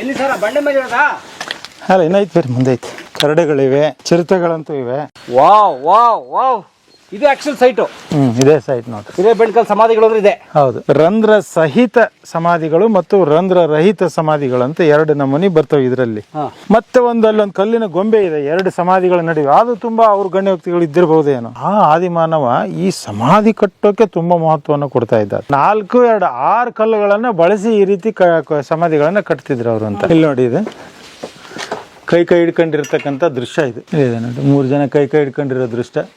ಎಲ್ಲಿ ಸರ್ ಬಂಡೆ ಮೇಲೆ ಇರೋದಾ? ಅಲ್ಲ ಇನ್ನೈತೆ ಬೇರೆ ಮುಂದೆ ಐತೆ. ಕರಡಿಗಳಿವೆ, ಚಿರತೆಗಳಂತೂ ಇವೆ. ವಾವ್ ವಾವ್ ವಾವ್, ಇದು ಆಕ್ಚುಲ್ ಸೈಟು. ಇದೇ ಸೈಟ್ ನೋಡಿ. ಹಿರೇಬೆಣಕಲ್ ಸಮಾಧಿಗಳು ಅಂದ್ರೆ ಇದೆ. ಹೌದು, ರಂಧ್ರ ಸಹಿತ ಸಮಾಧಿಗಳು ಮತ್ತು ರಂಧ್ರ ರಹಿತ ಸಮಾಧಿಗಳು ಅಂತ ಎರಡು ನಮೂನಿ ಬರ್ತವೆ ಇದರಲ್ಲಿ. ಮತ್ತೆ ಅಲ್ಲೊಂದು ಕಲ್ಲಿನ ಗೊಂಬೆ ಇದೆ 2 ಸಮಾಧಿಗಳ ನಡುವೆ. ಅದು ತುಂಬಾ ಅವ್ರ ಗಣ್ಯ ವ್ಯಕ್ತಿಗಳು ಇದ್ದಿರಬಹುದೇನೋ. ಆ ಆದಿಮಾನವ ಈ ಸಮಾಧಿ ಕಟ್ಟೋಕೆ ತುಂಬಾ ಮಹತ್ವವನ್ನು ಕೊಡ್ತಾ ಇದ್ದಾರೆ. 4, 2, 6 ಕಲ್ಲುಗಳನ್ನ ಬಳಸಿ ಈ ರೀತಿ ಸಮಾಧಿಗಳನ್ನ ಕಟ್ತಿದ್ರು ಅವರು ಅಂತ. ಇಲ್ಲಿ ನೋಡಿ, ಇದೆ ಕೈ ಹಿಡ್ಕೊಂಡಿರ್ತಕ್ಕಂಥ ದೃಶ್ಯ ಇದು. ಇದೆ ನೋಡಿ, 3 ಜನ ಕೈ ಹಿಡ್ಕೊಂಡಿರೋ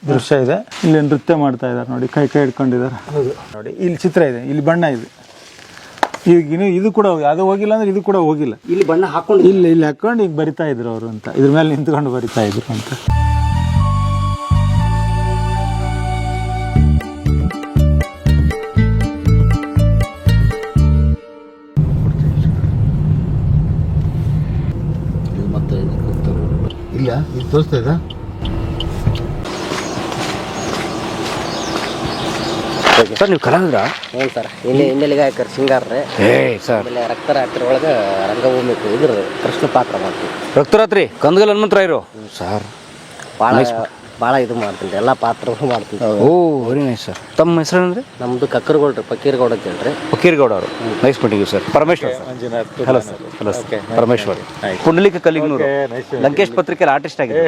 ದೃಶ್ಯ ಇದೆ. ಇಲ್ಲಿ ನೃತ್ಯ ಮಾಡ್ತಾ ಇದ್ದಾರೆ ನೋಡಿ, ಕೈ ಹಿಡ್ಕೊಂಡಿದ್ದಾರೆ. ಹೌದು ನೋಡಿ, ಇಲ್ಲಿ ಚಿತ್ರ ಇದೆ, ಇಲ್ಲಿ ಬಣ್ಣ ಇದೆ. ಈಗ ಇದು ಕೂಡ ಅದು ಹೋಗಿಲ್ಲ ಅಂದ್ರೆ ಇದು ಕೂಡ ಹೋಗಿಲ್ಲ. ಇಲ್ಲಿ ಬಣ್ಣ ಹಾಕೊಂಡು ಇಲ್ಲಿ ಹಾಕೊಂಡು ಈಗ ಬರಿತಾ ಇದ್ರು ಅವರು ಅಂತ. ಇದ್ರ ಮೇಲೆ ನಿಂತ್ಕೊಂಡು ಬರಿತಾ ಇದ್ರು ಅಂತ. ಇಲ್ಲ ಇದು ತೋರಿಸ್ತಾ ಇದ್ದ. ಸರ್ ನೀವು ಕಲಾವಿದ್ರ? ಹ್ಞೂ ಸರ್, ಹಿನ್ನೆಲೆ ಗಾಯಕರು ಸಿಂಗಾರ್ರೆ. ಸರ್ ಆಮೇಲೆ ರಕ್ತರಾತ್ರಿ ಒಳಗೆ ರಂಗಭೂಮಿ ಇದ್ರ ಕೃಷ್ಣ ಪಾತ್ರ ಮಾಡ್ತೀವಿ. ರಕ್ತರಾತ್ರಿ ಕಂದಗಲ್ ಹನುಮಂತರ ಇರೋ ಸರ್ ಭಾಳ ಇದು ಮಾಡ್ತೀನಿ, ಎಲ್ಲ ಪಾತ್ರಗಳು ಮಾಡ್ತೀನಿ. ಓ ವೆರಿ ನೈಸ್ ಸರ್. ತಮ್ಮ ಹೆಸರು ಅಂದ್ರೆ? ನಮ್ಮದು ಕಕ್ಕರಗೌಡ್ರಿ, ಫಕೀರಗೌಡ ಅಂತ ಹೇಳ್ರಿ. ಫಕೀರಗೌಡ ಅವರು. Nice meeting sir. Parameshwar sir. Hello sir. Hello sir. Parameshwar. Pundalika Kalignur, Lankesh ಪತ್ರಿಕೆಯಲ್ಲಿ ಆರ್ಟಿಸ್ಟ್ ಆಗಿದೆ.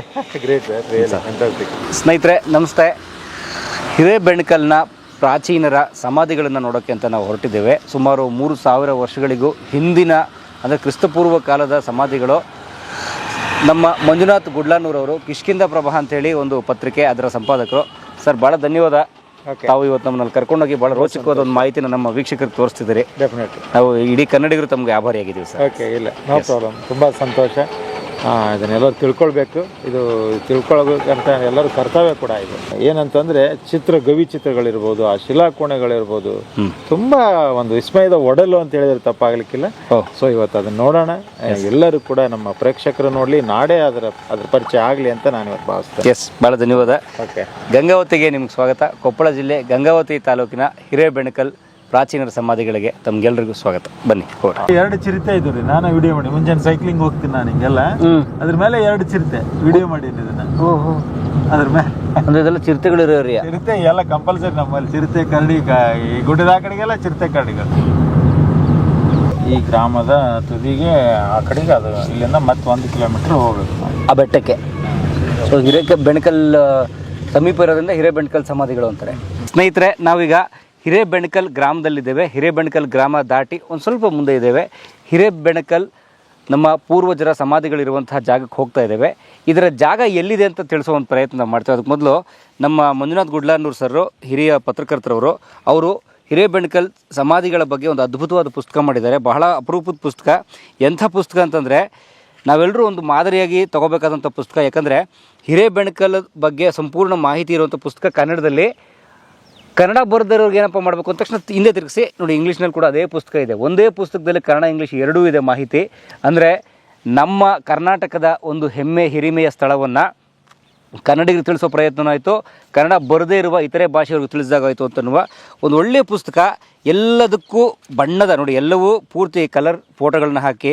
ಸ್ನೇಹಿತರೆ ನಮಸ್ತೆ. ಹಿರೇಬೆಣಕಲ್ನ ಪ್ರಾಚೀನರ ಸಮಾಧಿಗಳನ್ನು ನೋಡೋಕ್ಕೆ ಅಂತ ನಾವು ಹೊರಟಿದ್ದೇವೆ. ಸುಮಾರು 3000 ವರ್ಷಗಳಿಗೂ ಹಿಂದಿನ ಅಂದರೆ ಕ್ರಿಸ್ತಪೂರ್ವ ಕಾಲದ ಸಮಾಧಿಗಳು. ನಮ್ಮ ಮಂಜುನಾಥ್ ಗುಡ್ಲಾನೂರವರು ಕಿಷ್ಕಿಂಧ ಪ್ರಭಾ ಅಂತೇಳಿ ಒಂದು ಪತ್ರಿಕೆ, ಅದರ ಸಂಪಾದಕರು. ಸರ್ ಭಾಳ ಧನ್ಯವಾದ. ತಾವು ಇವತ್ತು ನಮ್ಮಲ್ಲಿ ಕರ್ಕೊಂಡೋಗಿ ಭಾಳ ರೋಚಕವಾದ ಒಂದು ಮಾಹಿತಿನ ನಮ್ಮ ವೀಕ್ಷಕರಿಗೆ ತೋರಿಸ್ತಿದ್ದೀರಿ. ಡೆಫಿನೆಟ್ಲಿ ನಾವು ಇಡೀ ಕನ್ನಡಿಗರು ತಮಗೆ ಆಭಾರಿಯಾಗಿದ್ದೀವಿ ಸರ್. ಓಕೆ, ಇಲ್ಲ ನೋ ಪ್ರಾಬ್ಲಮ್. ತುಂಬ ಸಂತೋಷ. ಇದನ್ನೆಲ್ಲರೂ ತಿಳ್ಕೊಳ್ಬೇಕು. ಇದು ತಿಳ್ಕೊಳ್ಬೇಕಂತ ಎಲ್ಲರೂ ಕರ್ತವ್ಯ ಕೂಡ ಇದು. ಏನಂತಂದ್ರೆ ಗವಿ ಚಿತ್ರಗಳಿರ್ಬೋದು, ಆ ಶಿಲಾಕೋಣೆಗಳಿರ್ಬೋದು, ತುಂಬಾ ಒಂದು ವಿಸ್ಮಯದ ಒಡಲು ಅಂತ ಹೇಳಿದ್ರೆ ತಪ್ಪಾಗ್ಲಿಕ್ಕಿಲ್ಲ. ಸೊ ಇವತ್ತು ಅದನ್ನ ನೋಡೋಣ, ಎಲ್ಲರೂ ಕೂಡ ನಮ್ಮ ಪ್ರೇಕ್ಷಕರು ನೋಡ್ಲಿ, ನಾಡೇ ಅದ್ರ ಪರಿಚಯ ಆಗ್ಲಿ ಅಂತ ನಾನು ಇವತ್ತು ಭಾವಿಸ್ತೇನೆ. ಎಸ್, ಭಾಳ ಧನ್ಯವಾದ. ಓಕೆ, ಗಂಗಾವತಿಗೆ ನಿಮ್ಗೆ ಸ್ವಾಗತ. ಕೊಪ್ಪಳ ಜಿಲ್ಲೆ ಗಂಗಾವತಿ ತಾಲೂಕಿನ ಹಿರೇಬೆಣಕಲ್ ಪ್ರಾಚೀನರ ಸಮಾಧಿಗಳಿಗೆ ತಮ್ಗೆಲ್ರಿಗೂ ಸ್ವಾಗತ. ಬನ್ನಿ. 2 ಚಿರತೆ ಇದ್ದು ರೀ. ನಾನು ವಿಡಿಯೋ ಮಾಡಿ ಮುಂಜಾನೆ ಸೈಕ್ಲಿಂಗ್ ಹೋಗ್ತೀನಿ ನಾನು, ಹಿಂಗೆಲ್ಲ ಅದ್ರ ಮೇಲೆ 2 ಚಿರತೆ ವಿಡಿಯೋ ಮಾಡೀನಿ ಇದನ್ನ. ಅದ್ರ ಮೇಲೆ ಅಂದ್ರೆ ಇದೆಲ್ಲ ಚಿರತೆಗಳು ಇರೋ ಚಿರತೆ ಎಲ್ಲ ಕಂಪಲ್ಸರಿ ನಮ್ಮಲ್ಲಿ. ಚಿರತೆ, ಕರಡಿ, ಈ ಗುಡ್ಡದ ಆ ಕಡೆಗೆಲ್ಲ ಚಿರತೆ, ಕರಡಿಗಳು. ಈ ಗ್ರಾಮದ ತುದಿಗೆ ಆ ಕಡೆಗೆ, ಅದು ಇಲ್ಲಿಂದ ಮತ್ತೆ 1 ಕಿಲೋಮೀಟರ್ ಹೋಗ್ಬೇಕು ಆ ಬೆಟ್ಟಕ್ಕೆ. ಸೊ ಹಿರೇಬೆಣಕಲ್ ಸಮೀಪ ಇರೋದ್ರಿಂದ ಹಿರೇಬೆಣಕಲ್ ಸಮಾಧಿಗಳು ಅಂತಾರೆ. ಸ್ನೇಹಿತರೆ, ನಾವೀಗ ಹಿರೇಬೆಣಕಲ್ ಗ್ರಾಮದಲ್ಲಿದ್ದೇವೆ. ಹಿರೇಬೆಣಕಲ್ ಗ್ರಾಮ ದಾಟಿ ಒಂದು ಸ್ವಲ್ಪ ಮುಂದೆ ಇದ್ದೇವೆ. ಹಿರೇಬೆಣಕಲ್ ನಮ್ಮ ಪೂರ್ವಜರ ಸಮಾಧಿಗಳಿರುವಂತಹ ಜಾಗಕ್ಕೆ ಹೋಗ್ತಾ ಇದ್ದೇವೆ. ಇದರ ಜಾಗ ಎಲ್ಲಿದೆ ಅಂತ ತಿಳಿಸೋ ಒಂದು ಪ್ರಯತ್ನ ನಾವು ಮಾಡ್ತೇವೆ. ಅದಕ್ಕೆ ಮೊದಲು ನಮ್ಮ ಮಂಜುನಾಥ್ ಗುಡ್ಲಾನೂರ್ ಸರ್, ಹಿರಿಯ ಪತ್ರಕರ್ತರವರು, ಅವರು ಹಿರೇಬೆಣಕಲ್ ಸಮಾಧಿಗಳ ಬಗ್ಗೆ ಒಂದು ಅದ್ಭುತವಾದ ಪುಸ್ತಕ ಮಾಡಿದ್ದಾರೆ. ಬಹಳ ಅಪರೂಪದ ಪುಸ್ತಕ. ಎಂಥ ಪುಸ್ತಕ ಅಂತಂದರೆ ನಾವೆಲ್ಲರೂ ಒಂದು ಮಾದರಿಯಾಗಿ ತೊಗೋಬೇಕಾದಂಥ ಪುಸ್ತಕ. ಯಾಕಂದರೆ ಹಿರೇಬೆಣಕಲ್ ಬಗ್ಗೆ ಸಂಪೂರ್ಣ ಮಾಹಿತಿ ಇರುವಂಥ ಪುಸ್ತಕ. ಕನ್ನಡ ಬರೆದಿರೋರ್ಗೆ ಏನಪ್ಪ ಮಾಡಬೇಕು ಅಂದ ತಕ್ಷಣ ಹಿಂದೆ ತಿರುಗಿಸಿ ನೋಡಿ, ಇಂಗ್ಲೀಷ್ನಲ್ಲಿ ಕೂಡ ಅದೇ ಪುಸ್ತಕ ಇದೆ. ಒಂದೇ ಪುಸ್ತಕದಲ್ಲಿ ಕನ್ನಡ ಇಂಗ್ಲೀಷ್ ಎರಡೂ ಇದೆ ಮಾಹಿತಿ. ಅಂದರೆ ನಮ್ಮ ಕರ್ನಾಟಕದ ಒಂದು ಹೆಮ್ಮೆ ಹಿರಿಮೆಯ ಸ್ಥಳವನ್ನು ಕನ್ನಡಿಗರಿಗೆ ತಿಳಿಸೋ ಪ್ರಯತ್ನ ಆಯಿತು, ಕನ್ನಡ ಬರದೇ ಇರುವ ಇತರೆ ಭಾಷೆಯವ್ರಿಗೆ ತಿಳಿಸಿದಾಗಾಯಿತು ಅಂತನ್ನುವ ಒಂದು ಒಳ್ಳೆಯ ಪುಸ್ತಕ. ಎಲ್ಲದಕ್ಕೂ ಬಣ್ಣದ ನೋಡಿ, ಎಲ್ಲವೂ ಪೂರ್ತಿ ಕಲರ್ ಫೋಟೋಗಳನ್ನ ಹಾಕಿ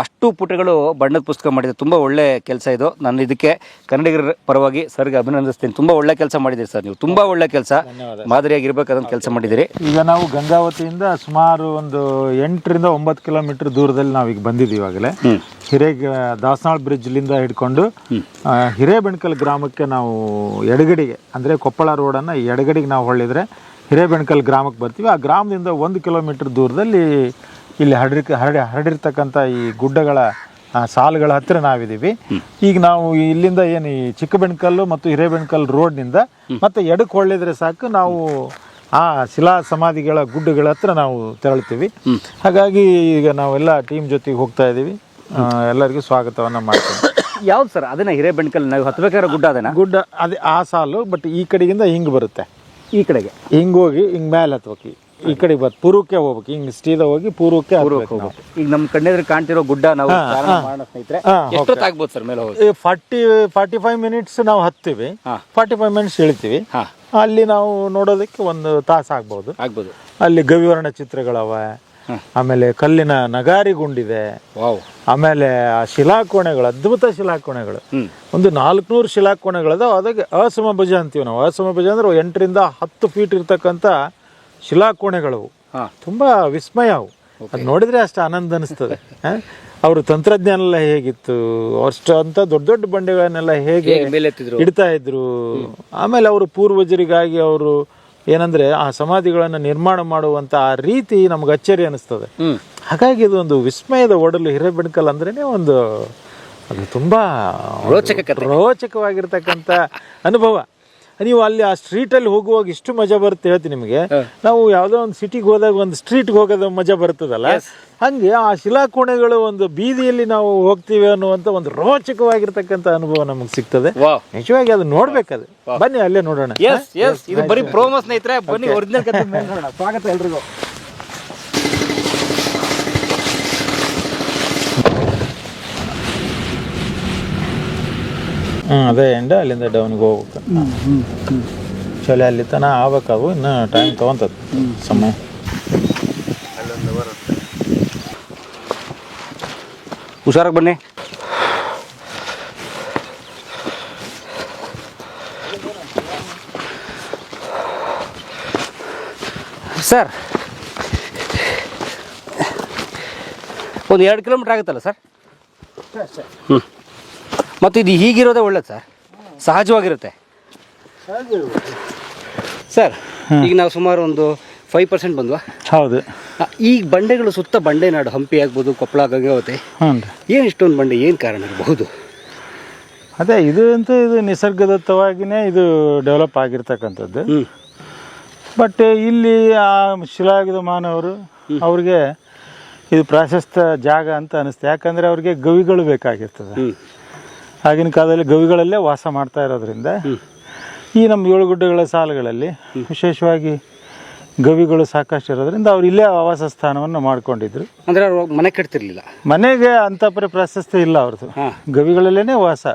ಅಷ್ಟು ಪುಟಗಳು ಬಣ್ಣದ ಪುಸ್ತಕ ಮಾಡಿದೆ. ತುಂಬ ಒಳ್ಳೆಯ ಕೆಲಸ ಇದು. ನಾನು ಇದಕ್ಕೆ ಕನ್ನಡಿಗರ ಪರವಾಗಿ ಸರ್ಗೆ ಅಭಿನಂದಿಸ್ತೀನಿ. ತುಂಬ ಒಳ್ಳೆ ಕೆಲಸ ಮಾಡಿದ್ದೀರಿ ಸರ್, ನೀವು ತುಂಬ ಒಳ್ಳೆ ಕೆಲಸ, ಮಾದರಿಯಾಗಿರ್ಬೇಕಾದಂಥ ಕೆಲಸ ಮಾಡಿದ್ದೀರಿ. ಈಗ ನಾವು ಗಂಗಾವತಿಯಿಂದ ಸುಮಾರು ಒಂದು 8 ರಿಂದ 9 ಕಿಲೋಮೀಟರ್ ದೂರದಲ್ಲಿ ನಾವೀಗ ಬಂದಿದ್ದೀವಿ. ಇವಾಗಲೇ ದಾಸನಾಳ್ ಬ್ರಿಡ್ಜ್ಲಿಂದ ಹಿಡ್ಕೊಂಡು ಹಿರೇಬೆಣಕಲ್ ಗ್ರಾಮಕ್ಕೆ ನಾವು ಎಡಗಡೆಗೆ, ಅಂದರೆ ಕೊಪ್ಪಳ ರೋಡನ್ನು ಎಡಗಡೆಗೆ ನಾವು ಹೊಳ್ಳಿದ್ರೆ ಹಿರೇಬೆಣಕಲ್ ಗ್ರಾಮಕ್ಕೆ ಬರ್ತೀವಿ. ಆ ಗ್ರಾಮದಿಂದ 1 ಕಿಲೋಮೀಟರ್ ದೂರದಲ್ಲಿ ಇಲ್ಲಿ ಹರಡಿರ್ತಕ್ಕಂಥ ಈ ಗುಡ್ಡಗಳ ಸಾಲುಗಳ ಹತ್ತಿರ ನಾವಿದ್ದೀವಿ. ಈಗ ನಾವು ಇಲ್ಲಿಂದ ಏನು ಈ ಚಿಕ್ಕಬೆಣಕಲ್ಲು ಮತ್ತು ಹಿರೇಬೆಣಕಲ್ ರೋಡ್ನಿಂದ ಮತ್ತೆ ಎಡಕ್ಕೆ ಹೊಳ್ಳಿದ್ರೆ ಸಾಕು, ನಾವು ಆ ಶಿಲಾ ಸಮಾಧಿಗಳ ಗುಡ್ಡಗಳ ಹತ್ರ ನಾವು ತೆರಳ್ತೀವಿ. ಹಾಗಾಗಿ ಈಗ ನಾವೆಲ್ಲ ಟೀಮ್ ಜೊತೆಗೆ ಹೋಗ್ತಾ ಇದ್ದೀವಿ. ಎಲ್ಲರಿಗೂ ಸ್ವಾಗತವನ್ನು ಮಾಡ್ತೀವಿ. ಯಾವ್ದು ಸರ್ ಅದನ್ನ ಹಿರೇಬೆಣಕಲ್ ನಾವು ಹತ್ತಬೇಕಾದ್ರೆ ಗುಡ್ಡ? ಗುಡ್ಡ ಅದೇ ಆ ಸಾಲು, ಬಟ್ ಈ ಕಡೆಗಿಂದ ಹಿಂಗೆ ಬರುತ್ತೆ. ಈ ಕಡೆಗೆ ಹಿಂಗೆ ಹೋಗಿ ಹಿಂಗೆ ಮೇಲೆ ಹತ್ಬೇಕು. ಈ ಕಡೆ ಪೂರ್ವಕ್ಕೆ ಹೋಗ್ಬೇಕು, ಹಿಂಗೆ ಸೀದಾ ಹೋಗಿ ಪೂರ್ವಕ್ಕೆ ಹೋಗ್ಬೇಕು. ಈಗ ನಮ್ಮ ಕಣ್ಣೆದ್ರೆ ಕಾಣ್ತಿರೋ ಗುಡ್ಡ ನಾವು ಸ್ನೇಹಿತರೆ ಎಷ್ಟೊತ್ತಾಗ್ಬೋದು ಸರ್ ಮೇಲೆ ಹೋಗಿ? 45 ಮಿನಿಟ್ಸ್ ನಾವು ಹತ್ತೀವಿ, 45 ಮಿನಿಟ್ಸ್ ಇಳಿತೀವಿ. ಅಲ್ಲಿ ನಾವು ನೋಡೋದಕ್ಕೆ 1 ತಾಸು ಆಗ್ಬೋದು. ಅಲ್ಲಿ ಗವಿವರ್ಣ ಚಿತ್ರಗಳವ, ಆಮೇಲೆ ಕಲ್ಲಿನ ನಗಾರಿ ಗುಂಡಿದೆ, ವಾವ್, ಆಮೇಲೆ ಆ ಶಿಲಾಕೋಣೆಗಳು, ಅದ್ಭುತ ಶಿಲಾಕೋಣೆಗಳು, ಒಂದು 400 ಶಿಲಾಕೋಣೆಗಳದ. ಅದಕ್ಕೆ ಅಸಮಭುಜ ಅಂತೀವಿ ನಾವು. ಅಸಮಭುಜ ಅಂದ್ರೆ 8 ರಿಂದ 10 ಫೀಟ್ ಇರ್ತಕ್ಕಂಥ ಶಿಲಾಕೋಣೆಗಳು. ತುಂಬಾ ವಿಸ್ಮಯ ಅವು. ಅದು ನೋಡಿದ್ರೆ ಅಷ್ಟು ಆನಂದ ಅನಿಸ್ತದೆ. ಅವರು ತಂತ್ರಜ್ಞಾನ ಎಲ್ಲ ಹೇಗಿತ್ತು, ಅಷ್ಟು ಅಂತ ದೊಡ್ಡ ದೊಡ್ಡ ಬಂಡೆಗಳನ್ನೆಲ್ಲ ಹೇಗೆ ಇಡ್ತಾ ಇದ್ರು. ಆಮೇಲೆ ಅವರು ಪೂರ್ವಜರಿಗಾಗಿ ಅವರು ಏನಂದ್ರೆ ಆ ಸಮಾಧಿಗಳನ್ನ ನಿರ್ಮಾಣ ಮಾಡುವಂತ ಆ ರೀತಿ ನಮ್ಗೆ ಅಚ್ಚರಿ ಅನಿಸ್ತದೆ. ಹಾಗಾಗಿ ಇದು ಒಂದು ವಿಸ್ಮಯದ ಒಡಲು ಹಿರೇಬೆಣಕಲ್ ಅಂದ್ರೇನೆ ಒಂದು ಅದು ತುಂಬಾ ರೋಚಕವಾಗಿರ್ತಕ್ಕಂಥ ಅನುಭವ. ನೀವು ಅಲ್ಲಿ ಆ ಸ್ಟ್ರೀಟಲ್ಲಿ ಹೋಗುವಾಗ ಇಷ್ಟು ಮಜಾ ಬರುತ್ತೆ ಹೇಳ್ತೀನಿ ನಿಮಗೆ. ನಾವು ಯಾವುದೋ ಒಂದು ಸಿಟಿಗೆ ಹೋದಾಗ ಒಂದು ಸ್ಟ್ರೀಟ್ಗೆ ಹೋಗೋದು ಮಜಾ ಬರ್ತದಲ್ಲ, ಹಂಗೆ ಆ ಶಿಲಾಕೋಣೆಗಳು ಒಂದು ಬೀದಿಯಲ್ಲಿ ನಾವು ಹೋಗ್ತೀವಿ ಅನ್ನುವಂಥ ಒಂದು ರೋಚಕವಾಗಿರ್ತಕ್ಕಂಥ ಅನುಭವ ನಮಗೆ ಸಿಗ್ತದೆ. ನಿಜವಾಗಿ ಅದು ನೋಡ್ಬೇಕದು. ಬನ್ನಿ ಅಲ್ಲೇ ನೋಡೋಣ. ಇದು ಬರೀ ಪ್ರೋಮೋ ಸ್ನೇಹಿತರೆ, ಬನ್ನಿ ಒರಿಜಿನಲ್ ಕಥೆ ನೋಡೋಣ. ಸ್ವಾಗತ ಎಲ್ರಿಗೂ. ಅದೇ ಎಂಡ ಅಲ್ಲಿಂದ ಡೌನ್ಗೆ ಹೋಗ್ಬೇಕು. ಚಲೋ ಅಲ್ಲಿ ತನ ಆಗ್ಬೇಕಾವು, ಇನ್ನು ಟೈಮ್ ತೊಗೊಂತದ ಸಮಯ. ಹುಷಾರಾಗಿ ಬನ್ನಿ. ಸರ್, ಒಂದು 2 ಕಿಲೋಮೀಟ್ರ್ ಆಗುತ್ತಲ್ಲ ಸರ್? ಮತ್ತು ಇದು ಹೀಗಿರೋದೇ ಒಳ್ಳೇದು ಸರ್, ಸಹಜವಾಗಿರುತ್ತೆ ಸರ್. ಈಗ ನಾವು ಸುಮಾರು ಒಂದು 5% ಬಂದ್ವಾ? ಹೌದು. ಈ ಬಂಡೆಗಳು ಸುತ್ತ ಬಂಡೆ ನಾಡು, ಹಂಪಿ ಆಗ್ಬೋದು, ಕೊಪ್ಪಳ, ಗಂಗಾವತಿ, ಏನು ಇಷ್ಟೊಂದು ಬಂಡೆ, ಏನು ಕಾರಣ ಇರಬಹುದು? ಅದೇ ಇದು ಅಂತೂ ಇದು ನಿಸರ್ಗದತ್ತವಾಗಿಯೇ ಇದು ಡೆವಲಪ್ ಆಗಿರ್ತಕ್ಕಂಥದ್ದು. ಬಟ್ ಇಲ್ಲಿ ಆ ಶಿಲಾಯುಗದ ಮಾನವರು ಅವ್ರಿಗೆ ಇದು ಪ್ರಾಶಸ್ತ್ಯ ಜಾಗ ಅಂತ ಅನಿಸ್ತು. ಯಾಕಂದರೆ ಅವ್ರಿಗೆ ಗವಿಗಳು ಬೇಕಾಗಿರ್ತದೆ. ಆಗಿನ ಕಾಲದಲ್ಲಿ ಗವಿಗಳಲ್ಲೇ ವಾಸ ಮಾಡ್ತಾ ಇರೋದ್ರಿಂದ ಈ ನಮ್ಮ 7 ಗುಡ್ಡಗಳ ಸಾಲುಗಳಲ್ಲಿ ವಿಶೇಷವಾಗಿ ಗವಿಗಳು ಸಾಕಷ್ಟು ಇರೋದ್ರಿಂದ ಅವ್ರು ಇಲ್ಲೇ ಆವಾಸ ಸ್ಥಾನವನ್ನು ಮಾಡ್ಕೊಂಡಿದ್ರು. ಅಂದರೆ ಅವ್ರು ಮನೆ ಕಟ್ತಿರ್ಲಿಲ್ಲ, ಮನೆಗೆ ಅಂತ ಪ್ರಾಶಸ್ತ್ಯ ಇಲ್ಲ ಅವ್ರದ್ದು, ಗವಿಗಳಲ್ಲೇ ವಾಸ.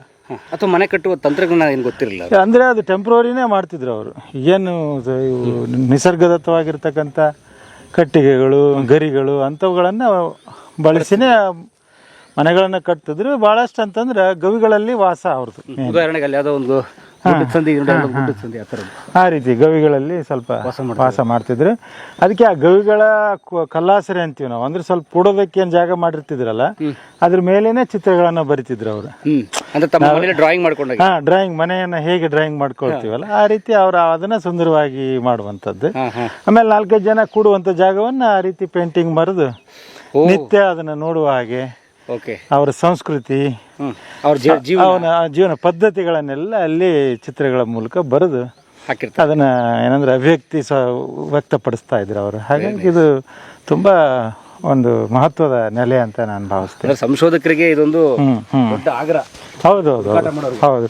ಅಥವಾ ಮನೆ ಕಟ್ಟುವ ತಂತ್ರಜ್ಞಾನ ಏನು ಗೊತ್ತಿರಲಿಲ್ಲ. ಅಂದರೆ ಅದು ಟೆಂಪ್ರವರಿನೇ ಮಾಡ್ತಿದ್ರು ಅವರು. ಏನು ನಿಸರ್ಗದತ್ತವಾಗಿರ್ತಕ್ಕಂಥ ಕಟ್ಟಿಗೆಗಳು, ಗರಿಗಳು ಅಂಥವುಗಳನ್ನು ಬಳಸಿನೇ ಮನೆಗಳನ್ನು ಕಟ್ತಿದ್ರು. ಭಾಳಷ್ಟು ಅಂತಂದ್ರೆ ಗವಿಗಳಲ್ಲಿ ವಾಸ ಅವ್ರದ್ದು. ಉದಾಹರಣೆಗೆ ಅಲ್ಲಿ ಯಾವುದೋ ಒಂದು ಆ ರೀತಿ ಗವಿಗಳಲ್ಲಿ ಸ್ವಲ್ಪ ವಾಸ ಮಾಡ್ತಿದ್ರು. ಅದಕ್ಕೆ ಆ ಗವಿಗಳ ಕಲ್ಲಾಸರೆ ಅಂತೀವಿ ನಾವು. ಅಂದ್ರೆ ಸ್ವಲ್ಪ ಕೂಡೋದಕ್ಕೆ ಏನು ಜಾಗ ಮಾಡಿರ್ತಿದ್ರಲ್ಲ, ಅದ್ರ ಮೇಲೇನೆ ಚಿತ್ರಗಳನ್ನ ಬರಿತಿದ್ರು ಅವರು. ಡ್ರಾಯಿಂಗ್ ಮಾಡ್ಕೊಂಡು, ಡ್ರಾಯಿಂಗ್, ಮನೆಯನ್ನ ಹೇಗೆ ಡ್ರಾಯಿಂಗ್ ಮಾಡ್ಕೊಳ್ತೀವಲ್ಲ ಆ ರೀತಿ ಅವ್ರು ಅದನ್ನ ಸುಂದರವಾಗಿ ಮಾಡುವಂಥದ್ದು. ಆಮೇಲೆ 4-5 ಜನ ಕೂಡುವಂಥ ಜಾಗವನ್ನ ಆ ರೀತಿ ಪೇಂಟಿಂಗ್ ಬರೆದು ನಿತ್ಯ ಅದನ್ನ ನೋಡುವ ಹಾಗೆ ಅವರ ಸಂಸ್ಕೃತಿ, ಅವನ ಜೀವನ ಪದ್ಧತಿಗಳನ್ನೆಲ್ಲ ಅಲ್ಲಿ ಚಿತ್ರಗಳ ಮೂಲಕ ಬರೆದು ಅದನ್ನ ಏನಂದ್ರೆ ಅಭಿವ್ಯಕ್ತಿ ವ್ಯಕ್ತಪಡಿಸ್ತಾ ಇದ್ರು ಅವರು. ಹಾಗಾಗಿ ಇದು ತುಂಬಾ ಒಂದು ಮಹತ್ವದ ನೆಲೆ ಅಂತ ನಾನು ಭಾವಿಸ್ತೇನೆ. ಸಂಶೋಧಕರಿಗೆ ಇದೊಂದು ದೊಡ್ಡ ಆಗ್ರಹ. ಹೌದೌದು ಹೌದು.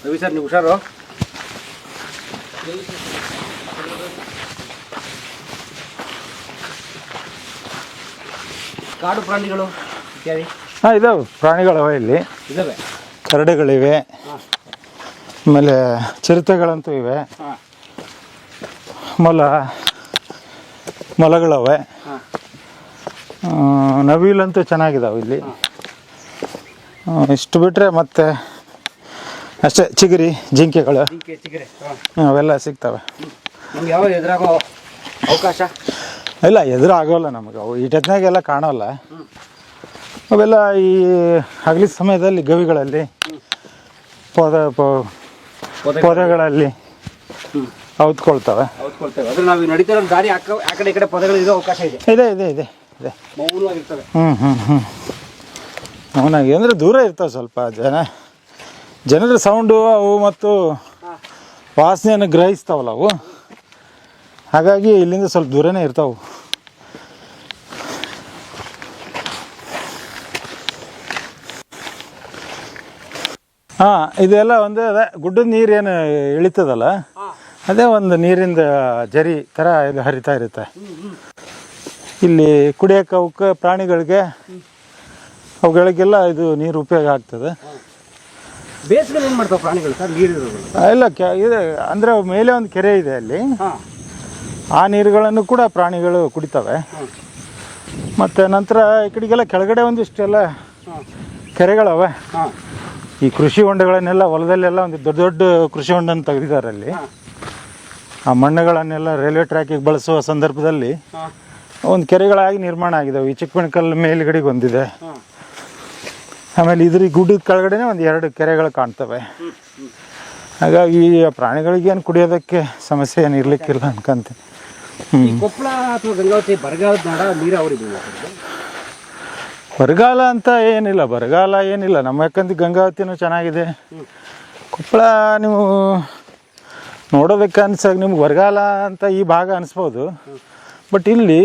ರವಿ ಸರ್, ನೀವು ಹುಷಾರು. ಕಾಡು ಪ್ರಾಣಿಗಳು ಇದಾವೆ, ಪ್ರಾಣಿಗಳವೆ ಇಲ್ಲಿ ಇದಾವೆ. ಕರಡಿಗಳಿವೆ, ಆಮೇಲೆ ಚಿರತೆಗಳಂತೂ ಇವೆ, ಮೊಲಗಳವೆ, ನವಿಲಂತೂ ಚೆನ್ನಾಗಿದ್ದಾವೆ ಇಲ್ಲಿ. ಇಷ್ಟು ಬಿಟ್ಟರೆ ಮತ್ತೆ ಅಷ್ಟೇ, ಚಿಗರಿ, ಜಿಂಕೆಗಳು ಅವೆಲ್ಲ ಸಿಗ್ತವೆ. ನಮ್ಗೆ ಯಾವ ಎದುರಾಗೋ ಅವಕಾಶ ಇಲ್ಲ, ಎದುರಾಗೋಲ್ಲ ನಮಗೆ. ಅವು ಈಟತ್ನಾಗೆಲ್ಲ ಕಾಣೋಲ್ಲ. ಅವೆಲ್ಲ ಈ ಹಗಲಿದ ಸಮಯದಲ್ಲಿ ಗವಿಗಳಲ್ಲಿ, ಪೊದೆಗಳಲ್ಲಿ ಔದ್ಕೊಳ್ತವೆ. ನಾವು ನಡೀತಿರೋ ದಾರಿ ಆ ಕಡೆ ಈ ಕಡೆ ಪೊದೆಗಳಿರೋ ಅವಕಾಶ ಇದೆ. ಇದೆ ಇದೆ ಇದೆ ಇದೆ. ಮೌನವಾಗಿರ್ತವೆ. ಅವನಾಗಿ ಅಂದರೆ ದೂರ ಇರ್ತಾವೆ ಸ್ವಲ್ಪ. ಜನರ ಸೌಂಡು ಅವು ಮತ್ತು ವಾಸನೆಯನ್ನು ಗ್ರಹಿಸ್ತಾವಲ್ಲ ಅವು. ಹಾಗಾಗಿ ಇಲ್ಲಿಂದ ಸ್ವಲ್ಪ ದೂರನೇ ಇರ್ತಾವೆ. ಇದೆಲ್ಲ ಒಂದು ಅದೇ ಗುಡ್ಡದ ನೀರೇನು ಇಳಿತದಲ್ಲ, ಅದೇ ಒಂದು ನೀರಿಂದ ಜರಿ ಥರ ಇದು ಹರಿತಾ ಇರುತ್ತೆ. ಇಲ್ಲಿ ಕುಡಿಯೋಕೆ ಅವಕ್ಕೆ ಪ್ರಾಣಿಗಳಿಗೆ ಅವುಗಳಿಗೆಲ್ಲ ಇದು ನೀರು ಉಪಯೋಗ ಆಗ್ತದೆ. ಬೇಸಿಗೆ ಏನು ಮಾಡ್ತಾವೆ ಪ್ರಾಣಿಗಳು ಸರ್? ನೀರು ಇಲ್ಲ, ಇದೆ ಅಂದರೆ ಮೇಲೆ ಒಂದು ಕೆರೆ ಇದೆ ಅಲ್ಲಿ. ಆ ನೀರುಗಳನ್ನು ಕೂಡ ಪ್ರಾಣಿಗಳು ಕುಡಿತವೆ. ಮತ್ತು ನಂತರ ಈ ಕಡೆಗೆಲ್ಲ ಕೆಳಗಡೆ ಒಂದಿಷ್ಟೆಲ್ಲ ಕೆರೆಗಳವೆ. ಈ ಕೃಷಿ ಹೊಂಡಗಳನ್ನೆಲ್ಲ ಹೊಲದಲ್ಲೆಲ್ಲ ಒಂದು ದೊಡ್ಡ ದೊಡ್ಡ ಕೃಷಿ ಹೊಂಡನ ತೆಗೆದಿದ್ದಾರೆ ಅಲ್ಲಿ. ಆ ಮಣ್ಣುಗಳನ್ನೆಲ್ಲ ರೈಲ್ವೆ ಟ್ರ್ಯಾಕಿಗೆ ಬಳಸುವ ಸಂದರ್ಭದಲ್ಲಿ ಒಂದು ಕೆರೆಗಳಾಗಿ ನಿರ್ಮಾಣ ಆಗಿದ್ದಾವೆ. ಈ ಚಿಕ್ಕಬೆಣಕಲ್ ಮೇಲ್ಗಡೆಗೆ ಒಂದಿದೆ, ಆಮೇಲೆ ಇದ್ರ ಗುಡ್ಡದ ಕೆಳಗಡೆನೆ ಒಂದು 2 ಕೆರೆಗಳು ಕಾಣ್ತವೆ. ಹಾಗಾಗಿ ಪ್ರಾಣಿಗಳಿಗೇನು ಕುಡಿಯೋದಕ್ಕೆ ಸಮಸ್ಯೆ ಏನು ಇರಲಿಕ್ಕಿಲ್ಲ ಅನ್ಕೊಂತೀನಿ. ಕೊಪ್ಪಳ ಅಥವಾ ಗಂಗಾವತಿ ಬರಗಾಲದ ನಾಡ ನೀರಾವರಿ ಬರಗಾಲ ಅಂತ ಏನಿಲ್ಲ, ಬರಗಾಲ ಏನಿಲ್ಲ ನಮ್ಮ, ಯಾಕಂದ್ರೆ ಗಂಗಾವತಿನೂ ಚೆನ್ನಾಗಿದೆ. ಕೊಪ್ಪಳ ನೀವು ನೋಡೋದಕ್ಕೆ ಅನ್ಸಾಗ ನಿಮ್ಗೆ ಬರಗಾಲ ಅಂತ ಈ ಭಾಗ ಅನಿಸ್ಬೋದು. ಬಟ್ ಇಲ್ಲಿ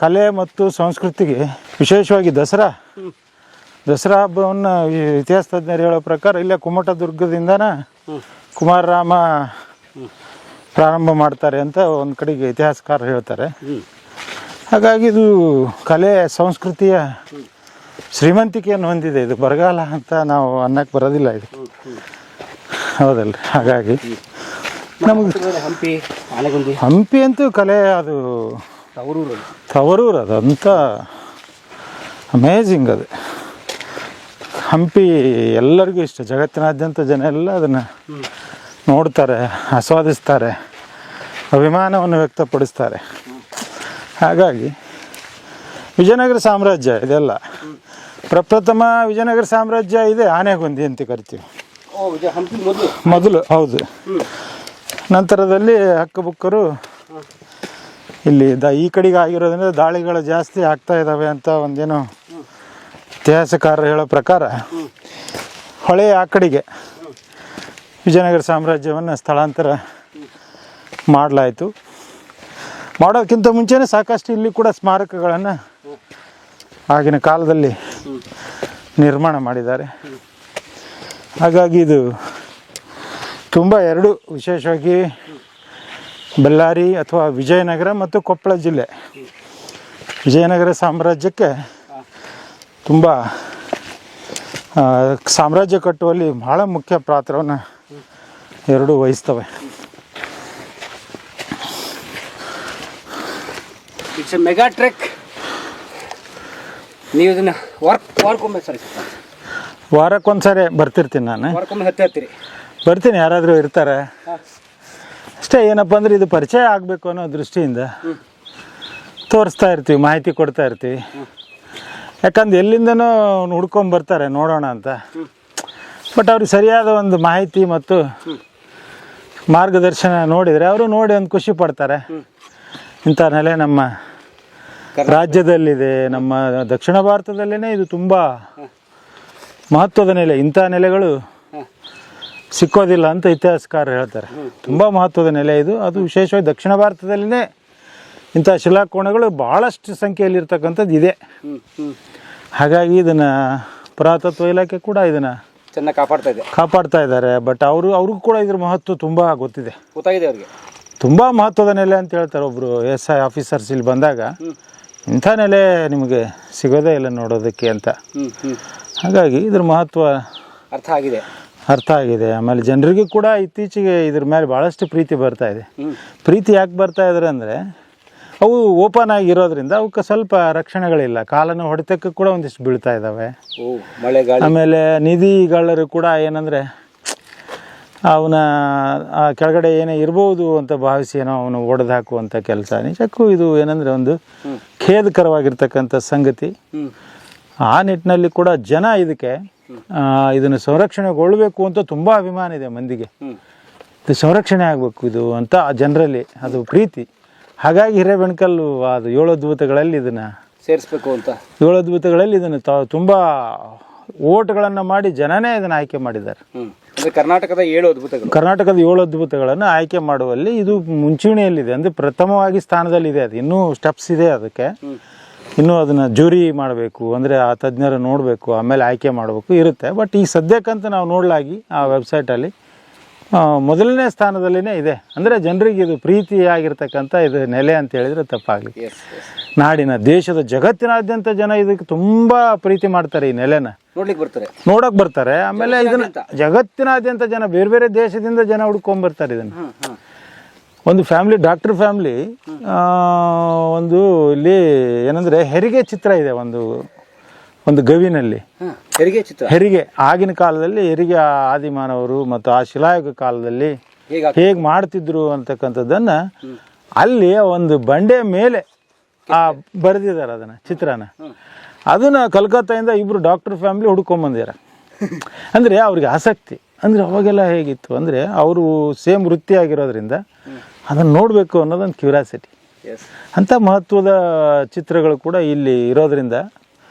ಕಲೆ ಮತ್ತು ಸಂಸ್ಕೃತಿಗೆ ವಿಶೇಷವಾಗಿ ದಸರಾ ಹಬ್ಬವನ್ನು ಇತಿಹಾಸ ತಜ್ಞರು ಹೇಳೋ ಪ್ರಕಾರ ಇಲ್ಲೇ ಕುಮಟ ದುರ್ಗದಿಂದನ ಕುಮಾರರಾಮ ಪ್ರಾರಂಭ ಮಾಡ್ತಾರೆ ಅಂತ ಒಂದು ಕಡೆಗೆ ಇತಿಹಾಸಕಾರರು ಹೇಳ್ತಾರೆ. ಹಾಗಾಗಿ ಇದು ಕಲೆ ಸಂಸ್ಕೃತಿಯ ಶ್ರೀಮಂತಿಕೆಯನ್ನು ಹೊಂದಿದೆ. ಇದು ಬರಗಾಲ ಅಂತ ನಾವು ಅನ್ನಕ್ಕೆ ಬರೋದಿಲ್ಲ ಇದಕ್ಕೆ, ಹೌದಲ್ರಿ? ಹಾಗಾಗಿ ನಮ್ಗೆ ಹಂಪಿ ಅಂತೂ ಕಲೆ ಅದು ತವರೂರು ಅದಂತ ಅಮೇಝಿಂಗ್. ಅದು ಹಂಪಿ ಎಲ್ಲರಿಗೂ ಇಷ್ಟ, ಜಗತ್ತಿನಾದ್ಯಂತ ಜನ ಎಲ್ಲ ಅದನ್ನು ನೋಡ್ತಾರೆ, ಆಸ್ವಾದಿಸ್ತಾರೆ, ಅಭಿಮಾನವನ್ನು ವ್ಯಕ್ತಪಡಿಸ್ತಾರೆ. ಹಾಗಾಗಿ ವಿಜಯನಗರ ಸಾಮ್ರಾಜ್ಯ ಇದೆಲ್ಲ ಪ್ರಪ್ರಥಮ ವಿಜಯನಗರ ಸಾಮ್ರಾಜ್ಯ ಇದೆ ಆನೆಗೊಂದಿ ಅಂತ ಕರಿತೀವಿ ಮೊದಲು. ಹೌದು. ನಂತರದಲ್ಲಿ ಹಕ್ಕಬುಕ್ಕರು ಇಲ್ಲಿ ಈ ಕಡೆಗೆ ಆಗಿರೋದ್ರಿಂದ ದಾಳಿಗಳು ಜಾಸ್ತಿ ಆಗ್ತಾ ಇದ್ದಾವೆ ಅಂತ ಒಂದೇನೋ ಇತಿಹಾಸಕಾರರು ಹೇಳೋ ಪ್ರಕಾರ ಹೊಳೆ ಆ ಕಡೆಗೆ ವಿಜಯನಗರ ಸಾಮ್ರಾಜ್ಯವನ್ನು ಸ್ಥಳಾಂತರ ಮಾಡಲಾಯಿತು. ಮಾಡೋದಕ್ಕಿಂತ ಮುಂಚೆನೇ ಸಾಕಷ್ಟು ಇಲ್ಲಿ ಕೂಡ ಸ್ಮಾರಕಗಳನ್ನು ಆಗಿನ ಕಾಲದಲ್ಲಿ ನಿರ್ಮಾಣ ಮಾಡಿದ್ದಾರೆ. ಹಾಗಾಗಿ ಇದು ತುಂಬ ಎರಡು ವಿಶೇಷವಾಗಿ ಬಳ್ಳಾರಿ ಅಥವಾ ವಿಜಯನಗರ ಮತ್ತು ಕೊಪ್ಪಳ ಜಿಲ್ಲೆ, ವಿಜಯನಗರ ಸಾಮ್ರಾಜ್ಯಕ್ಕೆ ತುಂಬ ಸಾಮ್ರಾಜ್ಯ ಕಟ್ಟುವಲ್ಲಿ ಬಹಳ ಮುಖ್ಯ ಪಾತ್ರವನ್ನು ಎರಡೂ ವಹಿಸ್ತವೆ. It's a mega trek. ನೀವು ಇದನ್ನು ವಾರಕ್ಕೊಂದ್ಸರಿ ಬರ್ತಿರ್ತೀನಿ ನಾನು. ಹತ್ತಿರ್ತೀರಿ? ಬರ್ತೀನಿ, ಯಾರಾದರೂ ಇರ್ತಾರೆ ಅಷ್ಟೇ. ಏನಪ್ಪ ಅಂದರೆ ಇದು ಪರಿಚಯ ಆಗಬೇಕು ಅನ್ನೋ ದೃಷ್ಟಿಯಿಂದ ತೋರಿಸ್ತಾ ಇರ್ತೀವಿ, ಮಾಹಿತಿ ಕೊಡ್ತಾ ಇರ್ತೀವಿ. ಯಾಕಂದ್ರೆ ಎಲ್ಲಿಂದನೋ ಹುಡ್ಕೊಂಬರ್ತಾರೆ ನೋಡೋಣ ಅಂತ, ಬಟ್ ಅವ್ರಿಗೆ ಸರಿಯಾದ ಒಂದು ಮಾಹಿತಿ ಮತ್ತು ಮಾರ್ಗದರ್ಶನ ನೋಡಿದರೆ ಅವರು ನೋಡಿ ಒಂದು ಖುಷಿ ಪಡ್ತಾರೆ. ಇಂಥ ನೆಲೆ ನಮ್ಮ ರಾಜ್ಯದಲ್ಲಿದೆ, ನಮ್ಮ ದಕ್ಷಿಣ ಭಾರತದಲ್ಲೇ ಇದು ತುಂಬ ಮಹತ್ವದ ನೆಲೆ. ಇಂಥ ನೆಲೆಗಳು ಸಿಕ್ಕೋದಿಲ್ಲ ಅಂತ ಇತಿಹಾಸಕಾರರು ಹೇಳ್ತಾರೆ. ತುಂಬ ಮಹತ್ವದ ನೆಲೆ ಇದು. ಅದು ವಿಶೇಷವಾಗಿ ದಕ್ಷಿಣ ಭಾರತದಲ್ಲೇ ಇಂಥ ಶಿಲಾಕೋಣಗಳು ಭಾಳಷ್ಟು ಸಂಖ್ಯೆಯಲ್ಲಿ ಇರ್ತಕ್ಕಂಥದ್ದು ಇದೆ. ಹಾಗಾಗಿ ಇದನ್ನು ಪುರಾತತ್ವ ಇಲಾಖೆ ಕೂಡ ಇದನ್ನು ಚೆನ್ನಾಗಿ ಕಾಪಾಡ್ತಾ ಇದ್ದಾರೆ. ಬಟ್ ಅವ್ರಿಗೂ ಕೂಡ ಇದ್ರ ಮಹತ್ವ ತುಂಬ ಗೊತ್ತಿದೆ ಅವ್ರಿಗೆ. ತುಂಬ ಮಹತ್ವದ ನೆಲೆ ಅಂತ ಹೇಳ್ತಾರೆ ಒಬ್ಬರು SI ಆಫೀಸರ್ಸ್ ಇಲ್ಲಿ ಬಂದಾಗ. ಇಂಥ ನೆಲೆ ನಿಮಗೆ ಸಿಗೋದೇ ಇಲ್ಲ ನೋಡೋದಕ್ಕೆ ಅಂತ. ಹಾಗಾಗಿ ಇದ್ರ ಮಹತ್ವ ಅರ್ಥ ಆಗಿದೆ. ಆಮೇಲೆ ಜನರಿಗೂ ಕೂಡ ಇತ್ತೀಚೆಗೆ ಇದ್ರ ಮೇಲೆ ಭಾಳಷ್ಟು ಪ್ರೀತಿ ಬರ್ತಾ ಇದೆ. ಪ್ರೀತಿ ಯಾಕೆ ಬರ್ತಾ ಇದ್ದಾರೆ ಅಂದರೆ ಅವು ಓಪನ್ ಆಗಿರೋದ್ರಿಂದ ಅವಕ್ಕೆ ಸ್ವಲ್ಪ ರಕ್ಷಣೆಗಳಿಲ್ಲ. ಕಾಲನ್ನು ಹೊಡೆತಕ್ಕೆ ಕೂಡ ಒಂದಿಷ್ಟು ಬೀಳ್ತಾ ಇದ್ದಾವೆ. ಆಮೇಲೆ ನಿಧಿಗಳ್ಳರು ಕೂಡ ಏನಂದರೆ ಅವನ ಕೆಳಗಡೆ ಏನೇ ಇರ್ಬೋದು ಅಂತ ಭಾವಿಸಿ ಏನೋ ಅವನು ಒಡೆದು ಹಾಕುವಂಥ ಕೆಲಸ. ನಿಜಕ್ಕೂ ಇದು ಏನಂದರೆ ಒಂದು ಖೇದಕರವಾಗಿರ್ತಕ್ಕಂಥ ಸಂಗತಿ. ಆ ನಿಟ್ಟಿನಲ್ಲಿ ಕೂಡ ಜನ ಇದನ್ನು ಸಂರಕ್ಷಣೆಗೊಳ್ಳಬೇಕು ಅಂತ ತುಂಬ ಅಭಿಮಾನ ಇದೆ ಮಂದಿಗೆ. ಇದು ಸಂರಕ್ಷಣೆ ಆಗಬೇಕು ಇದು ಅಂತ ಜನರಲ್ಲಿ ಅದು ಪ್ರೀತಿ. ಹಾಗಾಗಿ ಹಿರೇಬೆಣಕಲ್ಲು ಅದು 7 ಅದ್ಭುತಗಳಲ್ಲಿ ಇದನ್ನು ಸೇರಿಸ್ಬೇಕು ಅಂತ 7 ಅದ್ಭುತಗಳಲ್ಲಿ ಇದನ್ನು ತುಂಬ ಓಟ್ಗಳನ್ನು ಮಾಡಿ ಜನನೇ ಇದನ್ನು ಆಯ್ಕೆ ಮಾಡಿದ್ದಾರೆ. ಕರ್ನಾಟಕದ 7 ಅದ್ಭುತಗಳನ್ನು ಆಯ್ಕೆ ಮಾಡುವಲ್ಲಿ ಇದು ಮುಂಚೂಣಿಯಲ್ಲಿದೆ. ಅಂದರೆ ಪ್ರಥಮವಾಗಿ ಸ್ಥಾನದಲ್ಲಿದೆ. ಅದು ಇನ್ನೂ ಸ್ಟೆಪ್ಸ್ ಇದೆ ಅದಕ್ಕೆ. ಇನ್ನೂ ಅದನ್ನು ಜೂರಿ ಮಾಡಬೇಕು, ಅಂದರೆ ಆ ತಜ್ಞರು ನೋಡಬೇಕು, ಆಮೇಲೆ ಆಯ್ಕೆ ಮಾಡಬೇಕು ಇರುತ್ತೆ. ಬಟ್ ಈ ಸದ್ಯಕ್ಕಂತ ನಾವು ನೋಡಲಾಗಿ ಆ ವೆಬ್ಸೈಟಲ್ಲಿ ಮೊದಲನೇ ಸ್ಥಾನದಲ್ಲಿನೇ ಇದೆ. ಅಂದರೆ ಜನರಿಗೆ ಇದು ಪ್ರೀತಿಯಾಗಿರ್ತಕ್ಕಂಥ ಇದು ನೆಲೆ ಅಂತ ಹೇಳಿದರೆ ತಪ್ಪಾಗಲಿ. ನಾಡಿನ ದೇಶದ ಜಗತ್ತಿನಾದ್ಯಂತ ಜನ ಇದಕ್ಕೆ ತುಂಬ ಪ್ರೀತಿ ಮಾಡ್ತಾರೆ. ಈ ನೆಲೆನ ನೋಡಕ್ಕೆ ಬರ್ತಾರೆ. ಆಮೇಲೆ ಇದನ್ನು ಜಗತ್ತಿನಾದ್ಯಂತ ಜನ ಬೇರೆ ಬೇರೆ ದೇಶದಿಂದ ಜನ ಹುಡ್ಕೊಂಬರ್ತಾರೆ ಇದನ್ನು. ಒಂದು ಫ್ಯಾಮಿಲಿ, ಡಾಕ್ಟರ್ ಫ್ಯಾಮಿಲಿ, ಒಂದು ಇಲ್ಲಿ ಏನಂದರೆ ಹೆರಿಗೆ ಚಿತ್ರ ಇದೆ ಒಂದು ಗವಿನಲ್ಲಿ. ಹೆರಿಗೆ ಚಿತ್ರ, ಹೆರಿಗೆ ಆಗಿನ ಕಾಲದಲ್ಲಿ ಹೆರಿಗೆ ಆದಿಮಾನವರು ಮತ್ತು ಆ ಶಿಲಾಯುಗ ಕಾಲದಲ್ಲಿ ಹೇಗೆ ಮಾಡ್ತಿದ್ರು ಅಂತಕ್ಕಂಥದ್ದನ್ನು ಅಲ್ಲಿ ಒಂದು ಬಂಡೆ ಮೇಲೆ ಬರೆದಿದ್ದಾರೆ ಅದನ್ನು, ಚಿತ್ರನ. ಅದನ್ನು ಕಲ್ಕತ್ತಾಯಿಂದ ಇಬ್ಬರು ಡಾಕ್ಟರ್ ಫ್ಯಾಮಿಲಿ ಹುಡ್ಕೊಂಬಂದಿದ್ದಾರೆ. ಅಂದರೆ ಅವ್ರಿಗೆ ಆಸಕ್ತಿ. ಅಂದರೆ ಅವಾಗೆಲ್ಲ ಹೇಗಿತ್ತು ಅಂದರೆ ಅವರು ಸೇಮ್ ವೃತ್ತಿ ಆಗಿರೋದ್ರಿಂದ ಅದನ್ನು ನೋಡಬೇಕು ಅನ್ನೋದೊಂದು ಕ್ಯೂರಿಯಾಸಿಟಿ. ಅಂಥ ಮಹತ್ವದ ಚಿತ್ರಗಳು ಕೂಡ ಇಲ್ಲಿ ಇರೋದ್ರಿಂದ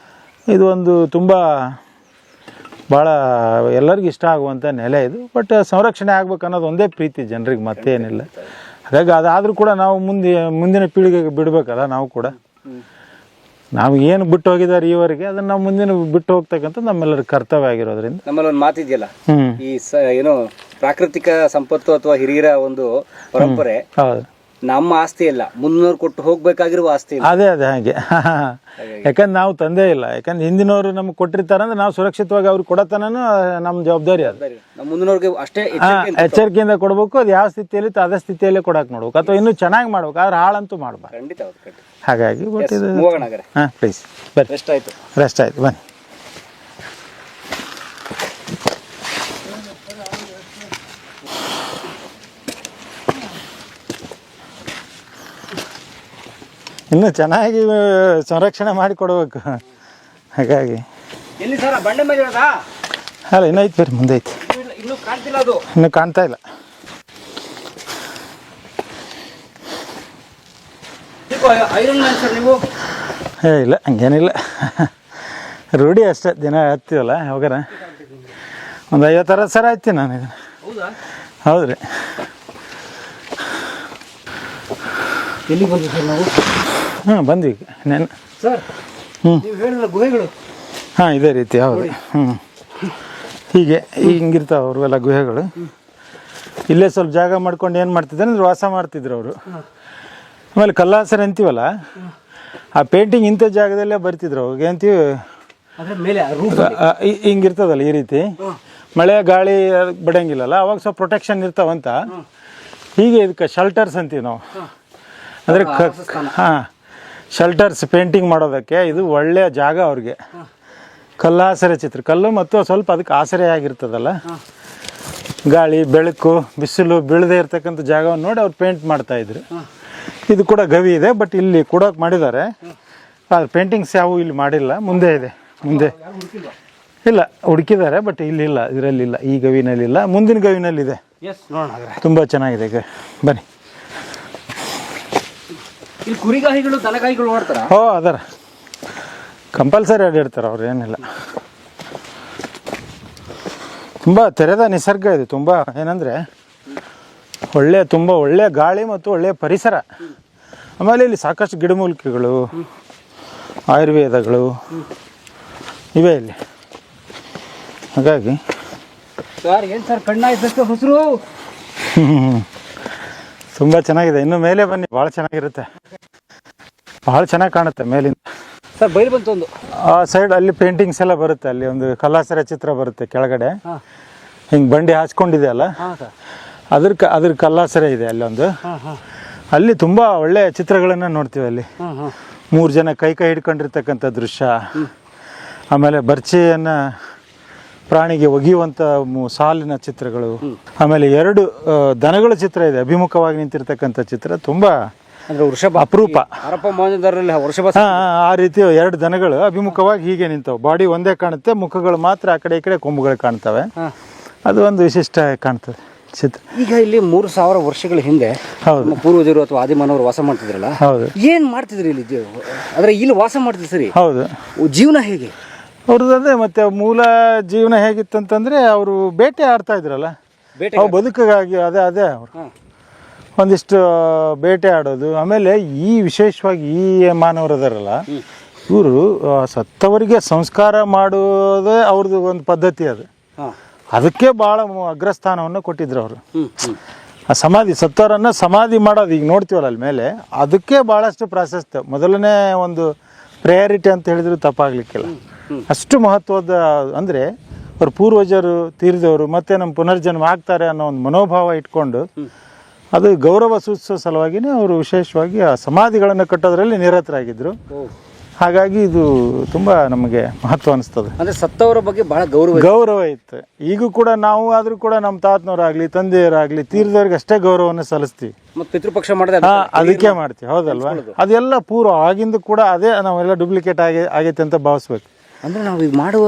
ಇದು ಒಂದು ತುಂಬ ಭಾಳ ಎಲ್ಲರಿಗೂ ಇಷ್ಟ ಆಗುವಂಥ ನೆಲೆ ಇದು. ಬಟ್ ಸಂರಕ್ಷಣೆ ಆಗ್ಬೇಕು ಅನ್ನೋದು ಒಂದೇ ಪ್ರೀತಿ ಜನರಿಗೆ, ಮತ್ತೇನಿಲ್ಲ. ಹಾಗಾಗಿ ಅದಾದರೂ ಕೂಡ ನಾವು ಮುಂದಿನ ಪೀಳಿಗೆಗೆ ಬಿಡಬೇಕಲ್ಲ. ನಾವು ಕೂಡ ನಾವು ಏನು ಬಿಟ್ಟು ಹೋಗಿದ್ದಾರೆ ಈವರೆಗೆ ಅದನ್ನು ನಾವು ಮುಂದಿನ ಬಿಟ್ಟು ಹೋಗ್ತಕ್ಕಂಥ ನಮ್ಮೆಲ್ಲರ ಕರ್ತವ್ಯ ಆಗಿರೋದ್ರಿಂದ. ನಮ್ಮಲ್ಲಿ ಒಂದು ಮಾತಿದೆಯಲ್ಲ, ಈ ಏನು ಪ್ರಾಕೃತಿಕ ಸಂಪತ್ತು ಅಥವಾ ಹಿರಿಯರ ಒಂದು ಪರಂಪರೆ ಹೌದು, ನಮ್ಮ ಆಸ್ತಿ ಅಲ್ಲ, ಮುನ್ನೂರು ಕೊಟ್ಟು ಹೋಗ್ಬೇಕಾಗಿರುವ ಆಸ್ತಿ. ಅದೇ ಹಾಗೆ. ಯಾಕಂದ್ರೆ ನಾವು ತಂದೆ ಇಲ್ಲ, ಯಾಕಂದ್ರೆ ಹಿಂದಿನವರು ನಮ್ಗೆ ಕೊಟ್ಟಿರ್ತಾರಂದ್ರೆ ನಾವು ಸುರಕ್ಷಿತವಾಗಿ ಅವ್ರಿಗೆ ಕೊಡತನೂ ನಮ್ಮ ಜವಾಬ್ದಾರಿ. ಅದು ನಮ್ಮ ಮುಂದಿನವ್ರಿಗೆ ಅಷ್ಟೇ ಎಚ್ಚರಿಕೆಯಿಂದ ಕೊಡ್ಬೇಕು. ಅದು ಯಾವ ಸ್ಥಿತಿಯಲ್ಲಿ ಅದೇ ಸ್ಥಿತಿಯಲ್ಲೇ ಕೊಡಕ್ಕೆ ನೋಡ್ಬೇಕು, ಅಥವಾ ಇನ್ನೂ ಚೆನ್ನಾಗಿ ಮಾಡ್ಬೇಕು, ಆದ್ರೆ ಹಾಳಂತೂ ಮಾಡಬಾರ್ದು. ಖಂಡಿತ ಹೌದು. ಹಾಗಾಗಿ ಬಟ್ ಇದು ಹಾಂ ಪ್ಲೀಸ್ ಬರ್ರಿ. ರೆಸ್ಟ್ ಆಯ್ತು ಬನ್ನಿ. ಇನ್ನೂ ಚೆನ್ನಾಗಿ ಸಂರಕ್ಷಣೆ ಮಾಡಿ ಕೊಡಬೇಕು. ಹಾಗಾಗಿ ಎಲ್ಲಿ ಸರ್ ಬಂಡೆ ಮೇಲೆ ಇರೋದಾ? ಅಲ್ಲ, ಇನ್ನೂ ಐತೆ ಬರ್ರಿ, ಮುಂದೆ ಐತಿ. ಇನ್ನೂ ಕಾಣ್ತಿಲ್ಲ, ಅದು ಇನ್ನೂ ಕಾಣ್ತಾ ಇಲ್ಲ. ಐರನ್ ಮ್ಯಾನ್ ಸರ್ ನೀವು? ಇಲ್ಲ, ಹಂಗೇನಿಲ್ಲ, ರೂಢಿ ಅಷ್ಟೇ. ದಿನ ಹತ್ತೀವಲ್ಲ ಯಾವಾಗಾರ ಒಂದು 50-60 ಸರ ಹತ್ತೀನಿ ನಾನು ಇದನ್ನು. ಹೌದು ರೀ. ಎಲ್ಲಿ ಬಂದ್ವಿ ಸರ್ ನಾವು? ಹಾಂ ಬಂದ್ವಿ ನೆನ್ ಸರ್. ನೀವು ಹೇಳಿದ ಗುಹೆಗಳು ಇದೇ ರೀತಿ. ಹೌದು. ಹೀಗೆ ಹಿಂಗಿರ್ತಾವೆ ಅವ್ರಿಗೆಲ್ಲ ಗುಹೆಗಳು. ಇಲ್ಲೇ ಸ್ವಲ್ಪ ಜಾಗ ಮಾಡ್ಕೊಂಡು ಏನು ಮಾಡ್ತಿದ್ರು ಅಂದ್ರೆ ವಾಸ ಮಾಡ್ತಿದ್ರು ಅವರು. ಆಮೇಲೆ ಕಲ್ಲಾಸರ ಅಂತೀವಲ್ಲ, ಆ ಪೇಂಟಿಂಗ್ ಇಂಥ ಜಾಗದಲ್ಲೇ ಬರ್ತಿದ್ರು. ಅವಾಗ ಅಂತೀವಿ ಹಿಂಗಿರ್ತದಲ್ಲ ಈ ರೀತಿ, ಮಳೆ ಗಾಳಿ ಬಿಡಂಗಿಲ್ಲಲ್ಲ, ಅವಾಗ ಸ್ವಲ್ಪ ಪ್ರೊಟೆಕ್ಷನ್ ಇರ್ತಾವಂತ. ಹೀಗೆ ಇದಕ್ಕೆ ಶೆಲ್ಟರ್ಸ್ ಅಂತೀವಿ ನಾವು. ಅಂದರೆ ಶೆಲ್ಟರ್ಸ್ ಪೇಂಟಿಂಗ್ ಮಾಡೋದಕ್ಕೆ ಇದು ಒಳ್ಳೆಯ ಜಾಗ ಅವ್ರಿಗೆ. ಕಲ್ಲಾಸರೆ ಚಿತ್ರ, ಕಲ್ಲು ಮತ್ತು ಸ್ವಲ್ಪ ಅದಕ್ಕೆ ಆಸರೆ ಆಗಿರ್ತದಲ್ಲ, ಗಾಳಿ ಬೆಳಕು ಬಿಸಿಲು ಬೀಳದೇ ಇರ್ತಕ್ಕಂಥ ಜಾಗವನ್ನು ನೋಡಿ ಅವ್ರು ಪೇಂಟ್ ಮಾಡ್ತಾಯಿದ್ರು. ಇದು ಕೂಡ ಗವಿ ಇದೆ, ಬಟ್ ಇಲ್ಲಿ ಕೊಡೋಕೆ ಮಾಡಿದ್ದಾರೆ. ಅದು ಪೇಂಟಿಂಗ್ಸ್ ಯಾವುವು ಇಲ್ಲಿ ಮಾಡಿಲ್ಲ. ಮುಂದೆ ಇದೆ, ಮುಂದೆ ಇಲ್ಲ ಹುಡುಕಿದ್ದಾರೆ, ಬಟ್ ಇಲ್ಲಿಲ್ಲ, ಇದರಲ್ಲಿಲ್ಲ, ಈ ಗವಿನಲ್ಲಿಲ್ಲ. ಮುಂದಿನ ಗವಿನಲ್ಲಿದೆ, ತುಂಬ ಚೆನ್ನಾಗಿದೆ. ಬನ್ನಿ. ಇಲ್ಲಿ ಕುರಿಗಾಹಿಗಳು ದನಗಾಹಿಗಳು ಮಾಡ್ತಾರ? ಅದರ ಕಂಪಲ್ಸರಿ ಅಡ್ಡಿರ್ತಾರೆ ಅವ್ರು, ಏನಿಲ್ಲ. ತುಂಬ ತೆರೆದ ನಿಸರ್ಗ ಇದು. ತುಂಬ ಏನಂದರೆ ತುಂಬ ಒಳ್ಳೆಯ ಗಾಳಿ ಮತ್ತು ಒಳ್ಳೆಯ ಪರಿಸರ. ಆಮೇಲೆ ಇಲ್ಲಿ ಸಾಕಷ್ಟು ಗಿಡಮೂಲಿಕೆಗಳು, ಆಯುರ್ವೇದಗಳು ಇವೆ ಇಲ್ಲಿ. ಹಾಗಾಗಿ ಸರ್ ಏನು ಸರ್ ಕಣ್ಣಾಯ್ತು ಹೆಸರು? ತುಂಬ ಚೆನ್ನಾಗಿದೆ. ಇನ್ನು ಮೇಲೆ ಬನ್ನಿ, ಭಾಳ ಚೆನ್ನಾಗಿರುತ್ತೆ, ಭಾಳ ಚೆನ್ನಾಗಿ ಕಾಣುತ್ತೆ ಮೇಲಿಂದ. ಸರ್ ಬೈಲ್ ಬಂತು ಒಂದು ಆ ಸೈಡ್ ಅಲ್ಲಿ ಪೇಂಟಿಂಗ್ಸ್ ಎಲ್ಲ ಬರುತ್ತೆ. ಅಲ್ಲಿ ಒಂದು ಕಲ್ಲಾಸರ ಚಿತ್ರ ಬರುತ್ತೆ ಕೆಳಗಡೆ, ಹಿಂಗೆ ಬಂಡಿ ಹಾಚ್ಕೊಂಡಿದೆ ಅಲ್ಲ, ಅದ್ರ ಕಲ್ಲಾಸರೆ ಇದೆ ಅಲ್ಲೊಂದು. ಅಲ್ಲಿ ತುಂಬ ಒಳ್ಳೆಯ ಚಿತ್ರಗಳನ್ನು ನೋಡ್ತೀವಿ. ಅಲ್ಲಿ 3 ಜನ ಕೈ ಹಿಡ್ಕೊಂಡಿರ್ತಕ್ಕಂಥ ದೃಶ್ಯ, ಆಮೇಲೆ ಬರ್ಚಿಯನ್ನು ಪ್ರಾಣಿಗೆ ಒಗೆಯುವಂಥ ಸಾಲಿನ ಚಿತ್ರಗಳು, ಆಮೇಲೆ 2 ದನಗಳ ಚಿತ್ರ ಇದೆ, ಅಭಿಮುಖವಾಗಿ ನಿಂತಿರ್ತಕ್ಕಂಥ ಚಿತ್ರ. ತುಂಬ ಅಪರೂಪ. ಆ ರೀತಿ 2 ದನಗಳು ಅಭಿಮುಖವಾಗಿ ಹೀಗೆ ನಿಂತವೆ. ಬಾಡಿ ಒಂದೇ ಕಾಣುತ್ತೆ, ಮುಖಗಳು ಮಾತ್ರ ಆ ಕಡೆ ಈ ಕಡೆ ಕೊಂಬುಗಳು ಕಾಣ್ತವೆ. ಅದು ಒಂದು ವಿಶಿಷ್ಟ ಕಾಣ್ತದೆ ಚಿತ್ರ. ಈಗ ಇಲ್ಲಿ 3000 ವರ್ಷಗಳ ಹಿಂದೆ ಪೂರ್ವಜರು ಅಥವಾ ಆದಿಮಾನವರು ವಾಸ ಮಾಡ್ತಿದ್ರಲ್ಲ, ಏನ್ ಮಾಡ್ತಿದ್ರಿ ಇಲ್ಲಿ? ಅಂದ್ರೆ ಇಲ್ಲಿ ವಾಸ ಮಾಡ್ತಿದ್ರು, ಸರಿ? ಹೌದು. ಜೀವನ ಹೇಗೆ ಅವ್ರದ್ದು? ಅದೇ ಮತ್ತೆ ಮೂಲ ಜೀವನ ಹೇಗಿತ್ತಂತಂದ್ರೆ ಅವರು ಬೇಟೆ ಆಡ್ತಾ ಇದ್ರಲ್ಲ, ಬದುಕಿಗಾಗಿ. ಅದೇ ಅವರು ಒಂದಿಷ್ಟು ಬೇಟೆ ಆಡೋದು. ಆಮೇಲೆ ಈ ವಿಶೇಷವಾಗಿ ಈ ಮಾನವರದಾರಲ್ಲ, ಇವರು ಸತ್ತವರಿಗೆ ಸಂಸ್ಕಾರ ಮಾಡೋದೇ ಅವ್ರದ್ದು ಒಂದು ಪದ್ಧತಿ. ಅದು ಅದಕ್ಕೆ ಭಾಳ ಅಗ್ರಸ್ಥಾನವನ್ನು ಕೊಟ್ಟಿದ್ರು ಅವರು. ಆ ಸಮಾಧಿ, ಸತ್ತವರನ್ನು ಸಮಾಧಿ ಮಾಡೋದು ಈಗ ನೋಡ್ತೀವಲ್ಲ ಅಲ್ಲಿ ಮೇಲೆ, ಅದಕ್ಕೆ ಭಾಳಷ್ಟು ಪ್ರಾಶಸ್ತ್ಯ. ಮೊದಲನೇ ಒಂದು ಪ್ರಯಾರಿಟಿ ಅಂತ ಹೇಳಿದ್ರು ತಪ್ಪಾಗಲಿಕ್ಕಿಲ್ಲ. ಅಷ್ಟು ಮಹತ್ವದ, ಅಂದರೆ ಅವ್ರ ಪೂರ್ವಜರು ತೀರಿದವರು ಮತ್ತೆ ನಮ್ಮ ಪುನರ್ಜನ್ಮ ಆಗ್ತಾರೆ ಅನ್ನೋ ಒಂದು ಮನೋಭಾವ ಇಟ್ಕೊಂಡು ಅದು ಗೌರವ ಸೂಚಿಸೋ ಸಲುವಾಗಿನೇ ಅವರು ವಿಶೇಷವಾಗಿ ಆ ಸಮಾಧಿಗಳನ್ನು ಕಟ್ಟೋದ್ರಲ್ಲಿ ನಿರತರಾಗಿದ್ದರು. ಹಾಗಾಗಿ ಇದು ತುಂಬ ನಮಗೆ ಮಹತ್ವ ಅನಿಸ್ತದೆ. ಅಂದ್ರೆ ಸತ್ತವರ ಬಗ್ಗೆ ಬಹಳ ಗೌರವ ಇತ್ತು. ಈಗೂ ಕೂಡ ನಾವು ಆದರೂ ಕೂಡ ನಮ್ಮ ತಾತನವರಾಗಲಿ ತಂದೆಯರಾಗಲಿ ತೀರಿದವ್ರಿಗೆ ಅಷ್ಟೇ ಗೌರವವನ್ನು ಸಲ್ಲಿಸ್ತೀವಿ. ಮತ್ತೆ ಪಿತೃಪಕ್ಷ ಮಾಡಿದ್ರೆ ಅದಕ್ಕೆ ಮಾಡ್ತೀವಿ, ಹೌದಲ್ವಾ? ಅದೆಲ್ಲ ಪೂರ್ವ ಆಗಿಂದ ಕೂಡ ಅದೇ ನಾವೆಲ್ಲ ಡೂಪ್ಲಿಕೇಟ್ ಆಗೈತೆ ಅಂತ ಭಾವಿಸ್ಬೇಕು. ಅಂದ್ರೆ ನಾವು ಈಗ ಮಾಡುವ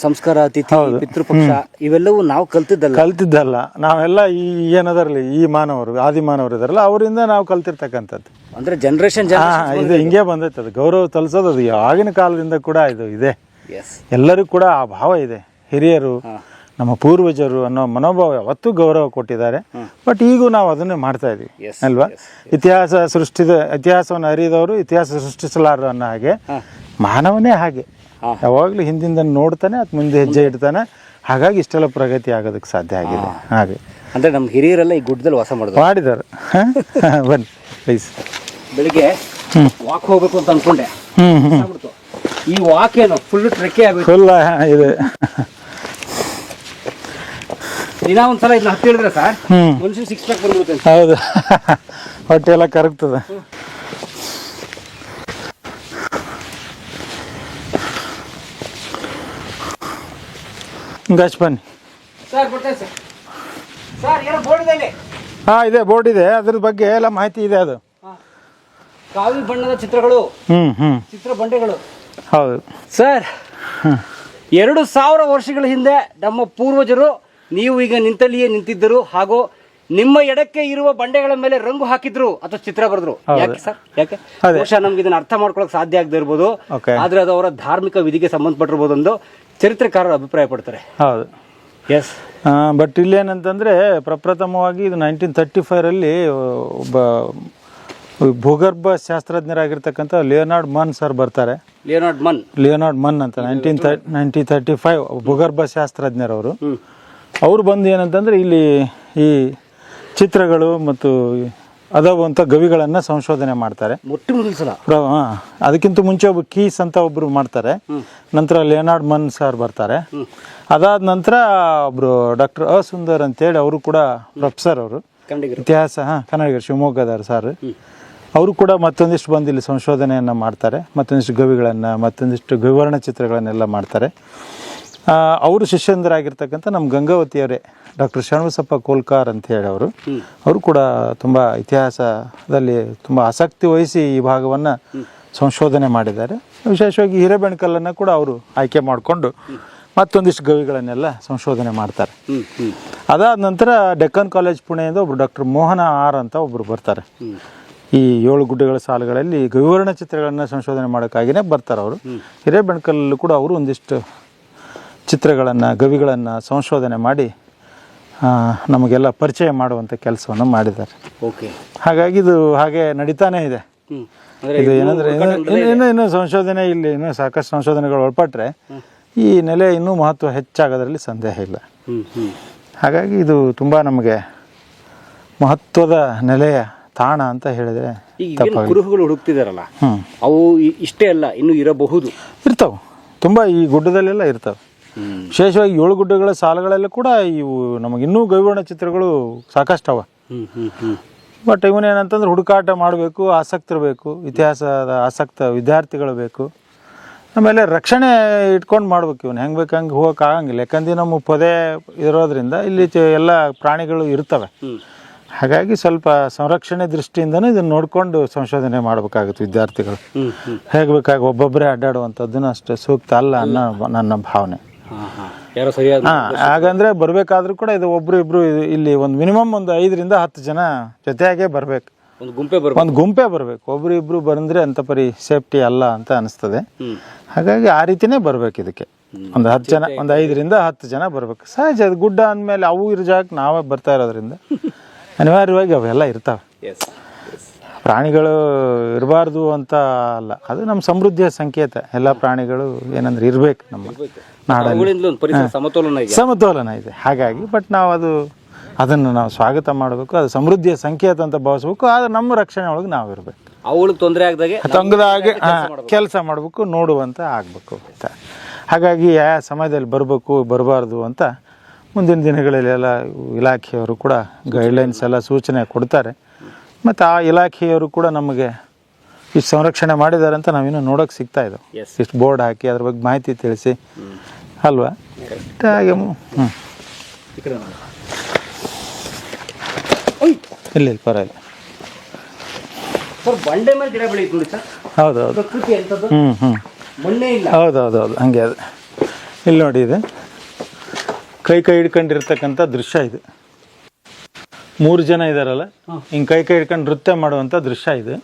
ಸಂಸ್ಕಾರ, ತಿಥಿ, ಪಿತೃಪಕ್ಷ ಇವೆಲ್ಲವೂ ನಾವು ಕಲ್ತಿದ್ದಲ್ಲ. ನಾವೆಲ್ಲ ಈ ಏನದರಲಿ ಈ ಮಾನವರು, ಆದಿ ಮಾನವರು ಇದಾರಲ್ಲ, ಅವರಿಂದ ನಾವು ಕಲ್ತಿರ್ತಕ್ಕಂಥದ್ದು. ಅಂದ್ರೆ ಜನರೇಷನ್ ಇದು ಹಿಂಗೆ ಬಂದೈತೆ. ಅದು ಗೌರವ ತಲಿಸೋದು ಅದು ಆಗಿನ ಕಾಲದಿಂದ ಕೂಡ ಇದು ಇದೆ. ಎಲ್ಲರಿಗೂ ಕೂಡ ಆ ಭಾವ ಇದೆ. ಹಿರಿಯರು, ನಮ್ಮ ಪೂರ್ವಜರು ಅನ್ನೋ ಮನೋಭಾವ ಯಾವತ್ತೂ ಗೌರವ ಕೊಟ್ಟಿದ್ದಾರೆ. ಬಟ್ ಈಗೂ ನಾವು ಅದನ್ನೇ ಮಾಡ್ತಾ ಇದೀವಿ ಅಲ್ವಾ? ಇತಿಹಾಸವನ್ನು ಅರಿದವರು ಇತಿಹಾಸ ಸೃಷ್ಟಿಸಲಾರರು ಅನ್ನೋ ಹಾಗೆ ಮಾನವನೇ ಹಾಗೆ ಯಾವಾಗಲೂ ಹಿಂದಿಂದ ನೋಡ್ತಾನೆ, ಅದು ಮುಂದೆ ಹೆಜ್ಜೆ ಇಡ್ತಾನೆ. ಹಾಗಾಗಿ ಇಷ್ಟೆಲ್ಲ ಪ್ರಗತಿ ಆಗೋದಕ್ಕೆ ಸಾಧ್ಯ ಆಗಿದೆ. ಹಾಗೆ ಅಂದ್ರೆ ನಮ್ಮ ಹಿರಿಯರೆಲ್ಲ ಈ ಗುಡ್ಡದಲ್ಲಿ ವಾಸ ಮಾಡಿದ್ದಾರೆ. ಬನ್ನಿ ಪ್ಲೀಸ್. ಬೆಳಿಗ್ಗೆ ವಾಕ್ ಹೋಗ್ಬೇಕು ಅಂತ ಅನ್ಕೊಂಡೆ. ಈ ವಾಕ್ ಏನು ಫುಲ್ ಟ್ರೆಕ್ಕೆ ಆಗುತ್ತೆ. ಫುಲ್ ಇದೆ. ದಿನ ಒಂದ್ಸಲ ಇದನ್ನ ಹತ್ತಿ ಹೇಳಿದ್ರೆ ಸರ್ ಮನುಷ್ಯ 6 ಪ್ಯಾಕ್ ಬಂದ್ಬಿಡುತ್ತೆ. ಹೌದು, ಹೊಟ್ಟೆ ಎಲ್ಲ ಕರಗ್ತದೆ. ಗಚ್ ಬನ್ನಿ ಸರ್. ಬರ್ತೇನೆ ಸರ್. ಸರ್ ಏನೋ ಬೋರ್ಡ್ ಇದೆ ಇಲ್ಲಿ. ಇದೆ, ಬೋರ್ಡ್ ಇದೆ. ಅದ್ರ ಬಗ್ಗೆ ಎಲ್ಲ ಮಾಹಿತಿ ಇದೆ. ಅದು ಕಾವಿ ಬಣ್ಣದ ಚಿತ್ರಗಳು, ಚಿತ್ರ ಬಂಡೆಗಳು. ಹೌದು ಸರ್. 2000 ವರ್ಷಗಳ ಹಿಂದೆ ನಮ್ಮ ಪೂರ್ವಜರು ನೀವು ಈಗ ನಿಂತಲ್ಲಿಯೇ ನಿಂತಿದ್ದರು, ಹಾಗೂ ನಿಮ್ಮ ಎಡಕ್ಕೆ ಇರುವ ಬಂಡೆಗಳ ಮೇಲೆ ರಂಗು ಹಾಕಿದ್ರು ಅಥವಾ ಚಿತ್ರ ಬರೆದ್ರು. ಯಾಕೆ ಸರ್? ಯಾಕೆ? ಬಹುಶಃ ನಮ್ಗೆ ಇದನ್ನ ಅರ್ಥ ಮಾಡ್ಕೊಳಕ್ ಸಾಧ್ಯ ಆಗದೆ ಇರ್ಬೋದು, ಆದ್ರೆ ಅದು ಅವರ ಧಾರ್ಮಿಕ ವಿಧಿಗೆ ಸಂಬಂಧಪಟ್ಟಿರ್ಬೋದು ಎಂದು ಚರಿತ್ರೆಕಾರರು ಅಭಿಪ್ರಾಯ ಪಡ್ತಾರೆ. ಹೌದು, ಎಸ್. ಬಟ್ ಇಲ್ಲೇನಂತಂದ್ರೆ ಪ್ರಪ್ರಥಮವಾಗಿ ಇದು 1935ರಲ್ಲಿ ಒಬ್ಬ ಭೂಗರ್ಭ ಶಾಸ್ತ್ರಜ್ಞರಾಗಿರ್ತಕ್ಕಂಥ ಲಿಯೋನಾರ್ಡ್ ಮನ್ ಸರ್ ಬರ್ತಾರೆ. ಲಿಯೋನಾರ್ಡ್ ಮನ್ ಅಂತ 1935 ಭೂಗರ್ಭ ಶಾಸ್ತ್ರಜ್ಞರವರು. ಅವ್ರು ಬಂದು ಏನಂತಂದ್ರೆ ಇಲ್ಲಿ ಈ ಚಿತ್ರಗಳು ಮತ್ತು ಅದಾವು ಅಂತ ಗವಿಗಳನ್ನು ಸಂಶೋಧನೆ ಮಾಡ್ತಾರೆ. ಅದಕ್ಕಿಂತ ಮುಂಚೆ ಒಬ್ಬ ಕೀಸ್ ಅಂತ ಒಬ್ರು ಮಾಡ್ತಾರೆ. ನಂತರ ಲಿಯೋನಾರ್ಡ್ ಮನ್ ಸರ್ ಬರ್ತಾರೆ. ಅದಾದ ನಂತರ ಒಬ್ರು ಡಾಕ್ಟರ್ ಸುಂದರ್ ಅಂತೇಳಿ ಅವರು ಕೂಡ ಪ್ರೊಫೆಸರ್, ಅವರು ಇತಿಹಾಸ ಕನ್ನಡಿಗರು, ಶಿವಮೊಗ್ಗದವ್ರು ಸರ್. ಅವರು ಕೂಡ ಮತ್ತೊಂದಿಷ್ಟು ಬಂದು ಇಲ್ಲಿ ಸಂಶೋಧನೆಯನ್ನು ಮಾಡ್ತಾರೆ. ಮತ್ತೊಂದಿಷ್ಟು ಗವಿಗಳನ್ನು, ಮತ್ತೊಂದಿಷ್ಟು ಗವಿವರ್ಣ ಚಿತ್ರಗಳನ್ನೆಲ್ಲ ಮಾಡ್ತಾರೆ. ಅವರು ಶಿಷ್ಯಂದರಾಗಿರ್ತಕ್ಕಂಥ ನಮ್ಮ ಗಂಗಾವತಿಯವರೇ ಡಾಕ್ಟರ್ ಶರಣಬಸಪ್ಪ ಕೋಲ್ಕಾರ್ ಅಂತ ಹೇಳಿ ಅವರು ಕೂಡ ತುಂಬ ಇತಿಹಾಸದಲ್ಲಿ ತುಂಬ ಆಸಕ್ತಿ ವಹಿಸಿ ಈ ಭಾಗವನ್ನು ಸಂಶೋಧನೆ ಮಾಡಿದ್ದಾರೆ. ವಿಶೇಷವಾಗಿ ಹಿರೇಬೆಣಕಲ್ಲನ್ನು ಕೂಡ ಅವರು ಆಯ್ಕೆ ಮಾಡಿಕೊಂಡು ಮತ್ತೊಂದಿಷ್ಟು ಗವಿಗಳನ್ನೆಲ್ಲ ಸಂಶೋಧನೆ ಮಾಡ್ತಾರೆ. ಅದಾದ ನಂತರ ಡೆಕ್ಕನ್ ಕಾಲೇಜ್ ಪುಣೆಯಿಂದ ಒಬ್ರು ಡಾಕ್ಟರ್ ಮೋಹನ ಆರ್ ಅಂತ ಒಬ್ಬರು ಬರ್ತಾರೆ. ಈ 7 ಗುಡ್ಡಗಳ ಸಾಲುಗಳಲ್ಲಿ ಗವಿವರ್ಣ ಚಿತ್ರಗಳನ್ನು ಸಂಶೋಧನೆ ಮಾಡೋಕ್ಕಾಗಿಯೇ ಬರ್ತಾರೆ ಅವರು. ಹಿರೇಬೆಣಕಲ್ಲೂ ಕೂಡ ಅವರು ಒಂದಿಷ್ಟು ಚಿತ್ರಗಳನ್ನು, ಗವಿಗಳನ್ನು ಸಂಶೋಧನೆ ಮಾಡಿ ನಮಗೆಲ್ಲ ಪರಿಚಯ ಮಾಡುವಂಥ ಕೆಲಸವನ್ನು ಮಾಡಿದ್ದಾರೆ. ಹಾಗಾಗಿ ಇದು ಹಾಗೆ ನಡೀತಾನೇ ಇದೆ. ಇದು ಏನಂದರೆ ಇನ್ನೂ ಸಂಶೋಧನೆ, ಇಲ್ಲಿ ಇನ್ನೂ ಸಾಕಷ್ಟು ಸಂಶೋಧನೆಗಳು ಒಳಪಟ್ಟರೆ ಈ ನೆಲೆ ಇನ್ನೂ ಮಹತ್ವ ಹೆಚ್ಚಾಗೋದ್ರಲ್ಲಿ ಸಂದೇಹ ಇಲ್ಲ. ಹಾಗಾಗಿ ಇದು ತುಂಬ ನಮಗೆ ಮಹತ್ವದ ನೆಲೆಯ ತಾಣ ಅಂತ ಹೇಳಿದ್ರೆ ಕುರುಹುಗಳು ಹುಡುಕ್ತಿದಾರಲ್ಲ, ಅವು ಇಷ್ಟೇ ಅಲ್ಲ, ಇನ್ನು ಇರಬಹುದು, ಇರ್ತಾವೆ. ತುಂಬ ಈ ಗುಡ್ಡದಲ್ಲೆಲ್ಲ ಇರ್ತವೆ. ವಿಶೇಷವಾಗಿ 7 ಗುಡ್ಡಗಳ ಸಾಲುಗಳೆಲ್ಲ ಕೂಡ ಇವು ನಮಗಿನ್ನೂ ಗವಿವರ್ಣ ಚಿತ್ರಗಳು ಸಾಕಷ್ಟು ಅವ. ಬಟ್ ಇವನೇನಂತಂದ್ರೆ ಹುಡುಕಾಟ ಮಾಡಬೇಕು, ಆಸಕ್ತರು ಬೇಕು, ಇತಿಹಾಸದ ಆಸಕ್ತ ವಿದ್ಯಾರ್ಥಿಗಳು ಬೇಕು. ಆಮೇಲೆ ರಕ್ಷಣೆ ಇಟ್ಕೊಂಡು ಮಾಡ್ಬೇಕು. ಇವನು ಹೆಂಗೆ ಬೇಕು ಹಂಗೆ ಹೋಗಕ್ಕೆ ಆಗಂಗಿಲ್ಲ. ಯಾಕಂದ್ರೆ ನಮ್ಮ ಪೊದೆ ಇರೋದ್ರಿಂದ ಇಲ್ಲಿ ಎಲ್ಲ ಪ್ರಾಣಿಗಳು ಇರ್ತವೆ. ಹಾಗಾಗಿ ಸ್ವಲ್ಪ ಸಂರಕ್ಷಣೆ ದೃಷ್ಟಿಯಿಂದನೂ ಇದನ್ನು ನೋಡಿಕೊಂಡು ಸಂಶೋಧನೆ ಮಾಡಬೇಕಾಗುತ್ತೆ ವಿದ್ಯಾರ್ಥಿಗಳು. ಹೇಗೆ ಬೇಕಾಗಿ ಒಬ್ಬೊಬ್ಬರೇ ಅಡ್ಡಾಡುವಂಥದ್ದನ್ನು ಅಷ್ಟು ಸೂಕ್ತ ಅಲ್ಲ ಅನ್ನೋ ನನ್ನ ಭಾವನೆ. ಹಾಗಂದ್ರೆ ಬರಬೇಕಾದ್ರೂ ಕೂಡ ಇದು ಒಬ್ರು ಇಬ್ರು ಇಲ್ಲಿ ಒಂದು ಮಿನಿಮಮ್ ಒಂದು 5 ರಿಂದ 10 ಜನ ಜೊತೆಯಾಗೇ ಬರಬೇಕು. ಒಂದು ಗುಂಪೇ ಬರಬೇಕು. ಒಬ್ರು ಇಬ್ರು ಬಂದ್ರೆ ಅಂತ ಪರಿ ಸೇಫ್ಟಿ ಅಲ್ಲ ಅಂತ ಅನಿಸ್ತದೆ. ಹಾಗಾಗಿ ಆ ರೀತಿನೇ ಬರ್ಬೇಕು. ಇದಕ್ಕೆ ಒಂದು 10 ಜನ, ಒಂದು 5 ರಿಂದ 10 ಜನ ಬರ್ಬೇಕು. ಸಹಜ, ಅದು ಗುಡ್ಡ ಅಂದಮೇಲೆ ಅವು ಇರೋ ಜಾಗಕ್ಕೆ ನಾವೇ ಬರ್ತಾ ಇರೋದ್ರಿಂದ ಅನಿವಾರ್ಯವಾಗಿ ಅವೆಲ್ಲ ಇರ್ತಾವೆ. ಪ್ರಾಣಿಗಳು ಇರಬಾರ್ದು ಅಂತ ಅಲ್ಲ, ಅದು ನಮ್ಮ ಸಮೃದ್ಧಿಯ ಸಂಕೇತ. ಎಲ್ಲ ಪ್ರಾಣಿಗಳು ಏನಂದ್ರೆ ಇರ್ಬೇಕು ನಮ್ಮ ನಾಡಲ್ಲಿ, ಸಮತೋಲನ ಇದೆ. ಹಾಗಾಗಿ ಬಟ್ ನಾವು ಅದನ್ನು ನಾವು ಸ್ವಾಗತ ಮಾಡಬೇಕು. ಅದು ಸಮೃದ್ಧಿಯ ಸಂಕೇತ ಅಂತ ಭಾವಿಸ್ಬೇಕು. ಆದ್ರೆ ನಮ್ಮ ರಕ್ಷಣೆ ಒಳಗೆ ನಾವು ಇರಬೇಕು. ಅವಳಿಗೆ ತೊಂದರೆ ಆಗದಾಗೆ ಕೆಲಸ ಮಾಡಬೇಕು, ನೋಡುವಂತ ಆಗ್ಬೇಕು ಅಂತ. ಹಾಗಾಗಿ ಯಾವ ಸಮಯದಲ್ಲಿ ಬರಬೇಕು, ಬರಬಾರ್ದು ಅಂತ ಮುಂದಿನ ದಿನಗಳಲ್ಲಿ ಎಲ್ಲ ಇಲಾಖೆಯವರು ಕೂಡ ಗೈಡ್ಲೈನ್ಸ್ ಎಲ್ಲ ಸೂಚನೆ ಕೊಡ್ತಾರೆ. ಮತ್ತು ಆ ಇಲಾಖೆಯವರು ಕೂಡ ನಮಗೆ ಇಷ್ಟು ಸಂರಕ್ಷಣೆ ಮಾಡಿದ್ದಾರೆ ಅಂತ ನಾವಿನ್ನೂ ನೋಡೋಕೆ ಸಿಗ್ತಾ ಇದ್ದಾವೆ. ಇಷ್ಟು ಬೋರ್ಡ್ ಹಾಕಿ ಅದ್ರ ಬಗ್ಗೆ ಮಾಹಿತಿ ತಿಳಿಸಿ ಅಲ್ವಾ. ಹಾಗೆ ಇಲ್ಲ ಪರವಾಗಿಲ್ಲ. ಬಂಡೆ ಮೇಲೆ ಗಿಡ ಬೆಳೆಯುತ್ತೆ ನೋಡಿ ಸರ್. ಹೌದೌದು. ಪ್ರಕೃತಿ ಎಂಥದ್ದು ಮಣ್ಣೇ ಇಲ್ಲ. ಹೌದೌದು ಹಂಗೆ ಅದು. ಇಲ್ಲಿ ನೋಡಿ ಇದೆ ಕೈ ಹಿಡ್ಕೊಂಡಿರ್ತಕ್ಕಂಥ ದೃಶ್ಯ ಇದು. 3 ಜನ ಇದ್ದಾರಲ್ಲ, ಹಿಂಗೆ ಕೈ ಹಿಡ್ಕೊಂಡು ನೃತ್ಯ ಮಾಡುವಂಥ ದೃಶ್ಯ ಇದು.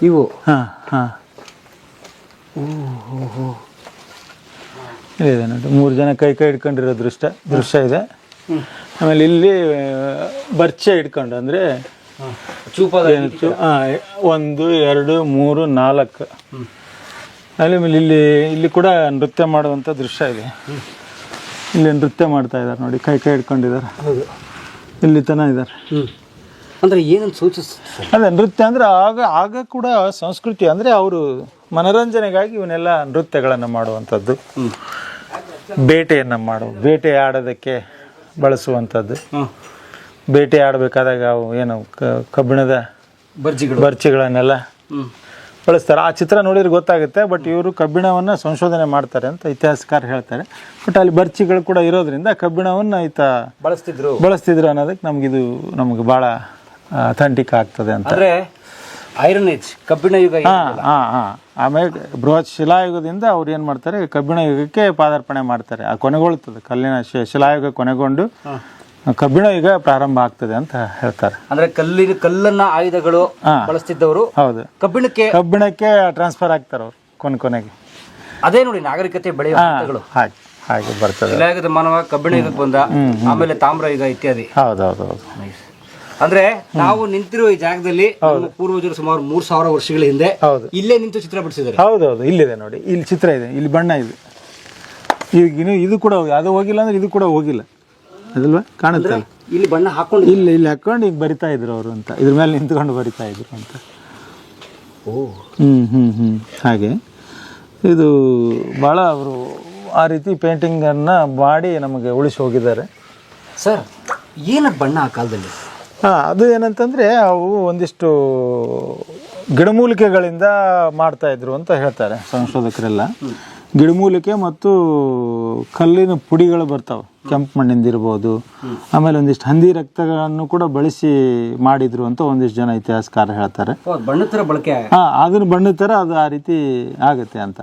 ಇವು ಇದೆ ನೋಡಿ, 3 ಜನ ಕೈ ಹಿಡ್ಕೊಂಡಿರೋ ದೃಶ್ಯ ಇದೆ. ಆಮೇಲೆ ಇಲ್ಲಿ ಬರ್ಚೆ ಹಿಡ್ಕೊಂಡು ಅಂದರೆ 1 2 3 4 ಆಮೇಲೆ ಇಲ್ಲಿ ಕೂಡ ನೃತ್ಯ ಮಾಡುವಂಥ ದೃಶ್ಯ ಇದೆ. ಇಲ್ಲಿ ನೃತ್ಯ ಮಾಡ್ತಾ ಇದ್ದಾರೆ ನೋಡಿ, ಕೈ ಹಿಡ್ಕೊಂಡಿದ್ದಾರೆ. ಇಲ್ಲಿ ತನ ಇದ್ದಾರೆ. ಅಂದರೆ ಏನಂತ ಸೂಚಿಸ್ತದೆ? ಅದೇ ನೃತ್ಯ ಅಂದರೆ ಆಗ ಕೂಡ ಸಂಸ್ಕೃತಿ ಅಂದರೆ ಅವರು ಮನೋರಂಜನೆಗಾಗಿ ಇವನ್ನೆಲ್ಲ ನೃತ್ಯಗಳನ್ನು ಮಾಡುವಂಥದ್ದು, ಬೇಟೆ ಆಡೋದಕ್ಕೆ ಬಳಸುವಂಥದ್ದು. ಬೇಟೆ ಆಡಬೇಕಾದಾಗ ಅವು ಏನು ಕಬ್ಬಿಣದ ಬರ್ಚಿಗಳನ್ನೆಲ್ಲ ಬಳಸ್ತಾರೆ. ಆ ಚಿತ್ರ ನೋಡಿದ್ರೆ ಗೊತ್ತಾಗುತ್ತೆ. ಬಟ್ ಇವರು ಕಬ್ಬಿಣವನ್ನು ಸಂಶೋಧನೆ ಮಾಡ್ತಾರೆ ಅಂತ ಇತಿಹಾಸಕಾರ ಹೇಳ್ತಾರೆ. ಬಟ್ ಅಲ್ಲಿ ಬರ್ಚಿಗಳು ಕೂಡ ಇರೋದ್ರಿಂದ ಕಬ್ಬಿಣವನ್ನು ಬಳಸ್ತಿದ್ರು ಅನ್ನೋದಕ್ಕೆ ನಮಗೆ ಭಾಳ ಅಥೆಂಟಿಕ್ ಆಗ್ತದೆ ಅಂತ. ಅಂದರೆ ಐರನ್ ಏಜ್, ಕಬ್ಬಿಣ ಯುಗ. ಆಮೇಲೆ ಬೃಹತ್ ಶಿಲಾಯುಗದಿಂದ ಅವ್ರು ಏನು ಮಾಡ್ತಾರೆ, ಕಬ್ಬಿಣ ಯುಗಕ್ಕೆ ಪಾದಾರ್ಪಣೆ ಮಾಡ್ತಾರೆ. ಆ ಕೊನೆಗೊಳ್ತದೆ, ಕಲ್ಲಿನ ಶಿಲಾಯುಗ ಕೊನೆಗೊಂಡು ಕಬ್ಬಿಣ ಯುಗ ಪ್ರಾರಂಭ ಆಗ್ತದೆ ಅಂತ ಹೇಳ್ತಾರೆ. ಅಂದ್ರೆ ಕಲ್ಲನ್ನ ಆಯುಧಗಳು ಬಳಸ್ತಿದ್ದವರು ಹೌದು, ಕಬ್ಬಿಣಕ್ಕೆ ಟ್ರಾನ್ಸ್ಫರ್ ಆಗ್ತಾರೆ ಅವ್ರು ಕೊನೆಗೆ. ಅದೇ ನೋಡಿ ನಾಗರಿಕತೆ ಬೆಳೆಯುವ ಹಂತಗಳು. ಹಾಗೆ ಬರ್ತದೆ. ಶಿಲಾಯುಗದ ಮಾನವ ಕಬ್ಬಿಣ ಯುಗಕ್ಕೆ ಬಂದ, ಆಮೇಲೆ ತಾಮ್ರ ಯುಗ ಇತ್ಯಾದಿ. ಹೌದೌದು. ಅಂದ್ರೆ ನಾವು ನಿಂತಿರುವ ಈ ಜಾಗದಲ್ಲಿ ಪೂರ್ವಜರು ಸುಮಾರು 3000 ವರ್ಷಗಳ ಹಿಂದೆ ಇಲ್ಲೇ ನಿಂತು ಚಿತ್ರ ಬಿಡಿಸಿದ್ದಾರೆ. ಹೌದೌದು, ಇಲ್ಲಿದೆ ನೋಡಿ, ಇಲ್ಲಿ ಚಿತ್ರ ಇದೆ, ಇಲ್ಲಿ ಬಣ್ಣ ಇದೆ. ಈಗ ಇದು ಕೂಡ ಅದು ಹೋಗಿಲ್ಲ ಅಂದ್ರೆ ಇದು ಕೂಡ ಹೋಗಿಲ್ಲ ಅದಲ್ವಾ, ಕಾಣುತ್ತೆ. ಇಲ್ಲಿ ಬಣ್ಣ ಹಾಕೊಂಡು ಇಲ್ಲಿ ಹಾಕೊಂಡು ಈಗ ಬರಿತಾ ಇದ್ರು ಅವರು ಅಂತ, ಇದ್ರ ಮೇಲೆ ನಿಂತ್ಕೊಂಡು ಬರಿತಾ ಇದ್ರು ಅಂತ. ಹಾಗೆ ಇದು ಭಾಳ ಅವರು ಆ ರೀತಿ ಪೇಂಟಿಂಗನ್ನು ಮಾಡಿ ನಮಗೆ ಉಳಿಸಿ ಹೋಗಿದ್ದಾರೆ. ಸರ್, ಏನದು ಬಣ್ಣ ಆ ಕಾಲದಲ್ಲಿ? ಅದು ಏನಂತಂದರೆ ಅವು ಒಂದಿಷ್ಟು ಗಿಡಮೂಲಿಕೆಗಳಿಂದ ಮಾಡ್ತಾಯಿದ್ರು ಅಂತ ಹೇಳ್ತಾರೆ ಸಂಶೋಧಕರೆಲ್ಲ. ಗಿಡಮೂಲಿಕೆ ಮತ್ತು ಕಲ್ಲಿನ ಪುಡಿಗಳು ಬರ್ತಾವೆ, ಕೆಂಪು ಮಣ್ಣಿಂದ ಇರ್ಬೋದು. ಆಮೇಲೆ ಒಂದಿಷ್ಟು ಹಂದಿ ರಕ್ತಗಳನ್ನು ಕೂಡ ಬಳಸಿ ಮಾಡಿದ್ರು ಅಂತ ಒಂದಿಷ್ಟು ಜನ ಇತಿಹಾಸಕಾರ ಹೇಳ್ತಾರೆ. ಬಣ್ಣದ ಥರ ಬಳಕೆ, ಅದನ್ನ ಬಣ್ಣದ ಥರ ಅದು ಆ ರೀತಿ ಆಗುತ್ತೆ ಅಂತ.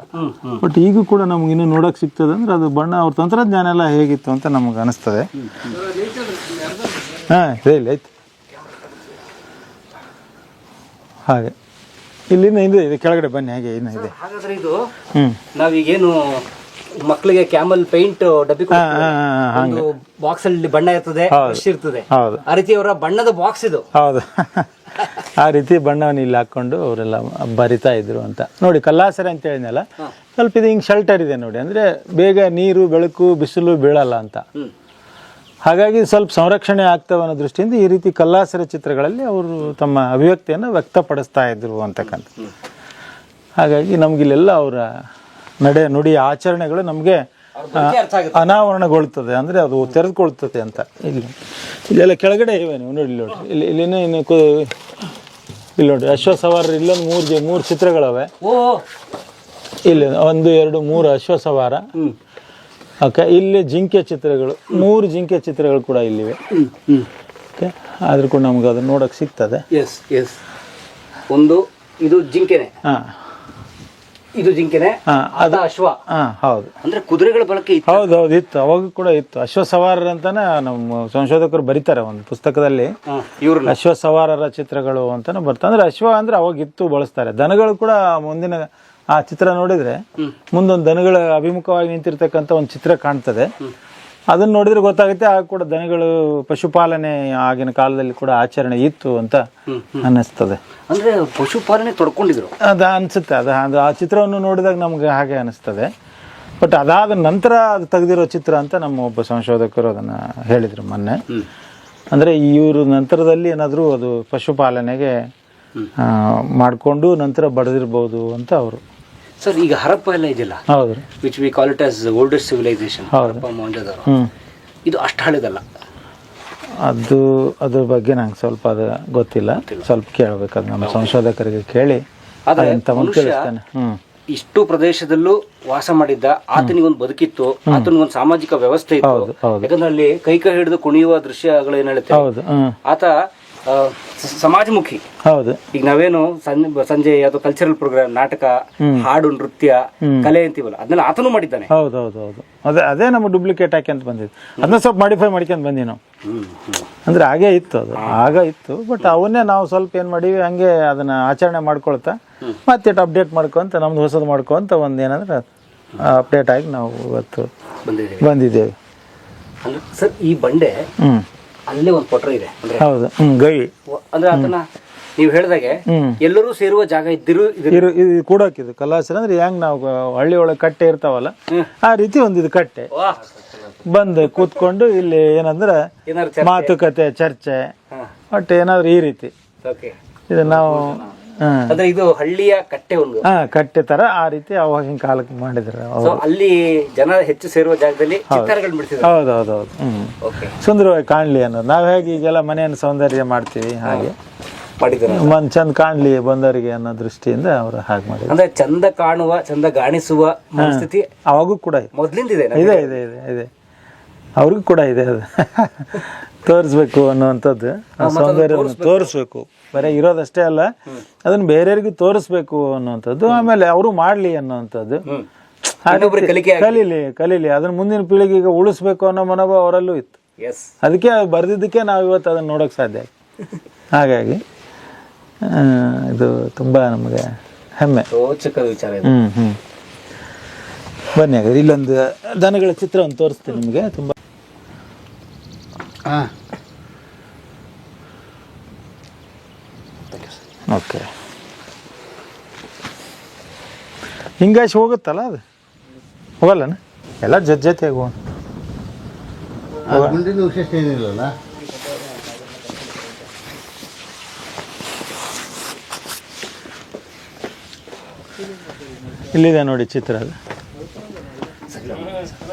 ಬಟ್ ಈಗ ಕೂಡ ನಮ್ಗೆ ಇನ್ನೂ ನೋಡೋಕೆ ಸಿಗ್ತದೆ ಅಂದ್ರೆ ಅದು ಬಣ್ಣ ಅವ್ರ ತಂತ್ರಜ್ಞಾನ ಎಲ್ಲ ಹೇಗಿತ್ತು ಅಂತ ನಮ್ಗೆ ಅನಿಸ್ತದೆ. ಇಲ್ಲಿ ಐತೆ ಹಾಗೆ. ಇಲ್ಲಿನ ಇದೆ ಕೆಳಗಡೆ ಬನ್ನಿ, ಹಾಗೆ ಇನ್ನು ಇದೆ. ಹಾಗಾದ್ರೆ ಇದು ನಾವೀಗೇನು ಮಕ್ಕಳಿಗೆ ಕ್ಯಾಮಲ್ ಪೇಂಟ್ ಡಬ್ಬಿ ಬಾಕ್ಸ್ ಅಲ್ಲಿ ಬಣ್ಣ ಇರ್ತದೆ, ಬ್ರಷ್ ಇರ್ತದೆ, ಆ ರೀತಿ ಅವರ ಬಣ್ಣದ ಬಾಕ್ಸ್ ಇದು. ಹೌದು, ಆ ರೀತಿ ಬಣ್ಣವನ್ನು ಇಲ್ಲಿ ಹಾಕೊಂಡು ಅವರೆಲ್ಲ ಬರಿತಾ ಇದ್ರು ಅಂತ ನೋಡಿ. ಕಲ್ಲಾಸರೆ ಅಂತ ಹೇಳಿದ್ನಲ್ಲ, ಸ್ವಲ್ಪ ಇದು ಹಿಂಗೆ ಶೆಲ್ಟರ್ ಇದೆ ನೋಡಿ, ಅಂದ್ರೆ ಬೇಗ ನೀರು ಬೆಳಕು ಬಿಸಿಲು ಬೀಳಲ್ಲ ಅಂತ. ಹಾಗಾಗಿ ಸ್ವಲ್ಪ ಸಂರಕ್ಷಣೆ ಆಗ್ತವೆ ಅನ್ನೋ ದೃಷ್ಟಿಯಿಂದ ಈ ರೀತಿ ಕಲ್ಲಾಸರೆ ಚಿತ್ರಗಳಲ್ಲಿ ಅವರು ತಮ್ಮ ಅಭಿವ್ಯಕ್ತಿಯನ್ನು ವ್ಯಕ್ತಪಡಿಸ್ತಾ ಇದ್ರು ಅಂತಕ್ಕಂಥ. ಹಾಗಾಗಿ ನಮಗಿಲ್ಲೆಲ್ಲ ಅವರ ನಡೆ ನುಡಿ ಆಚರಣೆಗಳು ನಮಗೆ ಅನಾವರಣಗೊಳ್ತದೆ, ಅಂದರೆ ಅದು ತೆರೆದುಕೊಳ್ತದೆ ಅಂತ. ಇಲ್ಲೆಲ್ಲ ಕೆಳಗಡೆ ಇವೆ, ನೀವು ನೋಡಿ ಇಲ್ಲಿ ನೋಡ್ರಿ, ಇಲ್ಲಿ ನೋಡಿ ಅಶ್ವಸವಾರ. ಇಲ್ಲೊಂದು ಮೂರು ಚಿತ್ರಗಳವೆ. ಇಲ್ಲಿ 1 2 3 ಅಶ್ವಸವಾರ. ಓಕೆ, ಇಲ್ಲಿ ಜಿಂಕೆ ಚಿತ್ರಗಳು, 3 ಜಿಂಕೆ ಚಿತ್ರಗಳು ಕೂಡ ಇಲ್ಲಿವೆ. ಓಕೆ, ಆದ್ರೂ ಕೂಡ ನಮ್ಗೆ ಅದನ್ನ ನೋಡಕ್ ಸಿಗ್ತದೆ. ಇದು ಜಿಂಕೆನೆ, ಇದು ಜಿಂಕೆನೆ, ಅದು ಅಶ್ವ. ಹೌದು, ಅಂದ್ರೆ ಕುದುರೆಗಳ ಬಳಕೆ ಇತ್ತು. ಹೌದೌದು, ಇತ್ತು, ಅವಾಗ ಕೂಡ ಇತ್ತು. ಅಶ್ವಸವಾರರ ಅಂತಾನೆ ನಮ್ಮ ಸಂಶೋಧಕರು ಬರೀತಾರೆ ಒಂದು ಪುಸ್ತಕದಲ್ಲಿ, ಅಶ್ವಸವಾರರ ಚಿತ್ರಗಳು ಅಂತಾನೆ ಬರ್ತಾರೆ. ಅಂದ್ರೆ ಅಶ್ವ ಅಂದ್ರೆ ಅವಾಗಿತ್ತು, ಬಳಸ್ತಾರೆ. ದನಗಳು ಕೂಡ ಮುಂದಿನ ಆ ಚಿತ್ರ ನೋಡಿದ್ರೆ ಮುಂದೊಂದು ದನಗಳ ಅಭಿಮುಖವಾಗಿ ನಿಂತಿರ್ತಕ್ಕಂಥ ಒಂದು ಚಿತ್ರ ಕಾಣ್ತದೆ. ಅದನ್ನ ನೋಡಿದ್ರೆ ಗೊತ್ತಾಗುತ್ತೆ ಆಗ ಕೂಡ ದನಗಳು ಪಶುಪಾಲನೆ ಆಗಿನ ಕಾಲದಲ್ಲಿ ಕೂಡ ಆಚರಣೆ ಇತ್ತು ಅಂತ ಅನ್ನಿಸ್ತದೆ. ಅಂದ್ರೆ ಪಶುಪಾಲನೆ ತೊಡ್ಕೊಂಡಿದ್ರು ಅದು ಅನ್ಸುತ್ತೆ. ಅದು ಆ ಚಿತ್ರವನ್ನು ನೋಡಿದಾಗ ನಮ್ಗೆ ಹಾಗೆ ಅನಿಸ್ತದೆ. ಬಟ್ ಅದಾದ ನಂತರ ಅದು ತೆಗೆದಿರೋ ಚಿತ್ರ ಅಂತ ನಮ್ಮ ಒಬ್ಬ ಸಂಶೋಧಕರು ಅದನ್ನ ಹೇಳಿದ್ರು ಮೊನ್ನೆ. ಅಂದ್ರೆ ಇವರು ನಂತರದಲ್ಲಿ ಏನಾದರೂ ಅದು ಪಶುಪಾಲನೆಗೆ ಮಾಡಿಕೊಂಡು ನಂತರ ಬಡದಿರ್ಬೋದು ಅಂತ ಅವರು ಸರ್ ಈಗ ಹರಪ್ಪ ಎಲ್ಲ ಇದೆಯಲ್ಲ, ಹೌದು ರೀ. Which we call it as oldest civilisation, Harappa Mohenjodaro, ಇದು ಅಷ್ಟು ಹಳೆದಲ್ಲ. ಅದ್ರ ಬಗ್ಗೆ ನಂಗೆ ಸ್ವಲ್ಪ ಅದು ಗೊತ್ತಿಲ್ಲ, ಸ್ವಲ್ಪ ಕೇಳಬೇಕು, ಅದು ನಮ್ಮ ಸಂಶೋಧಕರಿಗೆ ಕೇಳಿ ತಿಳಿಸ್ತೇನೆ. ಇಷ್ಟು ಪ್ರದೇಶದಲ್ಲೂ ವಾಸ ಮಾಡಿದ್ದ ಆತನಿಗೊಂದು ಬದುಕಿತ್ತು, ಆತನಿಗೊಂದು ಸಾಮಾಜಿಕ ವ್ಯವಸ್ಥೆ ಇತ್ತು. ಯಾಕಂದ್ರೆ ಅಲ್ಲಿ ಕೈ ಹಿಡಿದು ಕುಣಿಯುವ ದೃಶ್ಯಗಳು ಏನ್ ಹೇಳುತ್ತೆ, ಆತ ಸಮಾಜಮುಖಿ. ಹೌದು. ಈಗ ನಾವೇನು ಸಂಜೆ ಯಾವ್ದೋ ಕಲ್ಚರಲ್ ಪ್ರೋಗ್ರಾಮ್, ನಾಟಕ, ಹಾಡು, ನೃತ್ಯ, ಕಲೆ ಅಂತೀವಲ್ಲ, ಅದನ್ನೆಲ್ಲ ಆತನು ಮಾಡಿದ್ದಾನೆ. ಹೌದೌದು. ಅದೇ ನಮ್ಮ ಡೂಪ್ಲಿಕೇಟ್ ಹಾಕಿ ಅಂತ ಬಂದಿದ್ದು, ಅದನ್ನ ಸ್ವಲ್ಪ ಮಾಡಿಫೈ ಮಾಡ್ಕೊಂಡ್ ಬಂದಿ ನಾವು. ಅಂದ್ರೆ ಹಾಗೆ ಇತ್ತು, ಅದು ಆಗ ಇತ್ತು. ಬಟ್ ಅವನ್ನೇ ನಾವು ಸ್ವಲ್ಪ ಏನ್ ಮಾಡೀವಿ, ಹಂಗೆ ಅದನ್ನ ಆಚರಣೆ ಮಾಡ್ಕೊಳ್ತಾ ಮತ್ತೆ ಅಪ್ಡೇಟ್ ಮಾಡ್ಕೊಂತ ನಮ್ದು ಹೊಸದು ಮಾಡ್ಕೊಂತ ಒಂದ್ ಏನಂದ್ರೆ ಅಪ್ಡೇಟ್ ಆಗಿ ನಾವು ಇವತ್ತು ಬಂದಿದ್ದೇವೆ. ಸರ್ ಈ ಬಂಡೆ ಅಲ್ಲೇ ಒಂದು ಕೊಟ್ರ ಇದೆ. ಹೌದು, ಗೈ ಅಂದ್ರೆ ಅದನ್ನ ನೀವು ಹೇಳಿದಾಗೆ ಎಲ್ಲರೂ ಸೇರುವ ಜಾಗ ಇದ್ದಿರು ಕೂಡಾಕಿದ್ದು ಕಲಾಸರ ಅಂದ್ರೆ ಹೆಂಗ್ ನಾವು ಹಳ್ಳಿ ಒಳಗೆ ಕಟ್ಟೆ ಇರ್ತಾವಲ್ಲ, ಆ ರೀತಿ ಒಂದಿದು ಕಟ್ಟೆ ಬಂದು ಕೂತ್ಕೊಂಡು ಇಲ್ಲಿ ಏನಂದ್ರೆ ಮಾತುಕತೆ, ಚರ್ಚೆ, ಬಟ್ ಏನಾದ್ರು ಈ ರೀತಿ ಇದು ನಾವು ಅಂದ್ರೆ ಇದು ಹಳ್ಳಿಯ ಕಟ್ಟೆ, ಒಂದು ಕಟ್ಟೆ ತರ ಆ ರೀತಿ ಅವಾಗಿನ ಕಾಲಕ್ಕೆ ಮಾಡಿದ್ರು. ಅಲ್ಲಿ ಜನ ಹೆಚ್ಚು ಸೇರುವ ಜಾಗದಲ್ಲಿ ಚಿತ್ತಾರಗಳು ಬಿಡಿಸಿದ್ರು. ಹೌದೌದೌದು. ಸುಂದರವಾಗಿ ಕಾಣ್ಲಿ ಅನ್ನೋದು. ನಾವ್ ಹೇಗೆ ಈಗೆಲ್ಲ ಮನೆಯನ್ನು ಸೌಂದರ್ಯ ಮಾಡ್ತೀವಿ, ಹಾಗೆ ಮನ್ ಚಂದ ಕಾಣ್ಲಿ ಬಂದವರಿಗೆ ಅನ್ನೋ ದೃಷ್ಟಿಯಿಂದ ಅವರು ಹಾಗೆ ಮಾಡಿದ್ರು. ಅಂದ್ರೆ ಚಂದ ಕಾಣುವ, ಚಂದ ಗಾಣಿಸುವ ಮನಸ್ಥಿತಿ ಅವಾಗೂ ಕೂಡ ಮೊದ್ಲಿಂದ ಇದೆ. ಇದೆ ಇದೆ ಇದೆ ಇದೆ ಅವ್ರಿಗೂ ಕೂಡ ಇದೆ. ಅದು ತೋರಿಸ್ಬೇಕು ಅನ್ನುವಂಥದ್ದು, ಸೌಂದರ್ಯವನ್ನು ತೋರಿಸ್ಬೇಕು, ಬರೀ ಇರೋದಷ್ಟೇ ಅಲ್ಲ, ಅದನ್ನ ಬೇರೆಯವ್ರಿಗೂ ತೋರಿಸ್ಬೇಕು ಅನ್ನುವಂಥದ್ದು, ಆಮೇಲೆ ಅವರು ಮಾಡ್ಲಿ ಅನ್ನುವಂಥದ್ದು, ಕಲೀಲಿ ಅದನ್ನ ಮುಂದಿನ ಪೀಳಿಗೆಗೆ ಉಳಿಸ್ಬೇಕು ಅನ್ನೋ ಮನೋಭಾವ ಅವರಲ್ಲೂ ಇತ್ತು. ಅದಕ್ಕೆ ಬರ್ದಿದ್ದಕ್ಕೆ ನಾವು ಇವತ್ತು ಅದನ್ನ ನೋಡೋಕೆ ಸಾಧ್ಯ. ಹಾಗಾಗಿ ಇದು ತುಂಬಾ ನಮಗೆ ಹೆಮ್ಮೆ, ರೋಚಕ ವಿಚಾರ. ಬನ್ನಿ ಹಾಗಾದ್ರೆ ಇಲ್ಲೊಂದು ದನಗಳ ಚಿತ್ರವನ್ನು ತೋರಿಸ್ತೀನಿ ನಿಮಗೆ. ತುಂಬಾ ಓಕೆ, ಹಿಂಗಾಶಿ ಹೋಗುತ್ತಲ್ಲ, ಅದು ಹೋಗಲ್ಲನ? ಎಲ್ಲ ಜೊತೆಯಾಗಿ ಹೋಗೋಣ. ವಿಶೇಷ ಏನಿಲ್ಲಲ್ಲ. ಇಲ್ಲಿದೆ ನೋಡಿ ಚಿತ್ರ ಅದು.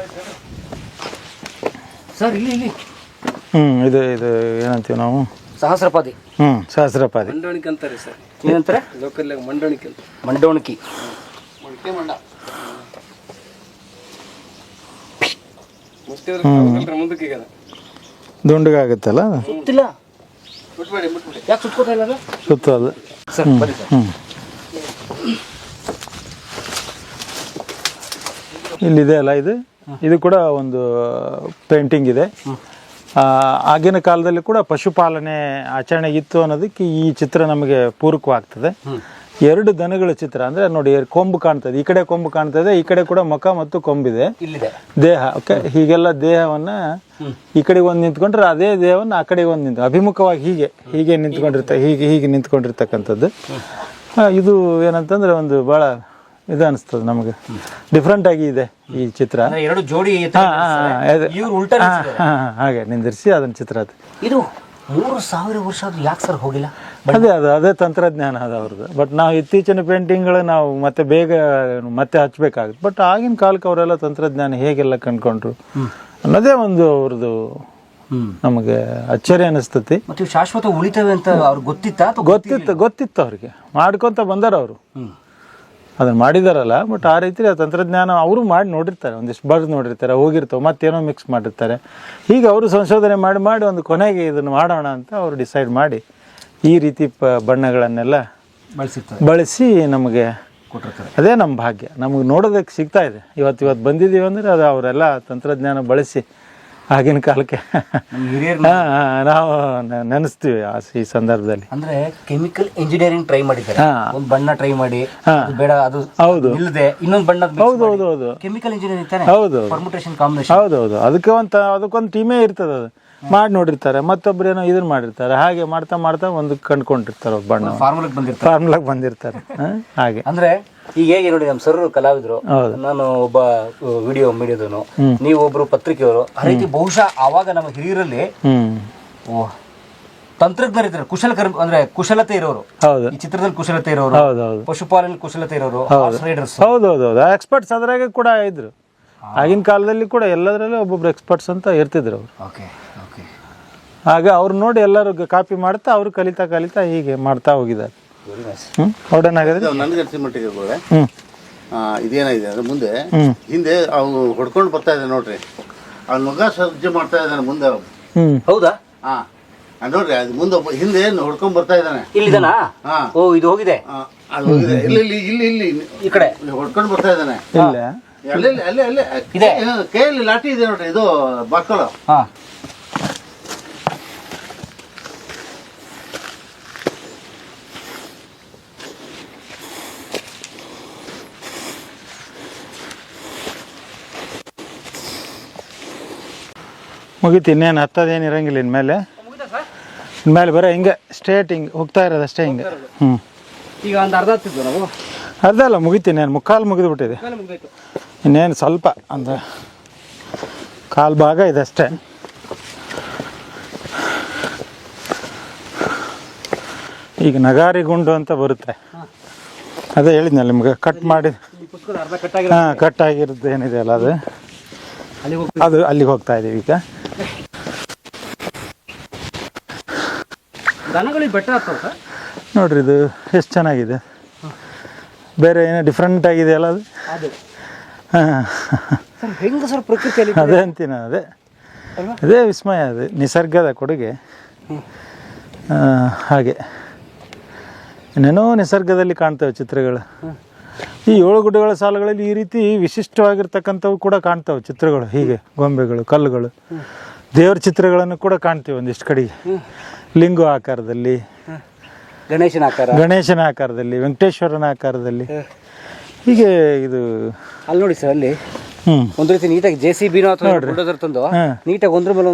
ಸರ್ ಇಲ್ಲಿ ಇದು ಏನಂತೀವಿ ನಾವು, ಸಹಸ್ರಪಾದಿ. ಸಹಸ್ರಪಾದಿ ಮಂಡೋಣಿಕೆ ಅಂತಾರೆ ಸರ್. ಏನಂತಾರೆ ಲೋಕಲ್ ಮಂಡೋಣಿಕೆ ಅಂತ. ಮಂಡೋಣಿಕೆ ದುಂಡಗಾಗುತ್ತಲ್ಲ, ಸುತ್ತಿಲ್ಲ, ಯಾಕೆ ಸುತ್ಕೋತಾ ಇಲ್ಲ? ಸುತ್ತೋದು. ಇಲ್ಲಿದೆ ಅಲ್ಲ, ಇದು ಕೂಡ ಒಂದು ಪೇಂಟಿಂಗ್ ಇದೆ. ಆಗಿನ ಕಾಲದಲ್ಲಿ ಕೂಡ ಪಶುಪಾಲನೆ ಆಚರಣೆ ಇತ್ತು ಅನ್ನೋದಕ್ಕೆ ಈ ಚಿತ್ರ ನಮಗೆ ಪೂರಕವಾಗ್ತದೆ. 2 ದನಗಳ ಚಿತ್ರ, ಅಂದ್ರೆ ನೋಡಿ ಕೊಂಬು ಕಾಣ್ತದೆ, ಈ ಕಡೆ ಕೊಂಬು ಕಾಣ್ತದೆ, ಈ ಕಡೆ ಕೂಡ ಮುಖ ಮತ್ತು ಕೊಂಬಿದೆ, ದೇಹ. ಓಕೆ, ಹೀಗೆಲ್ಲ ದೇಹವನ್ನ ಈ ಕಡೆಗೆ ಒಂದು ನಿಂತ್ಕೊಂಡ್ರೆ ಅದೇ ದೇಹವನ್ನ ಆ ಕಡೆಗೆ ಒಂದು ನಿಂತು ಅಭಿಮುಖವಾಗಿ ಹೀಗೆ ಹೀಗೆ ನಿಂತ್ಕೊಂಡಿರ್ತಕ್ಕಂಥದ್ದು. ಇದು ಏನಂತಂದ್ರೆ ಒಂದು ಬಹಳ ಇದು ಅನಿಸ್ತದೆ ನಮಗೆ, ಡಿಫ್ರೆಂಟ್ ಆಗಿ ಇದೆ ಈ ಚಿತ್ರ. ಹಾಗೆ ನಿಂದಿರಿಸಿ ಅದನ್ನ ಚಿತ್ರ. ಅದು ಇದು 3000 ವರ್ಷ ಯಾಕೆ ಸರ್ ಹೋಗಿಲ್ಲ? ಅದೇ ತಂತ್ರಜ್ಞಾನ ಅದು ಅವ್ರದ್ದು. ಬಟ್ ನಾವು ಇತ್ತೀಚಿನ ಪೇಂಟಿಂಗ್ಗಳು ನಾವು ಮತ್ತೆ ಹಚ್ಬೇಕಾಗುತ್ತೆ. ಬಟ್ ಆಗಿನ ಕಾಲಕ್ಕೆ ಅವರೆಲ್ಲ ತಂತ್ರಜ್ಞಾನ ಹೇಗೆಲ್ಲ ಕಂಡ್ಕೊಂಡ್ರು ಅನ್ನೋದೇ ಒಂದು ಅವ್ರದ್ದು ನಮಗೆ ಅಚ್ಚರಿ ಅನಿಸ್ತತಿ. ಶಾಶ್ವತ ಉಳಿತವೆ ಅಂತ ಅವ್ರಿಗೆ ಗೊತ್ತಿತ್ತು ಅವ್ರಿಗೆ, ಮಾಡ್ಕೊಂತ ಬಂದಾರ ಅವರು, ಅದನ್ನ ಮಾಡಿದಾರಲ್ಲ. ಬಟ್ ಆ ರೀತಿ ತಂತ್ರಜ್ಞಾನ ಅವರು ಮಾಡಿ ನೋಡಿರ್ತಾರೆ, ಒಂದಿಷ್ಟು ಬರ್ದು ನೋಡಿರ್ತಾರೆ, ಹೋಗಿರ್ತಾವೆ, ಮತ್ತೇನೋ ಮಿಕ್ಸ್ ಮಾಡಿರ್ತಾರೆ. ಹೀಗೆ ಅವರು ಸಂಶೋಧನೆ ಮಾಡಿ ಒಂದು ಕೊನೆಗೆ ಇದನ್ನು ಮಾಡೋಣ ಅಂತ ಅವರು ಡಿಸೈಡ್ ಮಾಡಿ ಈ ರೀತಿ ಬಣ್ಣಗಳನ್ನೆಲ್ಲ ಬಳಸಿ ನಮಗೆ ಕೊಟ್ಟಿರ್ತಾರೆ. ಅದೇ ನಮ್ಮ ಭಾಗ್ಯ, ನಮಗೆ ನೋಡೋದಕ್ಕೆ ಸಿಗ್ತಾ ಇದೆ. ಇವತ್ತು ಬಂದಿದ್ದೀವಿ ಅಂದರೆ ಅದು ಅವರೆಲ್ಲ ತಂತ್ರಜ್ಞಾನ ಬಳಸಿ ಆಗಿನ ಕಾಲಕ್ಕೆ ನಾವು ನೆನೆಸ್ತೀವಿ ಈ ಸಂದರ್ಭದಲ್ಲಿ. ಅಂದ್ರೆ ಕೆಮಿಕಲ್ ಇಂಜಿನಿಯರಿಂಗ್ ಟ್ರೈ ಮಾಡಿದ್ದಾರೆ, ಒಂದು ಬಣ್ಣ ಟ್ರೈ ಮಾಡಿ ಬೇಡ ಅದು ಹೌದು ಇಲ್ಲದೆ ಇನ್ನೊಂದು ಬಣ್ಣ. ಹೌದು ಕೆಮಿಕಲ್ ಇಂಜಿನಿಯರಿಂಗ್ ತಾನೆ. ಹೌದು, ಪರ್ಮುಟೇಷನ್ ಕಾಂಬಿನೇಷನ್. ಹೌದು, ಅದಕ್ಕೊಂದು ಟೀಮೇ ಇರ್ತದೆ. ಅದು ಮಾಡಿ ನೋಡಿರ್ತಾರೆ, ಮತ್ತೊಬ್ರು ಏನೋ ಇದನ್ನ ಮಾಡಿರ್ತಾರೆ. ಹಾಗೆ ಮಾಡ್ತಾ ಒಂದು ಕಂಡ್ಕೊಂಡಿರ್ತಾರೆ, ಬಣ್ಣ ಫಾರ್ಮುಲಾಗ್ ಬಂದಿರ್ತಾರೆ. ಹಾಗೆ ಅಂದ್ರೆ ಈಗ ಹೇಗೆ ನೋಡಿ, ನಮ್ಮ ಸರ್ ಕಲಾವಿದರು, ನಾನು ಒಬ್ಬ ಮೀಡಿಯಾದವನು, ನೀವು ಒಬ್ರು ಪತ್ರಿಕೆಯವರು. ಆ ರೀತಿ ಬಹುಶಃ ಆವಾಗ ನಮ್ಮ ಹಿರಿಯರಲ್ಲಿ ತಂತ್ರಜ್ಞರಿದ್ದಾರೆ, ಅಂದ್ರೆ ಕುಶಲತೆ ಇರೋರು. ಹೌದು ಈ ಚಿತ್ರದಲ್ಲಿ ಕುಶಲತೆ ಇರೋರು, ಹೌದೌದು ಪಶುಪಾಲನೆ ಕುಶಲತೆ ಇರೋರು, ರೈಡರ್ಸ್. ಹೌದೌದು ಎಕ್ಸ್ಪರ್ಟ್ಸ್ ಅದ್ರಾಗ ಕೂಡ ಇದ್ರು. ಆಗಿನ ಕಾಲದಲ್ಲಿ ಕೂಡ ಎಲ್ಲದರಲ್ಲೂ ಒಬ್ಬೊಬ್ರು ಎಕ್ಸ್ಪರ್ಟ್ಸ್ ಅಂತ ಇರ್ತಿದ್ರು ಅವರು. Okay okay. ಆಗ ಅವ್ರು ನೋಡಿ ಎಲ್ಲರೂ ಕಾಪಿ ಮಾಡ್ತಾ ಅವರು ಕಲಿತಾ ಹೀಗೆ ಮಾಡ್ತಾ ಹೋಗಿದ್ದಾರೆ. ಔಡನ್ ಆಗಿದ್ರೆ ನನಗೆ ಅನಿಸಿದ ಮಟ್ಟಿಗೆ ಇದೇನಾಗಿದೆ ಅಂದ್ರೆ ಮುಂದೆ ಹಿಂದೆ ಅವು ಹೊಡ್ಕೊಂಡು ಬರ್ತಾ ಇದ್ದಾನೆ ನೋಡ್ರಿ, ಅವ್ನ ಮಗ ಸಜ್ಜೆ ಮಾಡ್ತಾ ಇದ್ದಾನೆ ಮುಂದೆ. ಹೌದಾ? ಹಾ ನೋಡ್ರಿ, ಅದು ಮುಂದೆ ಹಿಂದೆ ಹೊಡ್ಕೊಂಡ್ ಬರ್ತಾ ಇದ್ದಾನೆ. ಇಲ್ಲಿದನಾ? ಹಾ ಓ, ಇದು ಹೋಗಿದೆ. ಅದು ಹೋಗಿದೆ. ಇಲ್ಲಿ ಈ ಕಡೆ ಹೊಡ್ಕೊಂಡು ಬರ್ತಾ ಇದ್ದಾನೆ. ಅಲ್ಲೇ ಇದೆ. ಕೈಯಲ್ಲಿ ಲಾಠಿ ಇದೆ ನೋಡ್ರಿ, ಇದು ಬಾಕಲು. ಹಾ. ಮುಗೀತು, ಇನ್ನೇನು ಹತ್ತದೇನು ಇರಂಗಿಲ್ಲ ಇನ್ಮೇಲೆ. ಇನ್ಮೇಲೆ ಬರೋ ಹಿಂಗೆ ಸ್ಟ್ರೇಟ್ ಹಿಂಗೆ ಹೋಗ್ತಾ ಇರೋದು ಅಷ್ಟೇ ಹಿಂಗೆ. ಈಗ ಒಂದು ಅರ್ಧ ಹತ್ತಿದ್ವು ನಾವು. ಅರ್ಧ ಅಲ್ಲ, ಮುಗೀತು, ಇನ್ನೇನು ಮುಕ್ಕಾಲು ಮುಗಿದ್ಬಿಟ್ಟಿದೆ. ಇನ್ನೇನು ಸ್ವಲ್ಪ ಅಂದರೆ ಕಾಲು ಭಾಗ ಇದೆ ಅಷ್ಟೇ. ಈಗ ನಗಾರಿ ಗುಂಡು ಅಂತ ಬರುತ್ತೆ, ಅದೇ ಹೇಳಿದ್ನಲ್ಲ ನಿಮ್ಗೆ, ಕಟ್ ಮಾಡಿ ಹಾಂ ಕಟ್ ಆಗಿರುತ್ತೆ ಏನಿದೆ ಅಲ್ಲ ಅದು ಅಲ್ಲಿಗೆ ಹೋಗ್ತಾ ಇದೀವಿ ಈಗ. ದನಗಳಿಗೆ ಬೆಟ್ಟ ಆಗ್ತದೆ ಸರ್. ನೋಡ್ರಿ ಇದು ಎಷ್ಟು ಚೆನ್ನಾಗಿದೆ, ಬೇರೆ ಏನೋ ಡಿಫ್ರೆಂಟ್ ಆಗಿದೆ ಅಲ್ಲ ಅದು. ಹಾಂ ಹೆಂಗೆ ಸರ್ ಪ್ರಕೃತಿಯಲ್ಲಿ? ಅದೇ ಅಂತೀನಿ, ಅದೇ ವಿಸ್ಮಯ, ಅದು ನಿಸರ್ಗದ ಕೊಡುಗೆ. ಹಾಗೆ ಏನೇನೋ ನಿಸರ್ಗದಲ್ಲಿ ಕಾಣ್ತವೆ ಚಿತ್ರಗಳು. ಈ 7 ಗುಡ್ಡಗಳ ಸಾಲುಗಳಲ್ಲಿ ಈ ರೀತಿ ವಿಶಿಷ್ಟವಾಗಿರ್ತಕ್ಕಂಥವು ಕೂಡ ಕಾಣ್ತವೆ ಚಿತ್ರಗಳು. ಹೀಗೆ ಗೊಂಬೆಗಳು, ಕಲ್ಲುಗಳು, ದೇವರ ಚಿತ್ರಗಳನ್ನು ಕೂಡ ಕಾಣ್ತೀವಿ ಒಂದಿಷ್ಟು ಕಡೆಗೆ. ಲಿಂಗು ಆಕಾರದಲ್ಲಿ, ಗಣೇಶನ ಆಕಾರದಲ್ಲಿ, ವೆಂಕಟೇಶ್ವರನ ಆಕಾರದಲ್ಲಿ, ಹೀಗೆ ಇದು ಅಲ್ಲಿ ನೋಡಿ ಸರ್. ಅಲ್ಲಿ ಒಂದು ರೀತಿ ನೀಟಾಗಿ JCB ಬುಲ್ಡೋಸರ್ ತಂದು ನೀಟಾಗಿ ಒಂದ್ರ ಮೇಲೆ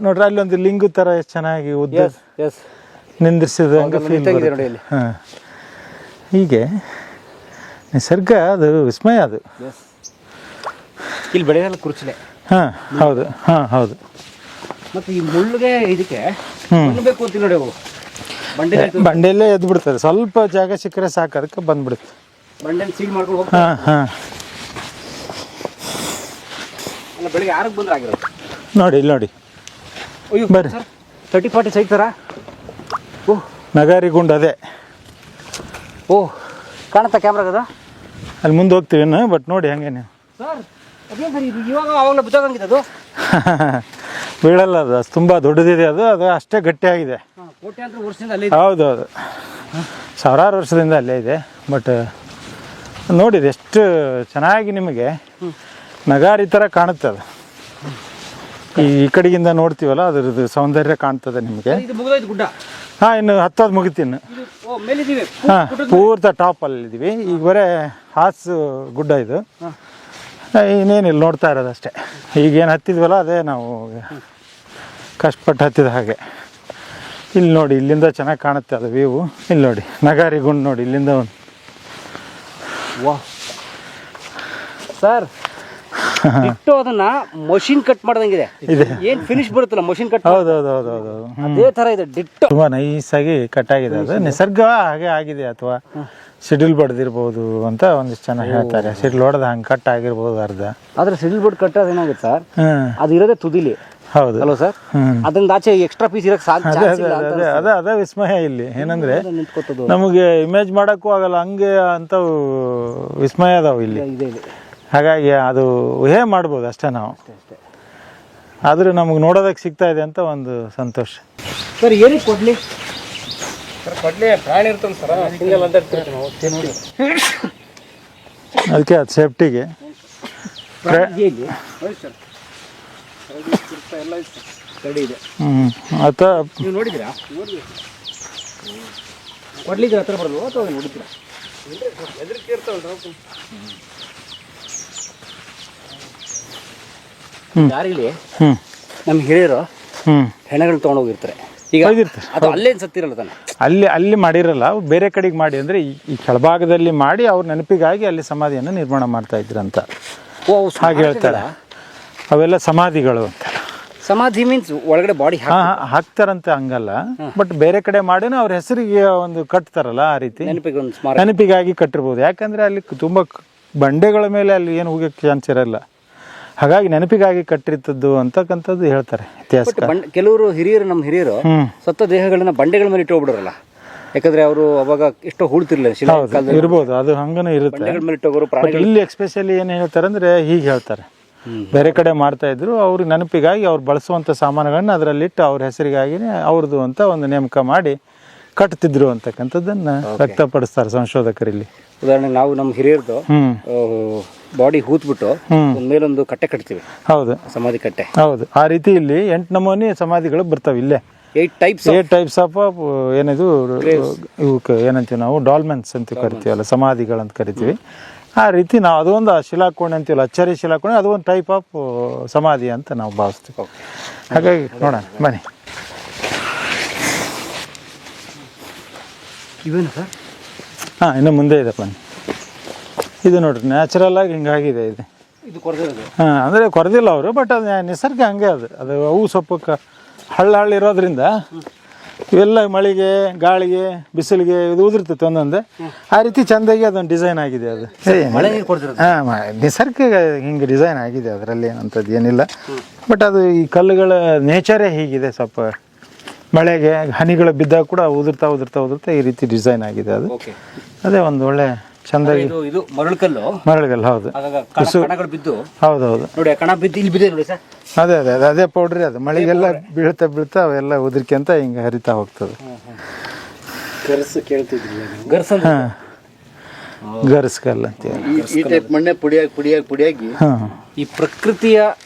ನೋಡ್ರಿ, ಅಲ್ಲಿ ಒಂದು ಲಿಂಗು ತರ ಎಷ್ಟು ಚೆನ್ನಾಗಿ ಉದ್ದ ನಿಂದಿರಿಸಿದ ಹೀಗೆ ನಿಸರ್ಗ, ಅದು ವಿಸ್ಮಯ ಅದು. ಇಲ್ಲಿ ಬೆಳೆಯಲ್ಲ ಕುರ್ಚಲೆ. ಹಾಂ ಹೌದು, ಹಾಂ ಹೌದು. ಮತ್ತು ಈ ಮುಳ್ಳಿಗೆ ಇದಕ್ಕೆ ಬೇಕು ಅಂತ ನೋಡಿ, ಅವು ಬಂಡೆಯಲ್ಲೇ ಎದ್ದು ಬಿಡ್ತಾರೆ. ಸ್ವಲ್ಪ ಜಾಗ ಸಿಕ್ಕರೆ ಸಾಕು, ಅದಕ್ಕೆ ಬಂದ್ಬಿಡುತ್ತೆ. ಬಂಡೆನ ಸೀಲ್ ಮಾಡ್ಕೊಂಡು ಹೋಗ್ತಾರೆ. ಹಾಂ ಹಾಂ. ಅಲ್ಲ, ಬೆಳಿಗ್ಗೆ 6ಕ್ಕೆ ಬಂದ್ರೆ ಆಗಿರೋದು ನೋಡಿ, ಇಲ್ಲಿ ನೋಡಿ. ಅಯ್ಯೋ ಬರ್ರಿ, 30-40 ಸೈಟ್ ಥರ. ಓಹ್, ನಗಾರಿ ಗುಂಡು ಅದೇ. ಓಹ್, ಕಾಣುತ್ತಾ ಕ್ಯಾಮ್ರಾಗದ? ಅಲ್ಲಿ ಮುಂದೆ ಹೋಗ್ತೀವಿ ಇನ್ನು, ಬಟ್ ನೋಡಿ ಹಂಗೆ ನೀವು. ಸರ್ ಅದೇನು ಸರ್ ಇದು ಇವಾಗ ಆವಾಗಲೇ ಬಿದ್ದೋಗಂಗಿದೆ ಅದು? ಬೀಳಲ್ಲ, ಅದು ತುಂಬ ದೊಡ್ಡದಿದೆ, ಅದು ಅಷ್ಟೇ ಗಟ್ಟಿಯಾಗಿದೆ. ಕೋಟ್ಯಾಂತರ ವರ್ಷದಿಂದ ಅಲ್ಲೇ. ಹೌದೌದು, ಸಾವಿರಾರು ವರ್ಷದಿಂದ ಅಲ್ಲೇ ಇದೆ. ಬಟ್ ನೋಡಿದೆ ಎಷ್ಟು ಚೆನ್ನಾಗಿ ನಿಮಗೆ ನಗಾರಿ ಥರ ಕಾಣುತ್ತೆ ಅದು. ಈ ಕಡೆಗಿಂದ ನೋಡ್ತೀವಲ್ಲ, ಅದ್ರದ್ದು ಸೌಂದರ್ಯ ಕಾಣ್ತದೆ ನಿಮಗೆ. ಇದು ಮುಗಿದೋಯ್ತು ಗುಡ್ಡ. ಹಾಂ, ಇನ್ನು ಹತ್ತೋದು ಮುಗಿತು ಇನ್ನು. ಹಾಂ, ಪೂರ್ತ ಟಾಪಲ್ಲಿದ್ದೀವಿ ಈಗ. ಬರೇ ಹಾಸು ಗುಡ್ಡ ಇದು, ಇನ್ನೇನಿಲ್ಲ, ನೋಡ್ತಾ ಇರೋದು ಅಷ್ಟೇ. ಈಗೇನು ಹತ್ತಿದ್ವಲ್ಲ ಅದೇ ನಾವು ಕಷ್ಟಪಟ್ಟು ಹತ್ತಿದ ಹಾಗೆ. ಇಲ್ಲಿ ನೋಡಿ, ಇಲ್ಲಿಂದ ಚೆನ್ನಾಗಿ ಕಾಣುತ್ತೆ ಅದು ವ್ಯೂ. ಇಲ್ಲಿ ನೋಡಿ ನಗಾರಿ ಗುಂಡು ನೋಡಿ, ಇಲ್ಲಿಂದ ಒಂದು. ವಾ ಸರ್, ಇಟ್ಟು ಅದನ್ನ ಮಷಿನ್ ಕಟ್ ಮಾಡ್ದಂಗಿದೆ. ಏನ್ ಫಿನಿಶ್ ಬರುತ್ತಲ್ಲ ಮಷಿನ್ ಕಟ್. ಹೌದೌದು, ಅದೇ ತರ ಇದೆ ಡಿಟ್ಟೋ. ತುಂಬಾ ನೈಸಾಗಿ ಕಟ್ ಆಗಿದೆ ಅದು. ನಿಸರ್ಗ ಹಾಗೆ ಆಗಿದೆ, ಅಥವಾ ಸಿಡಿಲ್ ಬಡ್ದಿರ್ಬೋದು ಅಂತ ಒಂದಿಷ್ಟು ಜನ ಹೇಳ್ತಾರೆ. ಸಿಡಿಲ್ ಹೊಡೆದ ಹಂಗೆ ಕಟ್ ಆಗಿರ್ಬೋದು ಅರ್ಧ. ಆದ್ರೆ ಸಿಡಿಲ್ ಬಡ್ ಕಟ್ ಏನಾಗುತ್ತೆ ಸರ್, ಅದು ಇರೋದೇ ತುದಿಲಿ. ಹೌದು ಅಲ್ವಾ ಸರ್? ಅದರಿಂದ ಆಚೆ ಎಕ್ಸ್ಟ್ರಾ ಪೀಸ್ ಇರಕ್ಕೆ ಅದೇ ವಿಸ್ಮಯ ಇಲ್ಲಿ. ಏನಂದ್ರೆ ನಮಗೆ ಇಮೇಜ್ ಮಾಡಕ್ಕೂ ಆಗಲ್ಲ, ಹಂಗೆ ಅಂತವು ವಿಸ್ಮಯ ಅದಾವು ಇಲ್ಲಿ. ಹಾಗಾಗಿ ಅದು ಊಹೆ ಮಾಡ್ಬೋದು ಅಷ್ಟೇ ನಾವು. ಆದರೂ ನಮಗೆ ನೋಡೋದಕ್ಕೆ ಸಿಗ್ತಾ ಇದೆ ಅಂತ ಒಂದು ಸಂತೋಷ. ಸರ್ ಏನಕ್ಕೆ ಕೊಡ್ಲಿ? ಕೊಡ್ಲಿ ಪ್ರಾಣಿ ಇರ್ತದೆ ಸರ್, ಸಿಂಗಲ್ ಅಂತ ಇರ್ತೀವಿ ನಾವು. ಅದಕ್ಕೆ ಅದು ಸೇಫ್ಟಿಗೆ. ಅಥವಾ ನೀವು ನೋಡಿದ್ದೀರಾ? ಕೊಡ್ಲಿಗೆ ಹತ್ರ ಬರೋದು ಅಥವಾ ನೋಡಿದ್ದೀರಾ? ದಾರಿಲಿ ನಮ್ಗೆ ಹಿರಿಯರು ಹೆಣಗಳನ್ನ ತೊಗೊಂಡೋಗಿರ್ತಾರೆ. ಈಗ ಅದು ಅಲ್ಲೇ ಸತ್ತಿರಲ್ಲ ತಾನೆ, ಅಲ್ಲಿ ಮಾಡಿರಲ್ಲ, ಬೇರೆ ಕಡೆಗೆ ಮಾಡಿ, ಅಂದರೆ ಈ ಕೆಳಭಾಗದಲ್ಲಿ ಮಾಡಿ ಅವ್ರ ನೆನಪಿಗಾಗಿ ಅಲ್ಲಿ ಸಮಾಧಿಯನ್ನು ನಿರ್ಮಾಣ ಮಾಡ್ತಾ ಇದ್ರಂತ ಹಾಗೆ ಹೇಳ್ತಾರೆ. ಅವೆಲ್ಲ ಸಮಾಧಿಗಳು ಅಂತ. ಸಮಾಧಿ ಮೀನ್ಸ್ ಒಳಗಡೆ ಬಾಡಿ ಹಾಕ್ತಾರಂತೆ ಹಂಗಲ್ಲ, ಬಟ್ ಬೇರೆ ಕಡೆ ಮಾಡಿನ ಅವ್ರ ಹೆಸರಿಗೆ ಒಂದು ಕಟ್ತಾರಲ್ಲ ಆ ರೀತಿ ನೆನಪಿಗೆ ಒಂದು ಸ್ಮಾರಕ. ನೆನಪಿಗಾಗಿ ಕಟ್ಟಿರ್ಬೋದು. ಯಾಕಂದ್ರೆ ಅಲ್ಲಿ ತುಂಬಾ ಬಂಡೆಗಳ ಮೇಲೆ ಅಲ್ಲಿ ಏನು ಹೋಗಕ್ಕೆ ಚಾನ್ಸ್ ಇರಲ್ಲ, ಹಾಗಾಗಿ ನೆನಪಿಗಾಗಿ ಕಟ್ಟಿರ್ತದ್ದು ಅಂತಕ್ಕಂಥದ್ದು ಹೇಳ್ತಾರೆ ಇತಿಹಾಸ. ಕೆಲವರು ಹಿರಿಯರು, ನಮ್ಮ ಹಿರಿಯರು ಸತ್ತ ದೇಹಗಳನ್ನ ಬಂಡೆಗಳ ಮೇಲೆ ಇಟ್ಟೋಗ್ಬಿಡೋರಲ್ಲ, ಯಾಕಂದ್ರೆ ಅವರು ಅವಾಗ ಎಷ್ಟೋ ಹೂಳ್ತಿರ್ಲಿಲ್ಲ. ಇರ್ಬೋದು, ಅದು ಹಂಗನೂ ಇರುತ್ತೆ. ಬಂಡೆಗಳ ಮೇಲೆ ಇಟ್ಟೋಗೋರು. ಇಲ್ಲಿ ಎಕ್ಸ್ಪೆಷಲಿ ಏನು ಹೇಳ್ತಾರೆ ಅಂದ್ರೆ ಹೀಗೆ ಹೇಳ್ತಾರೆ, ಬೇರೆ ಕಡೆ ಮಾಡ್ತಾ ಇದ್ರು ಅವ್ರ ನೆನಪಿಗಾಗಿ ಅವ್ರು ಬಳಸುವಂತ ಸಾಮಾನುಗಳನ್ನ ಅದರಲ್ಲಿಟ್ಟು ಅವ್ರ ಹೆಸರಿಗಾಗಿನೇ ಅವ್ರದ್ದು ಅಂತ ಒಂದು ನೇಮಕ ಮಾಡಿ ಕಟ್ತಿದ್ರು ಅಂತಕ್ಕಂಥದ್ದನ್ನ ವ್ಯಕ್ತಪಡಿಸ್ತಾರೆ ಸಂಶೋಧಕರು ಇಲ್ಲಿ. ಉದಾಹರಣೆಗೆ ನಾವು ನಮ್ಮ ಹಿರಿಯರ್ದು ಬಾಡಿ ಹೂತ್ಬಿಟ್ಟು ಮೇಲೊಂದು ಕಟ್ಟೆ ಕಟ್ತೀವಿ. ಹೌದು, ಸಮಾಧಿ ಕಟ್ಟೆ. ಹೌದು, ಆ ರೀತಿ ಇಲ್ಲಿ 8 ನಮೂನಿ ಸಮಾಧಿಗಳು ಬರ್ತಾವೆ ಇಲ್ಲೇ. 8 ಟೈಪ್ಸ್ ಆಫ್ ಏನಿದು ಇವಕ್ಕೆ ಏನಂತೀವಿ ನಾವು ಡಾಲ್ಮೆನ್ಸ್ ಅಂತ ಕರಿತೀವಲ್ಲ, ಸಮಾಧಿಗಳಂತ ಕರಿತೀವಿ. ಆ ರೀತಿ ನಾವು ಅದೊಂದು ಶಿಲಾಕೋಣೆ ಅಂತೀವಲ್ಲ, ಅಚ್ಚರಿ ಶಿಲಾಕೋಣೆ, ಅದು ಒಂದು ಟೈಪ್ ಆಫ್ ಸಮಾಧಿ ಅಂತ ನಾವು ಭಾವಿಸ್ತೀವಿ. ಹಾಗಾಗಿ ನೋಡೋಣ ಬನ್ನಿ. ಇವೇನು ಸರ್? ಹಾಂ, ಇನ್ನು ಮುಂದೆ ಇದೆ ಬನ್ನಿ. ಇದು ನೋಡ್ರಿ ನ್ಯಾಚುರಲ್ ಆಗಿ ಹಿಂಗಾಗಿದೆ ಇದು. ಹಾಂ, ಅಂದರೆ ಕೊರೆದಿಲ್ಲ ಅವರು, ಬಟ್ ಅದು ನಿಸರ್ಗ ಹಂಗೆ ಅದು ಅವು ಸ್ವಲ್ಪ ಹಳ್ಳ ಇರೋದ್ರಿಂದ ಇವೆಲ್ಲ ಮಳೆಗೆ, ಗಾಳಿಗೆ, ಬಿಸಿಲಿಗೆ ಇದು ಉದುರ್ತೈತೆ ಒಂದೊಂದೇ. ಆ ರೀತಿ ಚೆಂದಾಗಿ ಅದೊಂದು ಡಿಸೈನ್ ಆಗಿದೆ. ಅದು ಹಾಂ, ನಿಸರ್ಗ ಹಿಂಗೆ ಡಿಸೈನ್ ಆಗಿದೆ, ಅದರಲ್ಲಿ ಅಂಥದ್ದು ಏನಿಲ್ಲ. ಬಟ್ ಅದು ಈ ಕಲ್ಲುಗಳ ನೇಚರೇ ಹೀಗಿದೆ, ಸ್ವಲ್ಪ ಮಳೆಗೆ ಹನಿಗಳು ಬಿದ್ದಾಗ ಕೂಡ ಉದುರ್ತಾ ಈ ರೀತಿ ಡಿಸೈನ್ ಆಗಿದೆ. ಅದು ಅದೇ ಒಂದು ಒಳ್ಳೆ ಚಂದಾಗಿ ಮರಳುಕಲ್ಲು. ಹೌದು, ಬಿದ್ದು ಹೌದೌದು ನೋಡಿ, ಕಣ ಬಿದ್ದು ಇಲ್ಲಿ ಬಿದ್ದೆ ನೋಡಿ ಸರ್. ಅದೇ ಪೌಡ್ರಿ, ಅದು ಮಳೆಗೆಲ್ಲ ಬೀಳ್ತಾ ಅವೆಲ್ಲ ಉದುರ್ಕೊಂತ ಹಿಂಗೆ ಹರಿತಾ ಹೋಗ್ತದೆ. ಗರ್ಸ್ಕಲ್ ಅಂತ ಈ ಟೈಪ್ ಮಣ್ಣೆ ಪುಡಿಯಾಗಿ ಈ ಪ್ರಕೃತಿಯ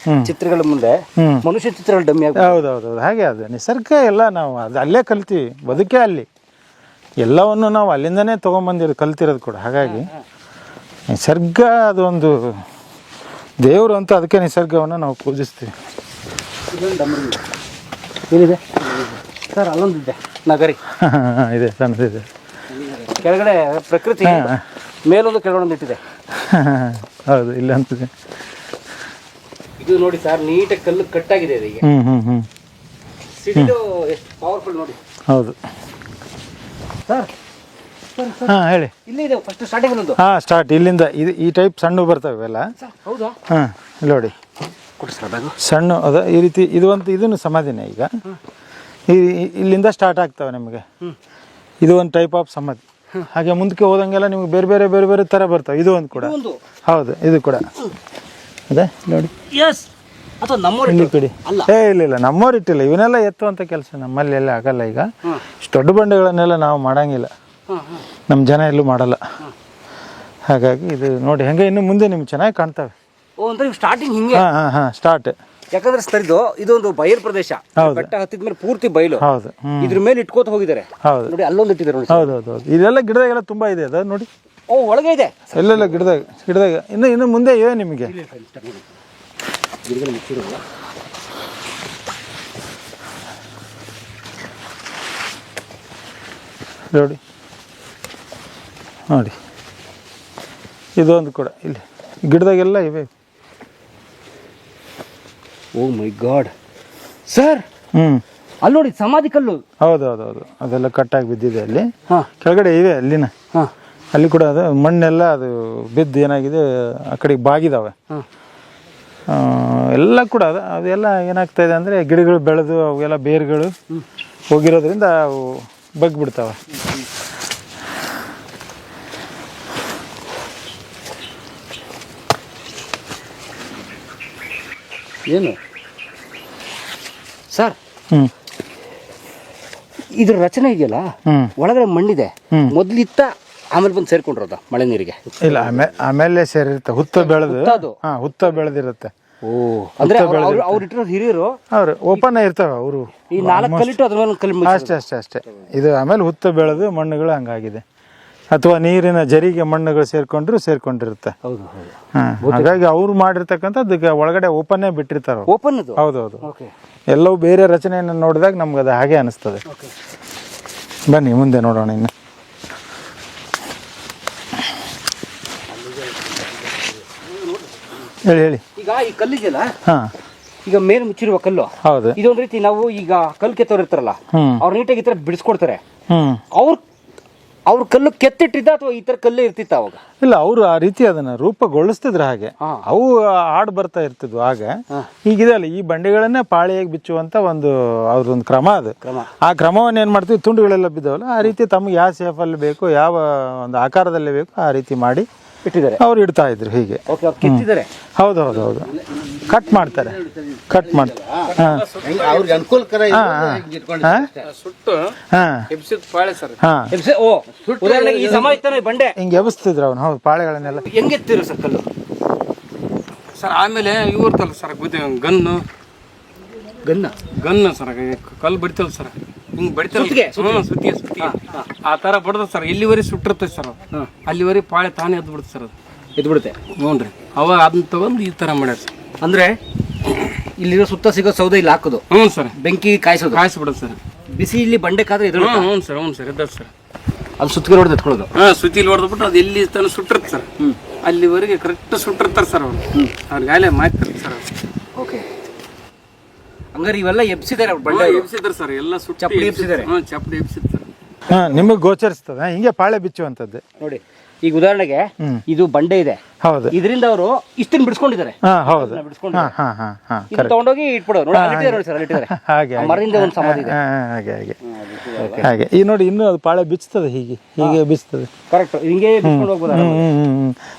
ಚಿತ್ರಗಳ ಮುಂದೆ ಮನುಷ್ಯ ಚಿತ್ರಗಳು ಡಮ್ಮಿ ಆಗ. ಹೌದೌದು, ಹಾಗೆ ಅದು ನಿಸರ್ಗ ಎಲ್ಲ ನಾವು ಅದು ಅಲ್ಲೇ ಕಲ್ತೀವಿ, ಬದುಕೇ ಅಲ್ಲಿ, ಎಲ್ಲವನ್ನು ನಾವು ಅಲ್ಲಿಂದನೇ ತೊಗೊಂಬಂದಿರೋದು, ಕಲ್ತಿರೋದು ಕೂಡ. ಹಾಗಾಗಿ ನಿಸರ್ಗ ಅದೊಂದು ದೇವರು ಅಂತ, ಅದಕ್ಕೆ ನಿಸರ್ಗವನ್ನು ನಾವು ಪೂಜಿಸ್ತೀವಿ. ಏನಿದೆ ಸರ್? ಅಲ್ಲೊಂದಿದೆ ನಗರಿ ಇದೆ, ಸಣ್ಣದಿದೆ. ಕೆಳಗಡೆ ಪ್ರಕೃತಿ, ಮೇಲೊಂದು ಕೆಳಗೊಂದು ಇಟ್ಟಿದೆ. ಹೌದು, ಇಲ್ಲ ಅಂತಿದೆ. ಇದು ನೋಡಿ ಸರ್, ನೀಟಾಗಿ ಕಲ್ಲು ಕಟ್ಟಾಗಿದೆ ಈಗ. ಸಿಡಿದು ಎಷ್ಟು ಪವರ್ಫುಲ್ ನೋಡಿ. ಹೌದು ಸರ್. ಹಾಂ, ಹೇಳಿ. ಇಲ್ಲೇ ಇದೆ ಫಸ್ಟ್ ಸ್ಟಾರ್ಟಿಂಗ್ ಒಂದು. ಹಾಂ, ಸ್ಟಾರ್ಟ್ ಇಲ್ಲಿಂದ. ಈ ಟೈಪ್ ಸಣ್ಣ ಬರ್ತವೆ ಇವೆಲ್ಲ. ಹೌದಾ? ಹಾಂ, ಇಲ್ಲಿ ನೋಡಿ ಸಣ್ಣ ಅದ ಈ ರೀತಿ. ಇದನ್ನು ಸಮಾಧಿನೇ. ಈಗ ಇಲ್ಲಿಂದ ಸ್ಟಾರ್ಟ್ ಆಗ್ತವೆ ನಿಮಗೆ. ಇದು ಒಂದು ಟೈಪ್ ಆಫ್ ಸಮಾಧಿ. ಹಾಗೆ ಮುಂದಕ್ಕೆ ಹೋದಂಗೆಲ್ಲ ನಿಮ್ಗೆ ಬೇರೆ ಬೇರೆ ಥರ ಬರ್ತವೆ. ಇದು ಒಂದು ಕೂಡ ಹೌದು, ಇದು ಕೂಡ ಅದೇ ನೋಡಿ. ಇಲ್ಲಿ ಕಡೆ ಇಲ್ಲ, ನಮ್ಮವ್ರು ಇಟ್ಟಿಲ್ಲ. ಇವನ್ನೆಲ್ಲ ಎತ್ತುವಂಥ ಕೆಲಸ ನಮ್ಮಲ್ಲಿ ಎಲ್ಲ ಆಗಲ್ಲ. ಈಗ ಇಷ್ಟು ದೊಡ್ಡ ಬಂಡೆಗಳನ್ನೆಲ್ಲ ನಾವು ಮಾಡಂಗಿಲ್ಲ, ನಮ್ಮ ಜನ ಎಲ್ಲೂ ಮಾಡಲ್ಲ. ಹಾಗಾಗಿ ಇದು ನೋಡಿ ಹೆಂಗೆ ಇನ್ನು ಮುಂದೆ ನಿಮ್ಗೆ ಚೆನ್ನಾಗಿ ಕಾಣ್ತವೆ. ಸ್ಟಾರ್ಟಿಂಗ್ ಹಿಂಗೆ. ಹಾಂ, ಸ್ಟಾರ್ಟ್. ಯಾಕಂದ್ರೆ ಸರ್ ಇದೊಂದು ಬಯಲು ಪ್ರದೇಶ. ಬೆಟ್ಟ ಹತ್ತಿದ್ಮೇಲೆ ಪೂರ್ತಿ ಬಯಲು. ಹೌದು, ಇದ್ರ ಮೇಲೆ ಇಟ್ಕೋತ ಹೋಗಿದ್ದಾರೆ. ಹೌದು ನೋಡಿ, ಅಲ್ಲೊಂದು ಇಟ್ಟಿದ್ದಾರೆ ನೋಡಿ. ಹೌದು, ಇದೆಲ್ಲ ಗಿಡದಾಗೆಲ್ಲ ತುಂಬಾ ಇದೆ. ಅದು ನೋಡಿ, ಒಳಗೆ ಇದೆ ಎಲ್ಲೆಲ್ಲ ಗಿಡದಾಗ ಇನ್ನು ಮುಂದೆ ಇವೆ ನಿಮಗೆ. ನೋಡಿ ಇದೊಂದು ಕೂಡ ಇಲ್ಲಿ ಗಿಡದಾಗೆಲ್ಲ ಇವೆ. ಓ ಮೈ ಗಾಡ್ ಸರ್. ಅಲ್ಲಿ ನೋಡಿ ಸಮಾಧಿ ಕಲ್ಲು. ಹೌದು, ಅದೆಲ್ಲ ಕಟ್ಟಾಗಿ ಬಿದ್ದಿದೆ ಅಲ್ಲಿ. ಕೆಳಗಡೆ ಇವೆ ಅಲ್ಲಿನ. ಅಲ್ಲಿ ಕೂಡ ಅದು ಮಣ್ಣೆಲ್ಲ ಅದು ಬಿದ್ದು ಏನಾಗಿದೆ, ಆ ಕಡೆಗೆ ಬಾಗಿದಾವೆ ಎಲ್ಲ ಕೂಡ. ಅದೆಲ್ಲ ಏನಾಗ್ತಾ ಇದೆ ಅಂದರೆ ಗಿಡಗಳು ಬೆಳೆದು ಅವೆಲ್ಲ ಬೇರುಗಳು ಹೋಗಿರೋದ್ರಿಂದ ಅವು ಬಗ್ಬಿಡ್ತಾವೆ. ಏನು ಸರ್? ಇದ್ರ ರಚನೆ ಇದೆಯಲ್ಲ, ಒಳಗಡೆ ಮಣ್ಣಿದೆ. ಮೊದ್ಲಿತ್ತ, ಆಮೇಲೆ ಬಂದು ಸೇರ್ಕೊಂಡಿರೋದ ಮಳೆ ನೀರಿಗೆ? ಇಲ್ಲ, ಆಮೇಲೆ ಸೇರಿರುತ್ತೆ. ಹುತ್ತ ಬೆಳೆದಿರುತ್ತೆ. ಓ, ಅಂದ್ರೆ ಅವ್ರು ಇಟ್ಟಿರೋ ಹಿರಿಯರು ಅವ್ರು ಓಪನ್ ಇರ್ತಾವೆ. ಅವರು ಈ 4 ಕಲ್ಲಿಟ್ಟು ಅದ್ರ ಮೇಲೆ ಕಲ್ಲು ಅಷ್ಟೇ. ಇದು ಆಮೇಲೆ ಹುತ್ತ ಬೆಳೆದು ಮಣ್ಣುಗಳು ಹಂಗಾಗಿದೆ. ಅಥವಾ ನೀರಿನ ಜರಿಗೆ ಮಣ್ಣುಗಳು ಸೇರ್ಕೊಂಡಿರುತ್ತೆ. ಹಾಗಾಗಿ ಅವ್ರು ಮಾಡಿರ್ತಕ್ಕಂಥದ್ದು ಒಳಗಡೆ ಓಪನ್ನೇ ಬಿಟ್ಟಿರ್ತಾರ. ಓಪನ್? ಹೌದೌದು. ಎಲ್ಲವೂ ಬೇರೆ ರಚನೆಯನ್ನು ನೋಡಿದಾಗ ನಮ್ಗೆ ಅದು ಹಾಗೆ ಅನಿಸ್ತದೆ. ಬನ್ನಿ ಮುಂದೆ ನೋಡೋಣ ಇನ್ನು. ಹೇಳಿ. ಈಗ ಈ ಕಲ್ಲಿದೆಯಲ್ಲ, ಈಗ ಮೇಲೆ ಮುಚ್ಚಿರುವ ಕಲ್ಲು ಹೌದು. ಇದೊಂದ್ ರೀತಿ ನಾವು ಈಗ ಕಲ್ಲು ಕೆತ್ತವ್ರು ಇರ್ತಾರಲ್ಲ ಅವ್ರು ನೀಟಾಗಿ ಈ ತರ ಬಿಡಿಸ್ಕೊಡ್ತಾರೆ. ಅವ್ರ ಕಲ್ಲು ಕೆತ್ತಿಟ್ಟಿದ್ದ ಅಥವಾ ಈ ತರ ಕಲ್ಲೇ ಇರ್ತಿತ್ತ ಅವಾಗ? ಇಲ್ಲ, ಅವರು ಆ ರೀತಿ ಅದನ್ನ ರೂಪಗೊಳಿಸ್ತಿದ್ರು. ಹಾಗೆ ಅವು ಹಾಡು ಬರ್ತಾ ಇರ್ತಿದ್ವು. ಆಗ ಈಗಿದೆ ಅಲ್ಲ, ಈ ಬಂಡೆಗಳನ್ನೇ ಪಾಳಿಯಾಗಿ ಬಿಚ್ಚುವಂತ ಅವ್ರದೊಂದು ಕ್ರಮ ಅದು. ಆ ಕ್ರಮವನ್ನು ಏನ್ ಮಾಡ್ತೀವಿ, ತುಂಡುಗಳೆಲ್ಲ ಬಿದ್ದವಲ್ಲ ಆ ರೀತಿ ತಮ್ಗೆ ಯಾವ ಶೇಫಲ್ಲಿ ಬೇಕು, ಯಾವ ಒಂದು ಆಕಾರದಲ್ಲಿ ಬೇಕು ಆ ರೀತಿ ಮಾಡಿ ಇಟ್ಟಿದ್ದಾರೆ. ಅವ್ರು ಇಡ್ತಾ ಇದ್ರು ಹೀಗೆ. ಹೌದು ಹೌದು ಹೌದು, ಕಟ್ ಮಾಡ್ತಾರೆ. ಅವ್ರಿಗೆ ಅನುಕೂಲಕರ ಬಂಡೆ ಹಿಂಗೆ ಎಬ್ಸ್ತಿದ್ರು ಅವ್ನು. ಹೌದು, ಪಾಳೆಗಳನ್ನೆಲ್ಲ ಹೆಂಗೆತ್ತಿರು ಸರ್ ಕಲ್ಲು ಸರ್. ಆಮೇಲೆ ಇವು ಇರ್ತಲ್ಲ ಸರ್, ಗನ್ನು ಗನ್ನು ಸರ್, ಕಲ್ಲು ಬಡಿತಲ್ಲ ಸರ್, ಹಿಂಗ್ ಬಡಿತಲ್ಲ ಸುತ್ತಿಗೆ ಆ ತರ ಬಡ್ದ ಸರ್. ಎಲ್ಲಿವರೆಗೆ ಸುಟ್ಟಿರ್ತದೆ ಸರ್, ಅಲ್ಲಿವರೆಗೆ ಪಾಳೆ ತಾನೇ ಎದ್ದು ಬಿಡುತ್ತೆ ಸರ್. ಅದು ಎದ್ದು ಬಿಡುತ್ತೆ. ಹ್ಞೂ ರೀ, ಅವಾಗ ಅದನ್ನ ತಗೊಂಡು ಈ ತರ ಮಾಡ್ಯಾರ ಸರ್. ಅಂದ್ರೆ ಇಲ್ಲಿರೋ ಸುತ್ತ ಸಿಗೋ ಸೌದೆ ಇಲ್ಲಿ ಹಾಕೋದು. ಹ್ಞೂ ಸರ್, ಬೆಂಕಿ ಕಾಯಿಸ್ಬಿಡೋದು ಸರ್. ಬಿಸಿ ಇಲ್ಲಿ ಬಂಡೆ ಕಾದ್ರೆ ಇದ್ರ. ಹ್ಞೂ ಸರ್, ಹ್ಞೂ ಸರ್, ಇದ್ದ ಸರ್. ಅದು ಸುತ್ತಿಗೆ ಹೊಡೆದು ಎತ್ಕೊಳ್ಳೋದು. ಸುತ್ತಿಲಿ ಹೊಡೆದ್ಬಿಟ್ಟು ಅದು ಎಲ್ಲಿ ತನ ಸುಟ್ಟಿರುತ್ತೆ ಸರ್, ಅಲ್ಲಿವರೆಗೆ ಕರೆಕ್ಟ್ ಸುಟ್ಟಿರ್ತಾರೆ ಸರ್ ಅವ್ರು. ಅವ್ರಿಗೆ ಅಲ್ಲೇ ಮಾಹಿತಿ ಸರ್. ಓಕೆ, ಹಂಗಾರೆ ಇವೆಲ್ಲ ಎಬ್ಸಿದ್ದಾರೆ ಬಂಡೆ ಎಬ್ಸಿದ್ದಾರೆ ಸರ್, ಎಲ್ಲ ಚಪ್ಪಡಿ ಎಬ್ಸಿದ್ದಾರೆ. ಹ್ಞೂ, ಚಪ್ಪಡಿ ಎಬ್ಸಿದ್ದಾರೆ ಸರ್. ನಿಮಗೆ ಗೋಚರಿಸ್ತದೆ ಹಿಂಗೆ ಪಾಳೆ ಬಿಚ್ಚುವಂಥದ್ದು. ನೋಡಿ, ಈಗ ಉದಾಹರಣೆಗೆ ಇದು ಬಂಡೆ ಇದೆ. ಹೌದು, ಇದರಿಂದ ಅವರು ಇಷ್ಟನ್ನು ಬಿಡಿಸ್ಕೊಂಡಿದ್ದಾರೆ. ಹೌದು, ತಗೊಂಡೋಗಿ ಇಟ್ಬಿಡೋದು. ನೋಡಿ ಸರ್, ಅಲ್ಲಿಟ್ಟಿದ್ದಾರೆ. ಮರದಿಂದ ಒಂದು ಸಮಾಧಿ ಇದೆ. ಹಾಗೆ ಈ ನೋಡಿ, ಇನ್ನೂ ಅದು ಪಾಳೆ ಬಿಚ್ಚುತ್ತದೆ, ಹೀಗೆ ಬಿಚ್ಚುತ್ತದೆ. ಕರೆಕ್ಟ್, ಹಿಂಗೆ ಬಿಚ್ಕೊಂಡು ಹೋಗ್ಬೋದು.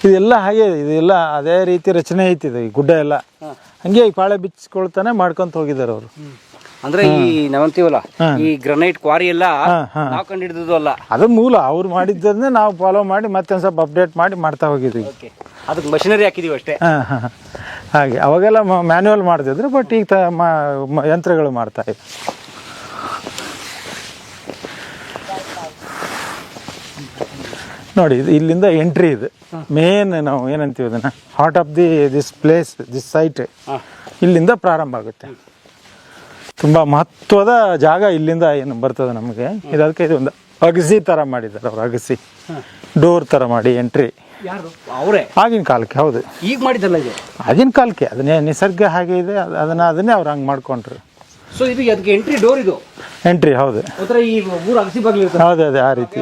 ಇದೆಲ್ಲ ಹಾಗೆ, ಇದೆಲ್ಲ ಅದೇ ರೀತಿ ರಚನೆ ಐತಿದೆ. ಈ ಗುಡ್ಡ ಎಲ್ಲ ಹಂಗೆ ಈ ಪಾಳೆ ಬಿಚ್ಕೊಳ್ತಾನೆ ಮಾಡ್ಕೊಂತ ಹೋಗಿದ್ದಾರೆ ಅವರು. ಅಂದ್ರೆ ಈ ನಾವಂತೀವಲ್ಲ, ಈ ಗ್ರನೈಟ್ ಕ್ವಾರಿ ಎಲ್ಲ ನಾವು ಕಂಡು ಹಿಡಿದು ಅಲ್ಲ, ಅದು ಮೂಲ. ಅವ್ರು ಮಾಡಿದ್ದನ್ನೇ ನಾವು ಫಾಲೋ ಮಾಡಿ ಮತ್ತೆ ಒಂದು ಸ್ವಲ್ಪ ಅಪ್ಡೇಟ್ ಮಾಡಿ ಮಾಡ್ತಾ ಹೋಗಿದ್ವಿ. ಅದಕ್ಕೆ ಮಷಿನರಿ ಹಾಕಿದೀವಿ ಅಷ್ಟೇ. ಹಾಗೆ ಅವಾಗೆಲ್ಲ ಮ್ಯಾನ್ಯುವಲ್ ಮಾಡ್ತಿದ್ರು, ಬಟ್ ಈಗ ಯಂತ್ರಗಳು ಮಾಡ್ತಾ ಇವೆ. ನೋಡಿ, ಇಲ್ಲಿಂದ ಎಂಟ್ರಿ ಇದು ಮೇನ್. ನಾವು ಏನಂತೀವಿ ಅದನ್ನ, heart of this place, this site ಇಲ್ಲಿಂದ ಪ್ರಾರಂಭ ಆಗುತ್ತೆ. ತುಂಬ ಮಹತ್ವದ ಜಾಗ ಇಲ್ಲಿಂದ ಏನು ಬರ್ತದೆ ನಮಗೆ. ಇದಕ್ಕೆ ಇದು ಒಂದು ಅಗಸಿ ಥರ ಮಾಡಿದ್ದಾರೆ ಅವರು. ಅಗಸಿ ಡೋರ್ ಥರ ಮಾಡಿ ಎಂಟ್ರಿ. ಅವರೇ ಆಗಿನ ಕಾಲಕ್ಕೆ. ಹೌದು, ಈಗ ಮಾಡಿದಲ್ಲ ಇದು ಆಗಿನ ಕಾಲಕ್ಕೆ. ಅದನ್ನೇ ನಿಸರ್ಗ ಹಾಗೆ ಇದೆ, ಅದನ್ನೇ ಅವ್ರು ಹಂಗೆ ಮಾಡ್ಕೊಂಡ್ರು. ಸೊ ಇದು ಅದಕ್ಕೆ ಎಂಟ್ರಿ ಡೋರ್, ಇದು ಎಂಟ್ರಿ. ಹೌದು, ಈ ಊರು ಅಗಸಿ ಬಾಗಿಲು. ಹೌದು, ಅದೇ ಆ ರೀತಿ.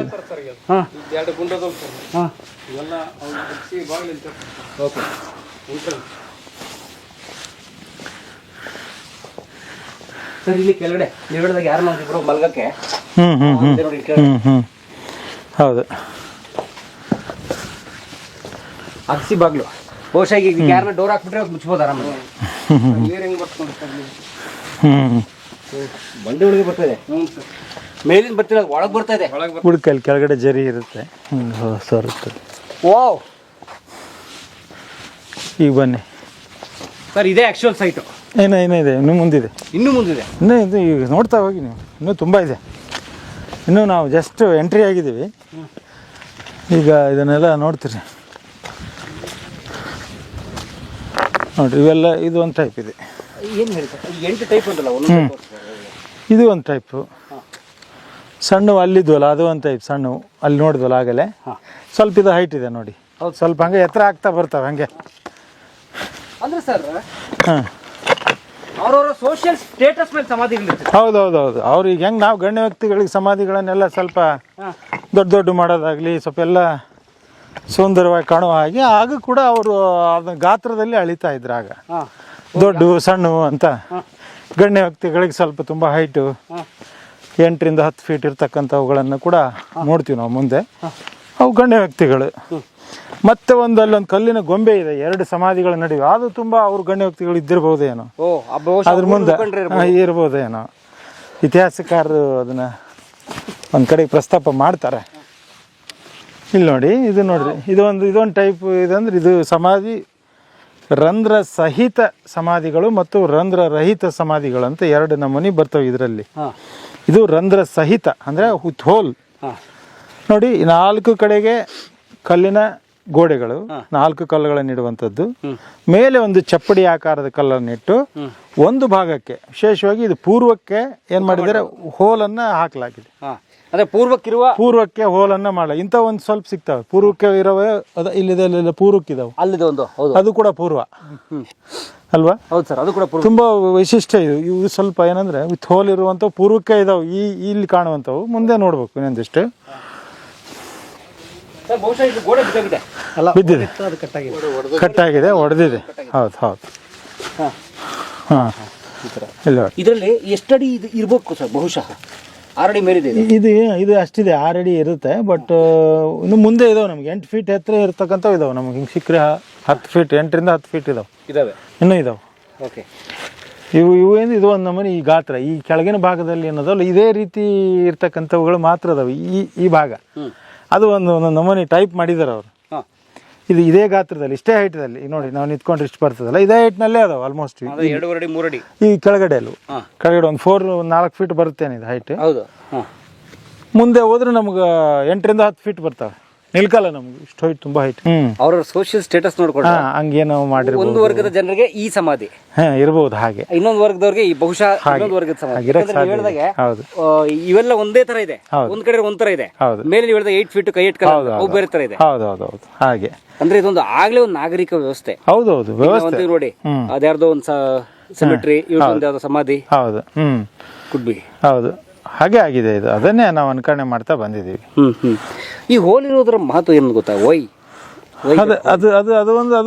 ಸರ್, ಇಲ್ಲಿ ಕೆಳಗಡೆ ನಿರ್ಗಡದಾಗ ಯಾರು ನೋಡಿದ್ರು ಮಲ್ಗಕ್ಕೆ. ಹೌದು, ಅಗಸಿ ಬಾಗ್ಲು. ಬಹುಶಃ ಈಗ ಯಾರನ್ನ ಡೋರ್ ಹಾಕ್ಬಿಟ್ರೆ ಮುಚ್ಬೋದು ಆರಾಮಾಗಿ. ಬಂಡೆ ಒಳಗೆ ಬರ್ತದೆ, ಮೇಲಿಂದ ಬರ್ತಿಲ್ಲ, ಒಳಗೆ ಬರ್ತಾ ಇದೆ. ಹುಡುಕಲ್ಲಿ ಕೆಳಗಡೆ ಜರಿ ಇರುತ್ತೆ, ಹಿಂಗೆ ಸೋರುತ್ತದೆ. ವಾವ್, ಈಗ ಬನ್ನಿ ಸರ್, ಇದೇ ಆ್ಯಕ್ಚುಯಲ್ ಸೈಟು. ಏನಿದೆ, ಇನ್ನೂ ಮುಂದಿದೆ. ಇನ್ನೂ ಇದು ಈಗ ನೋಡ್ತಾ ಹೋಗಿ ನೀವು, ಇನ್ನೂ ತುಂಬ ಇದೆ. ಇನ್ನೂ ನಾವು ಜಸ್ಟ್ ಎಂಟ್ರಿ ಆಗಿದ್ದೀವಿ. ಈಗ ಇದನ್ನೆಲ್ಲ ನೋಡ್ತೀರಿ ನೋಡಿರಿ. ಇವೆಲ್ಲ ಇದು ಒಂದು ಟೈಪ್ ಇದೆ. ಏನು ಹೇಳ್ತಾರೆ, 8 ಟೈಪ್ ಅಂತಲ್ಲ? ಇದು ಒಂದು ಟೈಪು. ಸಣ್ಣ ಅಲ್ಲಿದ್ವಲ್ಲ, ಅದು ಒಂದು ಟೈಪ್. ಸಣ್ಣ ಅಲ್ಲಿ ನೋಡಿದ್ವಲ್ಲ ಆಗಲೇ, ಸ್ವಲ್ಪ ಇದು ಹೈಟ್ ಇದೆ ನೋಡಿ. ಹೌದು, ಸ್ವಲ್ಪ ಹಂಗೆ ಎತ್ತರ ಆಗ್ತಾ ಬರ್ತವೆ ಹಂಗೆ. ಅಂದರೆ ಸರ್, ಅವರವರ ಸೋಷಿಯಲ್ ಸ್ಟೇಟಸ್ ಮೇಲೆ ಸಮಾಧಿಗಳಿರ್ತದೆ. ಹೌದೌದೌದು. ಅವ್ರಿಗೆ ಹೆಂಗೆ ನಾವು ಗಣ್ಯ ವ್ಯಕ್ತಿಗಳಿಗೆ ಸಮಾಧಿಗಳನ್ನೆಲ್ಲ ಸ್ವಲ್ಪ ದೊಡ್ಡ ಮಾಡೋದಾಗಲಿ, ಸ್ವಲ್ಪ ಎಲ್ಲ ಸುಂದರವಾಗಿ ಕಾಣುವ ಹಾಗೆ, ಆಗ ಕೂಡ ಅವರು ಅದನ್ನ ಗಾತ್ರದಲ್ಲಿ ಅಳಿತಾ ಇದ್ರು. ಆಗ ದೊಡ್ಡ ಸಣ್ಣ ಅಂತ ಗಣ್ಯ ವ್ಯಕ್ತಿಗಳಿಗೆ ಸ್ವಲ್ಪ ತುಂಬ ಹೈಟು 8 ರಿಂದ 10 ಫೀಟ್ ಇರ್ತಕ್ಕಂಥವುಗಳನ್ನು ಕೂಡ ನೋಡ್ತೀವಿ ನಾವು ಮುಂದೆ. ಅವು ಗಣ್ಯ ವ್ಯಕ್ತಿಗಳು. ಮತ್ತೆ ಅಲ್ಲೊಂದು ಕಲ್ಲಿನ ಗೊಂಬೆ ಇದೆ 2 ಸಮಾಧಿಗಳ ನಡುವೆ. ಅದು ತುಂಬ ಅವ್ರ ಗಣ್ಯ ವ್ಯಕ್ತಿಗಳು ಇದ್ದಿರ್ಬೋದೇನೋ, ಅದ್ರ ಮುಂದೆ ಇರ್ಬೋದೇನೋ. ಇತಿಹಾಸಕಾರರು ಅದನ್ನ ಒಂದು ಕಡೆಗೆ ಪ್ರಸ್ತಾಪ ಮಾಡ್ತಾರೆ. ಇಲ್ಲಿ ನೋಡಿ, ಇದು ನೋಡ್ರಿ, ಇದೊಂದು ಟೈಪ್ ಇದಂದ್ರೆ, ಇದು ಸಮಾಧಿ ರಂಧ್ರ ಸಹಿತ ಸಮಾಧಿಗಳು ಮತ್ತು ರಂಧ್ರ ರಹಿತ ಸಮಾಧಿಗಳು ಅಂತ 2 ನಮೂನಿ ಬರ್ತವೆ ಇದರಲ್ಲಿ. ಇದು ರಂಧ್ರ ಸಹಿತ ಅಂದರೆ ವಿತ್ ಹೋಲ್. ನೋಡಿ, 4 ಕಡೆಗೆ ಕಲ್ಲಿನ ಗೋಡೆಗಳು, 4 ಕಲ್ಲುಗಳನ್ನು ಇಡುವಂಥದ್ದು. ಮೇಲೆ ಒಂದು ಚಪ್ಪಡಿ ಆಕಾರದ ಕಲ್ಲನ್ನಿಟ್ಟು ಒಂದು ಭಾಗಕ್ಕೆ, ವಿಶೇಷವಾಗಿ ಇದು ಪೂರ್ವಕ್ಕೆ ಏನು ಮಾಡಿದ್ದಾರೆ, ಹೋಲನ್ನು ಹಾಕಲಾಗಿದೆ. ಅಂದ್ರೆ ಪೂರ್ವಕ್ಕೆ ಹೋಲನ್ನ ಮಾಡಲ್ಲ. ಇಂಥ ಒಂದು ಸ್ವಲ್ಪ ಸಿಗ್ತವೆ ಪೂರ್ವಕ್ಕೆ ಇರೋವೆ ಇಲ್ಲಿದೆ ಇಲ್ಲಿದೆ ಪೂರ್ವಕ್ಕಿದಾವೆ, ಅಲ್ಲಿದೆ ಒಂದು. ಹೌದು, ಅದು ಕೂಡ ಪೂರ್ವ ಅಲ್ವಾ? ಹೌದು ಸರ್, ಅದು ಕೂಡ ತುಂಬಾ ವೈಶಿಷ್ಟ್ಯ ಇದು. ಇವು ಸ್ವಲ್ಪ ಏನಂದ್ರೆ ವಿತ್ ಹೋಲ್ ಇರುವಂಥವು ಪೂರ್ವಕ್ಕೆ ಇದಾವೆ. ಇಲ್ಲಿ ಕಾಣುವಂಥವು ಮುಂದೆ ನೋಡ್ಬೇಕು ಇನ್ನೊಂದಿಷ್ಟು ಬಿದ್ದಿದೆ, ಕಟ್ಟಾಗಿದೆ, ಒಡೆದಿದೆ. ಹೌದು ಹೌದು. ಹಾಂ, ಇಲ್ಲ ಇದರಲ್ಲಿ ಎಷ್ಟಡಿ ಇದು ಇರ್ಬೇಕು ಸರ್? ಬಹುಶಃ 6 ಅಡಿ ಮೇಲಿದೆ ಇದು ಅಷ್ಟಿದೆ, 6 ಅಡಿ ಇರುತ್ತೆ. ಬಟ್ ಇನ್ನು ಮುಂದೆ ಇದಾವೆ ನಮ್ಗೆ 8 ಫೀಟ್ ಎತ್ತರ ಇರ್ತಕ್ಕಂಥವು ಇದಾವೆ. ನಮ್ಗೆ ಹಿಂಗೆ ಸಿಕ್ಕರೆ 10 ಫೀಟ್, 8ರಿಂದ 10 ಫೀಟ್ ಇದಾವೆ, ಇನ್ನೂ ಇದಾವೆ. ಓಕೆ, ಇವೇನು ಇದು ಒಂದು ನಮೂನಿ. ಈ ಗಾತ್ರ ಈ ಕೆಳಗಿನ ಭಾಗದಲ್ಲಿ ಏನದಲ್ಲ ಇದೇ ರೀತಿ ಇರ್ತಕ್ಕಂಥವುಗಳು ಮಾತ್ರ ಅದಾವೆ. ಈ ಭಾಗ ಅದು ಒಂದು ನಮೂನಿ ಟೈಪ್ ಮಾಡಿದ್ದಾರೆ ಅವರು. ಇದು ಇದೇ ಗಾತ್ರದಲ್ಲಿ, ಇಷ್ಟೇ ಹೈಟ್ದಲ್ಲಿ. ನೋಡಿ ನಾವು ನಿಂತ್ಕೊಂಡ್ರೆ ಇಷ್ಟು ಬರ್ತದಲ್ಲ, ಇದೇ ಹೈಟ್ನಲ್ಲೇ ಅದಾವೆ ಆಲ್ಮೋಸ್ಟ್. 2.5 ಅಡಿ 3 ಅಡಿ ಈ ಕೆಳಗಡೆ ಕೆಳಗಡೆ ಒಂದು 4 ಫೀಟ್ ಬರುತ್ತೇನೆ ಇದು ಹೈಟ್. ಹೌದು. ಮುಂದೆ ಹೋದ್ರೆ ನಮ್ಗೆ 8ರಿಂದ 10 ಫೀಟ್ ಬರ್ತವೆ. ನಿಲ್ಕಲ್ಲ ನಮ್ಗೆ ಇಷ್ಟು ಹೈಟ್, ತುಂಬಾ ಹೈಟ್. ಅವರ ಸೋಷಿಯಲ್ ಸ್ಟೇಟಸ್ ನೋಡ್ಕೊಂಡು ಹಂಗೇನೋ ಮಾಡಿರ್ಬೋದು. ಒಂದು ವರ್ಗದ ಜನರಿಗೆ ಈ ಸಮಾಧಿ ಇರ್ಬೋದು, ಹಾಗೆ ಇನ್ನೊಂದು ವರ್ಗದವ್ರಿಗೆ ಈ ಬಹುಶಃ ಇನ್ನೊಂದು ವರ್ಗದ ಸಮಾಧಿ. ಹೇಳಿದಾಗೆ ಇವೆಲ್ಲ ಒಂದೇ ತರ ಇದೆ, ಒಂದ್ ಕಡೆ ಒಂದ್ ತರ ಇದೆ. ಮೇಲೆ ನೀವು ಹೇಳಿದ 8 ಫೀಟ್ ಕೈ ಅವು ಬೇರೆ ತರ ಇದೆ. ಹೌದು ಹಾಗೆ. ಅಂದ್ರೆ ಇದೊಂದು ಆಗ್ಲೇ ಒಂದು ನಾಗರಿಕ ವ್ಯವಸ್ಥೆ. ಹೌದು ವ್ಯವಸ್ಥೆ ನೋಡಿ, ಅದ್ಯಾರ್ದೋ ಒಂದು ಸೆಮೆಟ್ರಿ, ಇವ್ರದ್ದು ಯಾವ್ದೋ ಸಮಾಧಿ. ಹೌದು, ಕುಡ್ ಬಿ. ಹೌದು, ಹಾಗೆ ಆಗಿದೆ ಇದು. ಅದನ್ನೇ ನಾವು ಅನ್ಕರಣೆ ಮಾಡ್ತಾ ಬಂದಿದ್ದೀವಿ. ಈ ಹೋಲ್ ಇರೋದ್ರ ಮಹತ್ವ ಏನು ಗೊತ್ತಾ? ಅದೊಂದು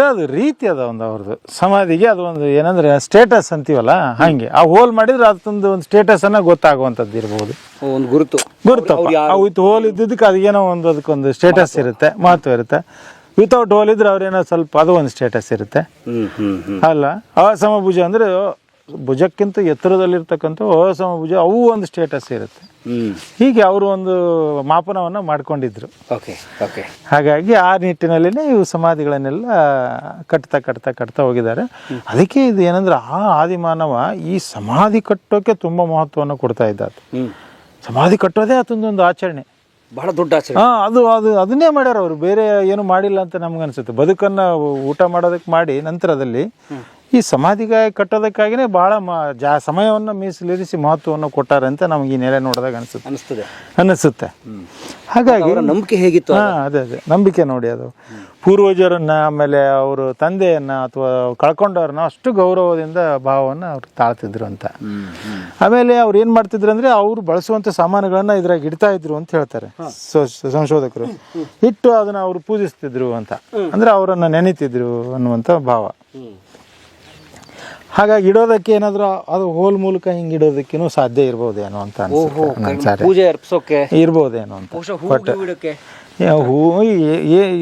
ಅದು ರೀತಿ ಅದ ಒಂದು ಅವ್ರದ್ದು ಸಮಾಧಿಗೆ. ಅದು ಒಂದು ಏನಂದ್ರೆ ಸ್ಟೇಟಸ್ ಅಂತೀವಲ್ಲ, ಹಂಗೆ ಆ ಹೋಲ್ ಮಾಡಿದ್ರೆ ಅದೊಂದು ಸ್ಟೇಟಸ್ ಅನ್ನ ಗೊತ್ತಾಗುವಂಥದ್ದು ಇರ್ಬೋದು, ಒಂದು ಗುರುತು. ಹೋಲ್ ಇದ್ದಿದ್ದಕ್ಕೆ ಅದಕ್ಕೇನೋ ಒಂದು ಅದಕ್ಕೊಂದು ಸ್ಟೇಟಸ್ ಇರುತ್ತೆ, ಮಹತ್ವ ಇರುತ್ತೆ. ವಿತೌಟ್ ಹೋಲ್ ಇದ್ರೆ ಅವ್ರೇನೋ ಸ್ವಲ್ಪ ಅದು ಒಂದು ಸ್ಟೇಟಸ್ ಇರುತ್ತೆ ಅಲ್ಲ. ಅಸಮಭುಜ ಅಂದ್ರೆ ಭುಜಕ್ಕಿಂತ ಎತ್ತರದಲ್ಲಿರ್ತಕ್ಕಂಥ ಅಸಮಭುಜ, ಅವು ಒಂದು ಸ್ಟೇಟಸ್ ಇರುತ್ತೆ. ಹೀಗೆ ಅವರು ಒಂದು ಮಾಪನವನ್ನು ಮಾಡ್ಕೊಂಡಿದ್ರು. ಹಾಗಾಗಿ ಆ ನಿಟ್ಟಿನಲ್ಲಿನೇ ಇವು ಸಮಾಧಿಗಳನ್ನೆಲ್ಲ ಕಟ್ತಾ ಹೋಗಿದ್ದಾರೆ. ಅದಕ್ಕೆ ಇದು ಏನಂದ್ರೆ ಆ ಆದಿಮಾನವ ಈ ಸಮಾಧಿ ಕಟ್ಟೋಕೆ ತುಂಬಾ ಮಹತ್ವವನ್ನು ಕೊಡ್ತಾ ಇದ್ದ. ಸಮಾಧಿ ಕಟ್ಟೋದೇ ಅದೊಂದೊಂದು ಆಚರಣೆ, ಬಹಳ ದೊಡ್ಡ ಆಚರಣೆ. ಅದನ್ನೇ ಮಾಡ್ಯಾರ ಅವರು, ಬೇರೆ ಏನು ಮಾಡಿಲ್ಲ ಅಂತ ನಮ್ಗನ್ಸುತ್ತೆ. ಬದುಕನ್ನ ಊಟ ಮಾಡೋದಕ್ಕೆ ಮಾಡಿ ನಂತರದಲ್ಲಿ ಈ ಸಮಾಧಿಗೆ ಕಟ್ಟೋದಕ್ಕಾಗಿನೇ ಬಹಳ ಸಮಯವನ್ನು ಮೀಸಲಿರಿಸಿ ಮಹತ್ವವನ್ನು ಕೊಟ್ಟಾರೆ ಅಂತ ನಮ್ಗೆ ಈ ನೆಲೆ ನೋಡಿದಾಗ ಅನಿಸುತ್ತೆ. ಹಾಗಾಗಿ ನಂಬಿಕೆ ಹೇಗಿತ್ತು? ಅದೇ ನಂಬಿಕೆ ನೋಡಿ. ಅದು ಪೂರ್ವಜರನ್ನ, ಆಮೇಲೆ ಅವರು ತಂದೆಯನ್ನ ಅಥವಾ ಕಳ್ಕೊಂಡವ್ರನ್ನ ಅಷ್ಟು ಗೌರವದಿಂದ ಭಾವವನ್ನು ಅವ್ರು ತಾಳ್ತಿದ್ರು ಅಂತ. ಆಮೇಲೆ ಅವ್ರು ಏನ್ ಮಾಡ್ತಿದ್ರು ಅಂದ್ರೆ ಅವ್ರು ಬಳಸುವಂತ ಸಾಮಾನುಗಳನ್ನ ಇದ್ರಾಗ ಇಡ್ತಾ ಇದ್ರು ಅಂತ ಹೇಳ್ತಾರೆ ಸಂಶೋಧಕರು. ಇಟ್ಟು ಅದನ್ನ ಅವ್ರು ಪೂಜಿಸ್ತಿದ್ರು ಅಂತ, ಅಂದ್ರೆ ಅವರನ್ನ ನೆನೀತಿದ್ರು ಅನ್ನುವಂತ ಭಾವ. ಹಾಗಾಗಿ ಇಡೋದಕ್ಕೆ ಏನಾದ್ರು ಅದು ಹೋಲ್ ಮೂಲಕ ಹಿಂಗೆ ಇಡೋದಕ್ಕೇನು ಸಾಧ್ಯ ಇರ್ಬೋದೇನೋ ಅಂತ ಪೂಜೆ ಅರ್ಪಿಸೋಕೆ ಇರ್ಬೋದೇನೋ ಅಂತ. ಹೂ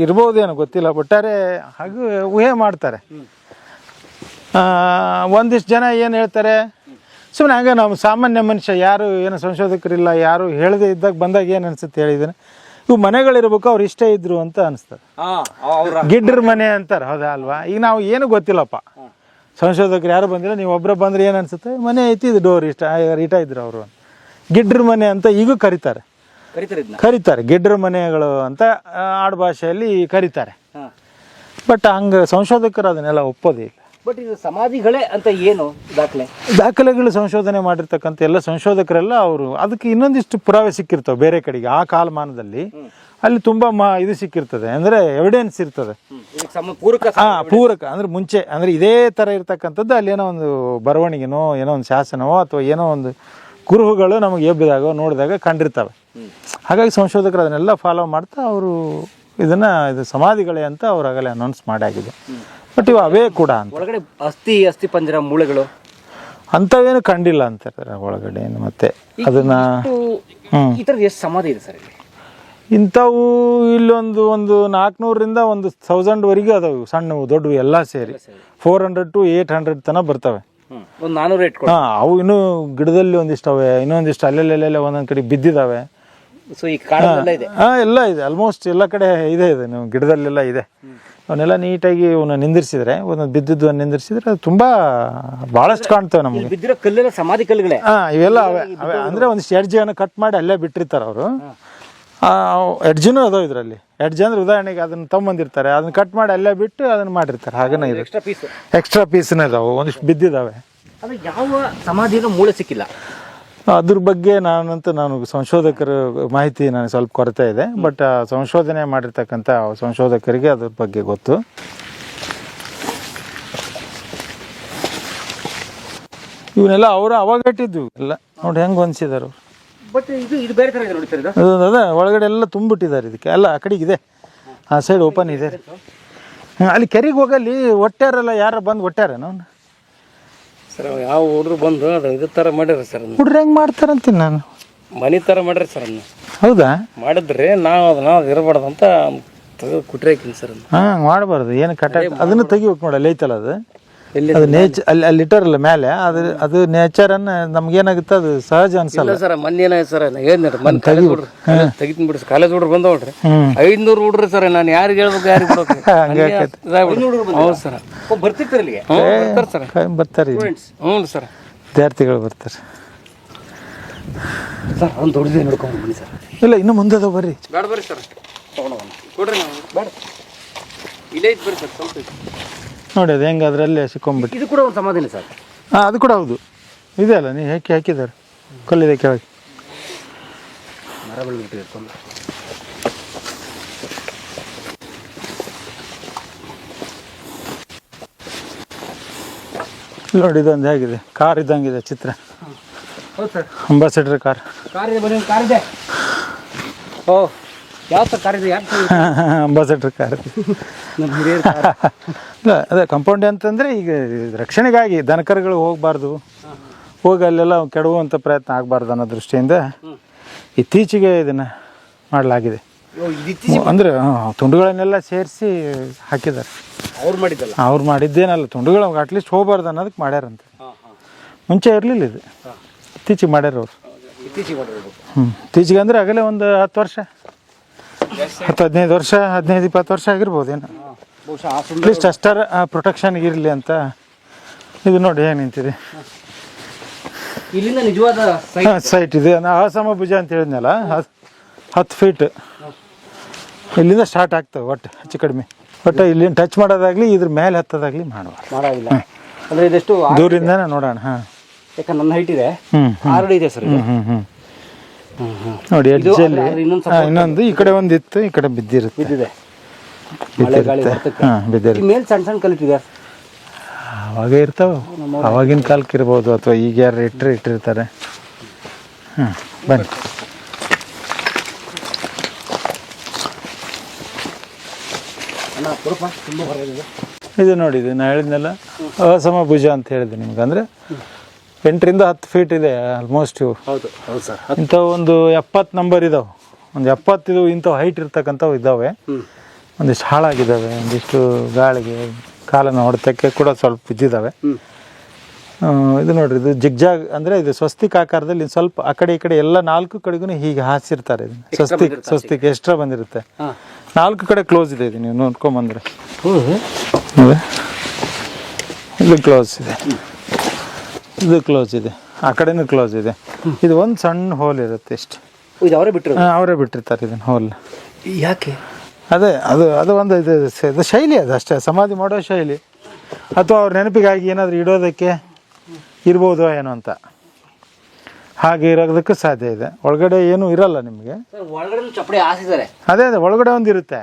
ಇರ್ಬೋದೇನೋ ಗೊತ್ತಿಲ್ಲ, ಒಟ್ಟಾರೆ ಹಾಗೆ ಊಹೆ ಮಾಡ್ತಾರೆ. ಒಂದಿಷ್ಟು ಜನ ಏನು ಹೇಳ್ತಾರೆ, ಸುಮ್ಮನೆ ಹಂಗೆ ನಾವು ಸಾಮಾನ್ಯ ಮನುಷ್ಯ, ಯಾರು ಏನು ಸಂಶೋಧಕರಿಲ್ಲ, ಯಾರು ಹೇಳದೆ ಇದ್ದಾಗ ಬಂದಾಗ ಏನು ಅನ್ಸುತ್ತೆ ಹೇಳಿದ್ರೆ, ಇವು ಮನೆಗಳಿರ್ಬೇಕು, ಅವ್ರು ಇಷ್ಟೇ ಇದ್ರು ಅಂತ ಅನಿಸ್ತದೆ. ಗಿಡ್ರ ಮನೆ ಅಂತಾರೆ, ಹೌದಾ ಅಲ್ವಾ? ಈಗ ನಾವು ಏನು ಗೊತ್ತಿಲ್ಲಪ್ಪ, ಸಂಶೋಧಕರು ಯಾರು ಬಂದಿಲ್ಲ, ನೀವು ಒಬ್ಬರ ಬಂದ್ರೆ ಏನು ಅನ್ಸುತ್ತೆ, ಮನೆ ಐತಿ, ಇದು ಡೋರ್ ಇಟ ಇದ್ರು ಅವರು. ಗಿಡ್ರ ಮನೆ ಅಂತ ಈಗೂ ಕರೀತಾರೆ, ಗಿಡ್ರ ಮನೆಗಳು ಅಂತ ಆಡು ಭಾಷೆಯಲ್ಲಿ ಕರೀತಾರೆ. ಬಟ್ ಹಂಗೆ ಸಂಶೋಧಕರು ಅದನ್ನೆಲ್ಲ ಒಪ್ಪೋದೇ ಇಲ್ಲ. ಬಟ್ ಇದು ಸಮಾಧಿಗಳೇ ಅಂತ ಏನು ದಾಖಲೆಗಳು ಸಂಶೋಧನೆ ಮಾಡಿರ್ತಕ್ಕಂಥ ಎಲ್ಲ ಸಂಶೋಧಕರೆಲ್ಲ ಅವರು ಅದಕ್ಕೆ ಇನ್ನೊಂದಿಷ್ಟು ಪುರಾವೆ ಸಿಕ್ಕಿರ್ತವೆ ಬೇರೆ ಕಡೆಗೆ. ಆ ಕಾಲಮಾನದಲ್ಲಿ ಅಲ್ಲಿ ತುಂಬಾ ಇದು ಸಿಕ್ಕಿರ್ತದೆ, ಅಂದ್ರೆ ಎವಿಡೆನ್ಸ್ ಇರ್ತದೆ, ಪೂರಕ ಅಂದ್ರೆ ಮುಂಚೆ ಅಂದ್ರೆ ಇದೇ ತರ ಇರ್ತಕ್ಕಂಥದ್ದು. ಅಲ್ಲಿ ಏನೋ ಒಂದು ಬರವಣಿಗೆನೋ ಏನೋ ಒಂದು ಶಾಸನವೋ ಅಥವಾ ಏನೋ ಒಂದು ಕುರುಹುಗಳು ನಮಗೆ ಎಬ್ಬಿದಾಗ ನೋಡಿದಾಗ ಕಂಡಿರ್ತವೆ. ಹಾಗಾಗಿ ಸಂಶೋಧಕರು ಅದನ್ನೆಲ್ಲ ಫಾಲೋ ಮಾಡ್ತಾ ಅವರು ಇದು ಸಮಾಧಿಗಳೇ ಅಂತ ಅವ್ರು ಆಗಲೇ ಅನೌನ್ಸ್ ಮಾಡಾಗಿದೆ. ಬಟ್ ಇವು ಅವೇ ಕೂಡ ಅಂತ ಒಳಗಡೆ ಅಸ್ಥಿ ಪಂಜರ ಮೂಳೆಗಳು ಅಂಥವೇನು ಕಂಡಿಲ್ಲ ಅಂತಾರೆ ಒಳಗಡೆ. ಮತ್ತೆ ಅದನ್ನ ಎಷ್ಟು ಸಮಾಧಿ ಇದೆ ಸರ್ ಇಂಥವು ಇಲ್ಲೊಂದು 400ರಿಂದ 1000ವರೆಗೂ ಅದಾವೆ, ಸಣ್ಣವು ದೊಡ್ಡವು ಎಲ್ಲ ಸೇರಿ 400 to 800 ತನಕ ಬರ್ತವೆ. ಅವು ಇನ್ನೂ ಗಿಡದಲ್ಲಿ ಒಂದಿಷ್ಟವೆ, ಇನ್ನೊಂದಿಷ್ಟು ಅಲ್ಲೆಲ್ಲೆಲ್ಲ ಒಂದೊಂದ್ ಕಡೆ ಬಿದ್ದಿದಾವೆ. ಎಲ್ಲ ಇದೆ, ಆಲ್ಮೋಸ್ಟ್ ಎಲ್ಲ ಕಡೆ ಇದೆ ನೀವು ಗಿಡದಲ್ಲೆಲ್ಲ ಇದೆ. ಅವನ್ನೆಲ್ಲ ನೀಟಾಗಿ ಇವನ್ನ ನಿಂದಿರ್ಸಿದ್ರೆ, ಒಂದೊಂದು ಬಿದ್ದಿದ್ದು ನಿಂದಿರ್ಸಿದ್ರೆ ಅದು ತುಂಬಾ ಬಹಳಷ್ಟು ಕಾಣ್ತವೆ ನಮ್ಗೆ. ಬಿದ್ದಿರೋ ಕಲ್ಲೆಲ್ಲ ಸಮಾಧಿ ಕಲ್ಲುಗಳೇ. ಇವೆಲ್ಲ ಅವೆ ಅಂದ್ರೆ ಒಂದಿಷ್ಟು ಎಡ್ಜನ್ನು ಕಟ್ ಮಾಡಿ ಅಲ್ಲೇ ಬಿಟ್ಟಿರ್ತಾರೆ ಅವರು. ಎಡ್ಜನೂ ಅದಾವ ಇದರಲ್ಲಿ. ಎಡ್ಜ್ ಅಂದ್ರೆ ಉದಾಹರಣೆಗೆ ಅದನ್ನ ತಗೊಂಬಂದಿರ್ತಾರೆ, ಅದನ್ನ ಕಟ್ ಮಾಡಿ ಅಲ್ಲೇ ಬಿಟ್ಟು ಅದನ್ನ ಮಾಡಿರ್ತಾರೆ. ಹಾಗೇನೆ ಇದೆ, ಎಕ್ಸ್ಟ್ರಾ ಪೀಸ್ನೇ ಇದಾವೆ, ಒಂದಿಷ್ಟು ಬಿದ್ದಿದಾವೆ. ಯಾವ ಸಮಾಧಿನೂ ಮೂಳೆ ಸಿಕ್ಕಿಲ್ಲ. ಅದ್ರ ಬಗ್ಗೆ ನಾನು ಸಂಶೋಧಕರ ಮಾಹಿತಿ ನನಗೆ ಸ್ವಲ್ಪ ಕೊರತೆ ಇದೆ, ಬಟ್ ಸಂಶೋಧನೆ ಮಾಡಿರ್ತಕ್ಕಂಥ ಸಂಶೋಧಕರಿಗೆ ಅದ್ರ ಬಗ್ಗೆ ಗೊತ್ತು. ಇವನ್ನೆಲ್ಲ ಅವರು ಅವಾಗ ಇಟ್ಟಿದ್ವು ಎಲ್ಲ ನೋಡಿ ಹೆಂಗೆ ಹೊಂದಿಸಿದಾರೆ ಅವರು. ಬಟ್ ಇದು ಬೇರೆ ಥರ ಇದೆ ನೋಡಿ ಸರ್. ಅದೇ ಒಳಗಡೆ ಎಲ್ಲ ತುಂಬಿಟ್ಟಿದ್ದಾರೆ ಇದಕ್ಕೆ ಎಲ್ಲ. ಆ ಕಡೆಗೆ ಇದೆ, ಆ ಸೈಡ್ ಓಪನ್ ಇದೆ. ಅಲ್ಲಿ ಕೆರೆಗೆ ಹೋಗಲ್ಲಿ ಒಟ್ಟಾರಲ್ಲ, ಯಾರು ಬಂದು ಒಟ್ಟಾರೇನೋ ಸರ್ ಯಾವ ಹುಡ್ರು ಬಂದು ಅದು ಇದು ಥರ ಮಾಡ್ಯಾರ ಸರ್, ಹುಡ್ರು ಹೆಂಗೆ ಮಾಡ್ತಾರಂತೀನಿ ನಾನು. ಮನೆ ಥರ ಮಾಡ್ರಿ ಸರ್ ಅದನ್ನ. ಹೌದಾ? ಮಾಡಿದ್ರೆ ನಾವು ಅದನ್ನ ಇರಬಾರ್ದು ಅಂತ ತೆಗೆದು ಕುಟ್ರೆ ಹಾಕಿನಿ ಸರ್. ಹಾಂ ಮಾಡಬಾರ್ದು, ಏನು ಅದನ್ನು ತೆಗಿಬೇಕು ನೋಡಿ. ಅಲ್ಲಿ ಐತಲ್ಲ ಅದು, ಅದು ಅಲ್ಲಿ ಇಟ್ಟಾರಲ್ಲ ಮೇಲೆ, ಅದು ನೇಚರನ್ನು ನಮ್ಗೇನಾಗುತ್ತೆ ಅದು ಸಹಜ ಅನ್ಸಲ್ಲ ಸರ್. ಮೊನ್ನೆ ಏನಾಯ್ತು ಸರ್, ಹೇಳಿದ್ರಿ ಮೊನ್ನೆ ತೆಗಿತೀನಿ ಬಿಡ್ರಿ, ಕಾಲೇಜ್ ಹುಡ್ರು ಬಂದವ್ರಿ 500 ಹುಡ್ರಿ ಸರ್. ನಾನು ಯಾರಿಗೆ ಹೇಳ್ಬೇಕು ಯಾರಿಗೆ ಬಿಡ್ಬೇಕು? ಹೌದು ಸರ್. ಬರ್ತಿರ್ತಾರೆ ಇಲ್ಲಿಗೆ? ಬರ್ತಾರೆ ಸರ್, ಬರ್ತಾರೆ. ಹ್ಞೂ ಸರ್, ವಿದ್ಯಾರ್ಥಿಗಳು ಬರ್ತಾರೆ ಸರ್. ಒಂದು ದೊಡ್ಡದೇ ನೋಡ್ಕೊಂಡು ಬನ್ನಿ ಸರ್. ಇಲ್ಲ ಇನ್ನು ಮುಂದೆ ಬರ್ರಿ. ಬೇಡ ಬರ್ರಿ ಸರ್, ತೊಗೊಂಡು ಕೊಡ್ರಿ. ನಾವು ಬೇಡ, ಇಲ್ಲೇ ಐತೆ ಬರ್ರಿ ಸರ್, ಸ್ವಲ್ಪ ಐತೆ ನೋಡಿ. ಅದು ಹೆಂಗೆ ಅದರಲ್ಲೇ ಸಿಕ್ಕೊಂಬಿಟ್ಟು. ಇದು ಕೂಡ ಒಂದು ಸಮಾಧಿನೇ ಸರ್. ಹಾಂ ಅದು ಕೂಡ ಹೌದು, ಇದೆ ಅಲ್ಲ, ನೀವು ಹಾಕಿದ್ದಾರೆ ಕಲ್ಲಿದೆ ಕೆಳಗೆ. ಮರ ಬೆಳೆದ್ಬಿಟ್ಟು ಇಟ್ಕೊಂಡು ನೋಡಿ. ಇದೊಂದು ಹೇಗಿದೆ, ಕಾರ್ ಇದ್ದಂಗಿದೆ ಚಿತ್ರ. ಹೌದು ಸರ್, ಅಂಬಾಸಿಡರ್ ಕಾರ್. ಕಾರ್ ಇದೆ, ಬನ್ನಿ ಕಾರ್ ಇದೆ. ಓ ಯಾವ ಥರ ಕಾರ್ ಇದೆ? ಯಾರು ಅಂಬಾಸಿಡರ್ ಕಾರ್. ನಮ್ಮ ಹಿರಿಯರು ಇಲ್ಲ ಅದೇ ಕಾಂಪೌಂಡ್ ಅಂತಂದರೆ ಈಗ ರಕ್ಷಣೆಗಾಗಿ ದನಕರುಗಳು ಹೋಗಬಾರ್ದು, ಹೋಗಿ ಅಲ್ಲೆಲ್ಲ ಕೆಡುವಂಥ ಪ್ರಯತ್ನ ಆಗಬಾರ್ದು ಅನ್ನೋ ದೃಷ್ಟಿಯಿಂದ ಇತ್ತೀಚೆಗೆ ಇದನ್ನು ಮಾಡಲಾಗಿದೆ. ಅಂದರೆ ತುಂಡುಗಳನ್ನೆಲ್ಲ ಸೇರಿಸಿ ಹಾಕಿದ್ದಾರೆ. ಅವ್ರು ಮಾಡಿದ್ದಲ್ಲ, ಅವ್ರು ಮಾಡಿದ್ದೇನಲ್ಲ, ತುಂಡುಗಳು ಅಟ್ಲೀಸ್ಟ್ ಹೋಗಬಾರ್ದು ಅನ್ನೋದಕ್ಕೆ ಮಾಡ್ಯಾರಂತೆ. ಮುಂಚೆ ಇರಲಿಲ್ಲ ಇದು, ಇತ್ತೀಚೆಗೆ ಮಾಡ್ಯಾರ ಅವರು. ಇತ್ತೀಚೆಗೆ ಮಾಡಿರ್ಬೇಕು. ಇತ್ತೀಚೆಗೆ ಅಂದರೆ ಆಗಲೇ ಒಂದು 10 ವರ್ಷ, 10-15 ವರ್ಷ, 15-20 ವರ್ಷ ಆಗಿರ್ಬೋದೇನು. ಬಹುಶಃ ಅಟ್ಲೀಸ್ಟ್ ಅಷ್ಟರ ಪ್ರೊಟೆಕ್ಷನ್ಗೆ ಇರಲಿ ಅಂತ. ಇದು ನೋಡಿ ಹೇಗೆ ನಿಂತಿದೆ. ಇಲ್ಲಿಂದ ನಿಜವಾದ ಸೈಟ್ ಇದೆ. ನಾನು ಅಸಮಭುಜ ಅಂತ ಹೇಳಿದ್ನಲ್ಲ, 10 ಫೀಟ್ ಇಲ್ಲಿಂದ ಸ್ಟಾರ್ಟ್ ಆಗ್ತವೆ ಒಟ್ಟು ಹೆಚ್ಚು ಕಡಿಮೆ. ಒಟ್ಟು ಇಲ್ಲಿಂದ ಟಚ್ ಮಾಡೋದಾಗಲಿ ಇದ್ರ ಮೇಲೆ ಹತ್ತೋದಾಗಲಿ ಮಾಡೋದಿಲ್ಲ. ಅಂದರೆ ಇದೆಷ್ಟು ದೂರಿಂದನೇ ನೋಡೋಣ. ಹಾಂ, ಯಾಕಂದ್ರೆ ನನ್ನ ಹೈಟ್ ಇದೆ, 6 ಅಡಿ ಇದೆ ಸರ್. ನೋಡಿ ಎಡ್ಜಲ್ಲಿ ಇನ್ನೊಂದು ಈ ಕಡೆ ಒಂದು ಇತ್ತು, ಈ ಕಡೆ ಬಿದ್ದಿರುತ್ತೆ. ಬಿದ್ದಿದೆ, ಹಾಂ ಬಿದ್ದಿರುತ್ತೆ. ಮೇಲೆ ಸಣ್ಣ ಸಣ್ಣ ಕಲಿತಿದೆ. ಅವಾಗ ಇರ್ತಾವೆ, ಅವಾಗಿನ ಕಾಲಕ್ಕೆ ಇರ್ಬೋದು, ಅಥವಾ ಈಗ ಯಾರು ಇಟ್ಟಿರ್ತಾರೆ. ಹಾಂ ಬನ್ನಿ. ಇದು ನೋಡಿ, ಇದು ನಾನು ಹೇಳಿದ್ನಲ್ಲ ಅಸಮಭುಜ ಅಂತ ಹೇಳಿದೆ ನಿಮ್ಗೆ. ಅಂದರೆ 8ರಿಂದ 10 ಫೀಟ್ ಇದೆ ಆಲ್ಮೋಸ್ಟ್ ಇವು. ಹೌದು ಹೌದು ಸರ್. ಇಂಥವು ಒಂದು 70 ನಂಬರ್ ಇದಾವೆ, ಒಂದು 70 ಇದು ಇಂಥವು ಹೈಟ್ ಇರ್ತಕ್ಕಂಥವು ಇದ್ದಾವೆ. ಒಂದಿಷ್ಟು ಹಾಳಾಗಿದ್ದಾವೆ, ಒಂದಿಷ್ಟು ಗಾಳಿಗೆ ಕಾಲನ್ನು ಹೊಡೆತಕ್ಕೆ ಕೂಡ ಸ್ವಲ್ಪ ಬಿದ್ದಿದ್ದಾವೆ. ಇದು ನೋಡ್ರಿ, ಇದು ಜಿಗ್ಜಾಗ್ ಅಂದರೆ ಇದು ಸ್ವಸ್ತಿಕ್ ಆಕಾರದಲ್ಲಿ ಸ್ವಲ್ಪ ಆ ಕಡೆ ಈ ಕಡೆ ಎಲ್ಲ 4 ಕಡೆಗೂ ಹೀಗೆ ಹಾಸಿರ್ತಾರೆ. ಇದನ್ನು ಸ್ವಸ್ತಿಕ್ ಎಕ್ಸ್ಟ್ರಾ ಬಂದಿರುತ್ತೆ. 4 ಕಡೆ ಕ್ಲೋಸ್ ಇದೆ. ಇದು ನೀವು ನೋಡ್ಕೊಂಬಂದ್ರೆ ಇದು ಕ್ಲೋಸ್ ಇದೆ, ಇದು ಕ್ಲೋಸ್ ಇದೆ, ಆ ಕಡೆನೂ ಕ್ಲೋಸ್ ಇದೆ. ಇದು ಒಂದು ಸಣ್ಣ ಹೋಲ್ ಇರುತ್ತೆ ಇಷ್ಟು. ಇದು ಅವರೇ ಬಿಟ್ಟರು? ಅವರೇ ಬಿಟ್ಟಿರ್ತಾರೆ ಇದನ್ನು ಹೋಲ್. ಯಾಕೆ? ಅದೇ ಅದು ಒಂದು ಇದು ಶೈಲಿ, ಅದು ಅಷ್ಟೇ, ಸಮಾಧಿ ಮಾಡೋ ಶೈಲಿ. ಅಥವಾ ಅವ್ರ ನೆನಪಿಗಾಗಿ ಏನಾದರೂ ಇಡೋದಕ್ಕೆ ಇರ್ಬೋದು ಏನೋ ಅಂತ. ಹಾಗೆ ಇರೋದಕ್ಕೂ ಸಾಧ್ಯ ಇದೆ. ಒಳಗಡೆ ಏನೂ ಇರಲ್ಲ ನಿಮಗೆ. ಒಳಗಡೆ ಚಪ್ಪಡಿ ಹಾಸಿದ್ದಾರೆ. ಅದೇ ಒಳಗಡೆ ಒಂದು ಇರುತ್ತೆ.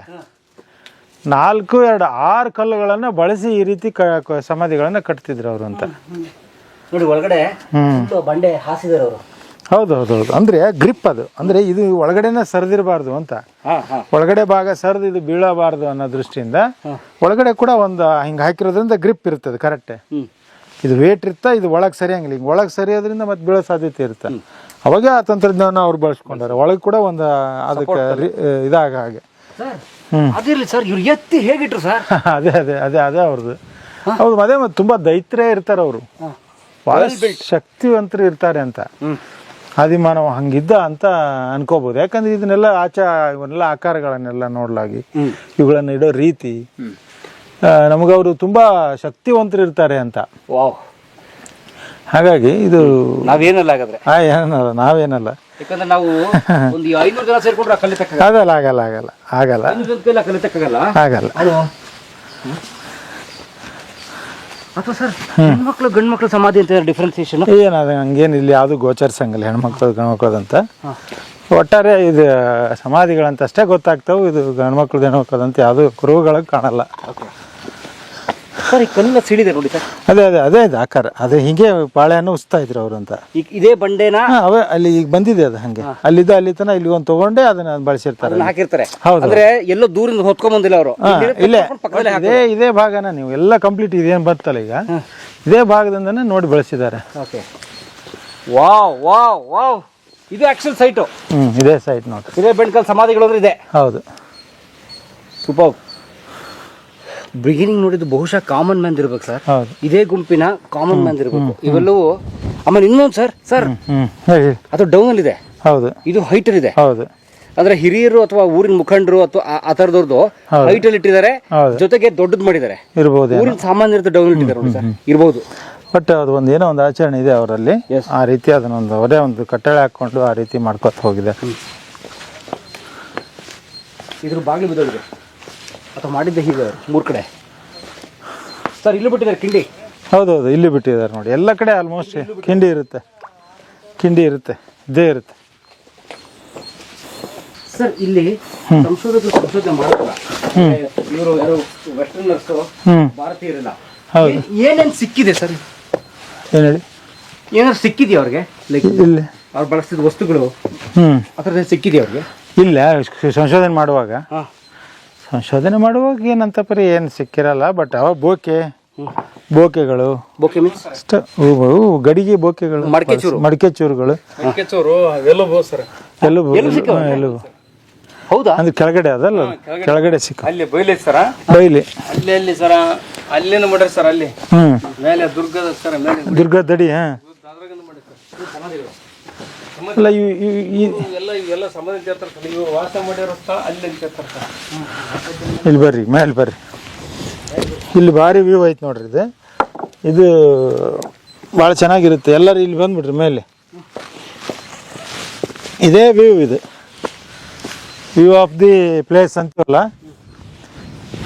4, 2, 6 ಕಲ್ಲುಗಳನ್ನು ಬಳಸಿ ಈ ರೀತಿ ಸಮಾಧಿಗಳನ್ನು ಕಟ್ತಿದ್ರು ಅವರು ಅಂತ ನೋಡಿ. ಒಳಗಡೆ ಬಂಡೆ ಹಾಸಿದ್ದಾರೆ ಅವರು. ಹೌದು. ಅಂದರೆ ಗ್ರಿಪ್ ಅದು, ಅಂದರೆ ಇದು ಒಳಗಡೆನೇ ಸರಿದಿರಬಾರ್ದು ಅಂತ. ಒಳಗಡೆ ಭಾಗ ಸರಿದು ಇದು ಬೀಳಬಾರ್ದು ಅನ್ನೋ ದೃಷ್ಟಿಯಿಂದ ಒಳಗಡೆ ಕೂಡ ಒಂದು ಹಿಂಗೆ ಹಾಕಿರೋದ್ರಿಂದ ಗ್ರಿಪ್ ಇರ್ತದೆ ಕರೆಕ್ಟೇ. ಇದು ವೇಟ್ ಇರ್ತಾ, ಇದು ಒಳಗೆ ಸರಿಯಂಗಿಲ್ಲ. ಹಿಂಗೆ ಒಳಗೆ ಸರಿಯೋದ್ರಿಂದ ಮತ್ತೆ ಬೀಳೋ ಸಾಧ್ಯತೆ ಇರುತ್ತೆ. ಅವಾಗೆ ಆ ತಂತ್ರಜ್ಞಾನ ಅವ್ರು ಬಳಸ್ಕೊಂಡಾರೆ. ಒಳಗೆ ಕೂಡ ಒಂದು ಅದಕ್ಕೆ ಇದಾಗ ಹಾಗೆ. ಅದಿರಲಿ ಸರ್, ಇವ್ರು ಎತ್ತಿ ಹೇಗಿಟ್ರು ಸರ್? ಅದೇ ಅವ್ರದ್ದು. ಹೌದು, ಅದೇ ಮತ್ತೆ ತುಂಬ ದೈತ್ಯರೇ ಇರ್ತಾರೆ ಅವರು, ಭಾಳ ಶಕ್ತಿವಂತರು ಇರ್ತಾರೆ ಅಂತ. ಆದಿಮಾನವ ಹಂಗಿದ್ದ ಅಂತ ಅನ್ಕೋಬಹುದು. ಯಾಕಂದ್ರೆ ಇದನ್ನೆಲ್ಲ ಇವನ್ನೆಲ್ಲ ಆಕಾರಗಳನ್ನೆಲ್ಲ ನೋಡ್ಲಾಗಿ ಇವುಗಳನ್ನ ಇಡೋ ರೀತಿ ನಮಗವರು ತುಂಬಾ ಶಕ್ತಿವಂತರು ಇರ್ತಾರೆ ಅಂತ. ಹಾಗಾಗಿ ಇದು ನಾವೇನಲ್ಲ ಹಾಗಾದ್ರೆ. ಏನಲ್ಲ, ನಾವೇನಲ್ಲ. ಯಾಕಂದ್ರೆ ನಾವು ಒಂದು 500 ಜನ ಸೇರ್ಕೊಂಡ್ರೆ ಕಲಿತಕ್ಕ ಆಗಲ್ಲ ಆಗಲ್ಲ ಆಗಲ್ಲ ಆಗಲ್ಲ ಕಲಿತಕ್ಕಾಗಲ್ಲ. ಆಗಲ್ಲ. ಅಥವಾ ಸರ್ ಹೆಣ್ಮಕ್ಳು ಗಂಡು ಮಕ್ಳು ಸಮಾಧಿ ಅಂತ ಡಿಫ್ರೆನ್ಸಿಯೇಷನ್ ಏನದು ಹಂಗೇನು ಇಲ್ಲಿ ಯಾವುದು ಗೋಚರಿಸಂಗಿಲ್ಲ ಹೆಣ್ಮಕ್ಳು ಗಂಡ್ಮಕ್ಳದಂತ. ಒಟ್ಟಾರೆ ಇದು ಸಮಾಧಿಗಳಂತ ಅಷ್ಟೇ ಗೊತ್ತಾಗ್ತಾವೆ. ಇದು ಗಂಡ್ಮಕ್ಳು ಹೆಣ್ಮಕ್ಳದಂತ ಯಾವುದು ಕುರುಹುಗಳಿಗೆ ಕಾಣಲ್ಲ. ಸರ್ ಈ ಕಲ್ಲ ಸಿಡಿದೆ ನೋಡಿ ಸರ್. ಅದೇ ಇದು ಆಕಾರ ಅದೇ ಹೀಗೆ ಬಾಳೆಹಣ್ಣು ಉಸ್ತಾ ಇದ್ರು ಅವರು ಅಂತ. ಈಗ ಇದೇ ಬಂಡೆನ ಅವೇ ಅಲ್ಲಿ ಈಗ ಬಂದಿದೆ ಅದು ಹಂಗೆ ಅಲ್ಲಿದ್ದ ಅಲ್ಲಿ ತನ ಇಲ್ಲಿ ಒಂದು ತಗೊಂಡೆ ಅದನ್ನ ಬಳಸಿರ್ತಾರೆ, ಹಾಕಿರ್ತಾರೆ. ಹೌದು. ಅಂದ್ರೆ ಎಲ್ಲೋ ದೂರಿಂದ ಹೊತ್ಕೊಂಡ್ ಬಂದಿಲ್ಲ ಅವರು. ಇಲ್ಲೇ ಇದೇ ಭಾಗನ ನೀವು ಎಲ್ಲ ಕಂಪ್ಲೀಟ್ ಇದೇನು ಬರ್ತಲ್ಲ ಈಗ ಇದೇ ಭಾಗದಿಂದನೇ ನೋಡಿ ಬಳಸಿದ್ದಾರೆ. ಓಕೆ, ವಾವ್ ವಾವ್ ವಾವ್, ಇದು ಆಕ್ಚುಲ್ ಸೈಟು. ಇದೇ ಸೈಟ್ ನೋಡಿ. ಇದೇ ಬೆಣ್ಕಲ್ ಸಮಾಧಿಗಳು ಅಂದ್ರೆ ಇದೆ. ಹೌದು, ಸೂಪರ್. ಬಿಗಿನಿಂಗ್ ನೋಡಿದ್ದು ಬಹುಶಃ ಕಾಮನ್ ಮ್ಯಾನ್ ಇರ್ಬೇಕು ಸರ್. ಹೌದು, ಇದೇ ಗುಂಪಿನ ಕಾಮನ್ ಮ್ಯಾನ್ ಇರಬೇಕು ಇವೆಲ್ಲವೂ. ಆಮೇಲೆ ಇನ್ನೊಂದು ಸರ್ ಹೇಳಿ. ಅದು ಡೌನ್ ಅಲ್ಲಿ ಇದೆ. ಹೌದು, ಇದು ಹೈಟ್ ಅಲ್ಲಿ ಇದೆ. ಹೌದು. ಅಂದ್ರೆ ಹಿರಿಯರು ಅಥವಾ ಊರಿನ ಮುಖಂಡರು ಅಥವಾ ಆ ತರದವ್ರದ್ದು ಹೈಟ್ ಅಲ್ಲಿ ಇಟ್ಟಿದ್ದಾರೆ, ಜೊತೆಗೆ ದೊಡ್ಡದು ಮಾಡಿದ್ದಾರೆ. ಇರ್ಬೋದು, ಊರಿನ ಸಾಮಾನ್ಯರದ್ದು ಡೌನ್ ಇಟ್ಟಿದ್ದಾರೆ ನೋಡಿ ಸರ್. ಇರ್ಬೋದು. ಬಟ್ ಅದು ಒಂದು ಏನೋ ಒಂದು ಆಚರಣೆ ಇದೆ ಅವರಲ್ಲಿ. ಆ ರೀತಿ ಅದನ್ನೊಂದು ಅವರೇ ಒಂದು ಕಟ್ಟಳೆ ಹಾಕೊಂಡು ಆ ರೀತಿ ಮಾಡ್ಕೊತ ಹೋಗಿದೆ. ಇದ್ರ ಬಾಗಿಲು ಬಿದ್ದೋಗಿದೆ ಅಥವಾ ಮಾಡಿದ್ದೆ ಹೀಗೆ 3 ಕಡೆ ಸರ್. ಇಲ್ಲಿ ಬಿಟ್ಟಿದ್ದಾರೆ ಕಿಂಡಿ. ಹೌದೌದು, ಇಲ್ಲಿ ಬಿಟ್ಟಿದ್ದಾರೆ ನೋಡಿ. ಎಲ್ಲ ಕಡೆ ಆಲ್ಮೋಸ್ಟ್ ಕಿಂಡಿ ಇರುತ್ತೆ ಇದೇ ಇರುತ್ತೆ ಸರ್. ಇಲ್ಲಿ ಸಂಶೋಧನೆ ಮಾಡಲ್ಲ ಇವರು ಯಾರು ವೆಸ್ಟರ್ನರ್ಸ್, ಭಾರತೀಯರಲ್ಲ. ಏನೇನು ಸಿಕ್ಕಿದೆ ಸರ್? ಏನು ಹೇಳಿ? ಏನಾದ್ರು ಸಿಕ್ಕಿದೆಯಾ ಅವ್ರಿಗೆ? ಲೈಕ್ ಇಲ್ಲಿ ಅವ್ರು ಬಳಸಿದ ವಸ್ತುಗಳು ಆ ಥರದ್ದು ಸಿಕ್ಕಿದೆಯಾ ಅವ್ರಿಗೆ? ಇಲ್ಲ, ಸಂಶೋಧನೆ ಮಾಡುವಾಗ ಏನಂತ ಪರಿ ಏನು ಸಿಕ್ಕಿರಲ್ಲ. ಬಟ್ ಅವ ಬೋಕೆಗಳು ಬೋಕೆ ಮೀನ್ಸ್ ಅಷ್ಟು ಗಡಿಗೆ ಬೋಕೆಗಳು, ಮಡಿಕೆಚೂರುಗಳು, ಎಲುಬು ಸರ್. ಎಲುಬು. ಹೌದಾ? ಅಂದ್ರೆ ಕೆಳಗಡೆ ಅದಲ್ಲ, ಕೆಳಗಡೆ ಸಿಕ್ಕ ಅಲ್ಲಿ ಬೈಲಿ ಸರ, ಬೈಲಿ ಅಲ್ಲಿ ಸರ, ಅಲ್ಲೇನು ಮಾಡ್ರಿ ಸರ್. ಅಲ್ಲಿ ಮೇಲೆ ದುರ್ಗದ ಸರ್, ಮೇಲೆ ದುರ್ಗ ದಡಿ. ಅಲ್ಲ ಇವೆಲ್ಲ ಸಂಬಂಧ ಇರ್ತಾರೆ ಸರ್. ಇವು ವಾಸ ಮಾಡಿರೋ ಸ್ಥಳ ಅಲ್ಲಿ ಅಂತ ಇರ್ತಾರೆ ಸರ್. ಇಲ್ಲಿ ಬರ್ರಿ, ಮೇಲೆ ಬರ್ರಿ. ಇಲ್ಲಿ ಭಾರಿ ವ್ಯೂ ಐತೆ ನೋಡ್ರಿ. ಇದು ಭಾಳ ಚೆನ್ನಾಗಿರುತ್ತೆ. ಎಲ್ಲರೂ ಇಲ್ಲಿ ಬಂದ್ಬಿಟ್ರಿ ಮೇಲೆ. ಇದೇ view view of the place ಅಂತೀವಲ್ಲ,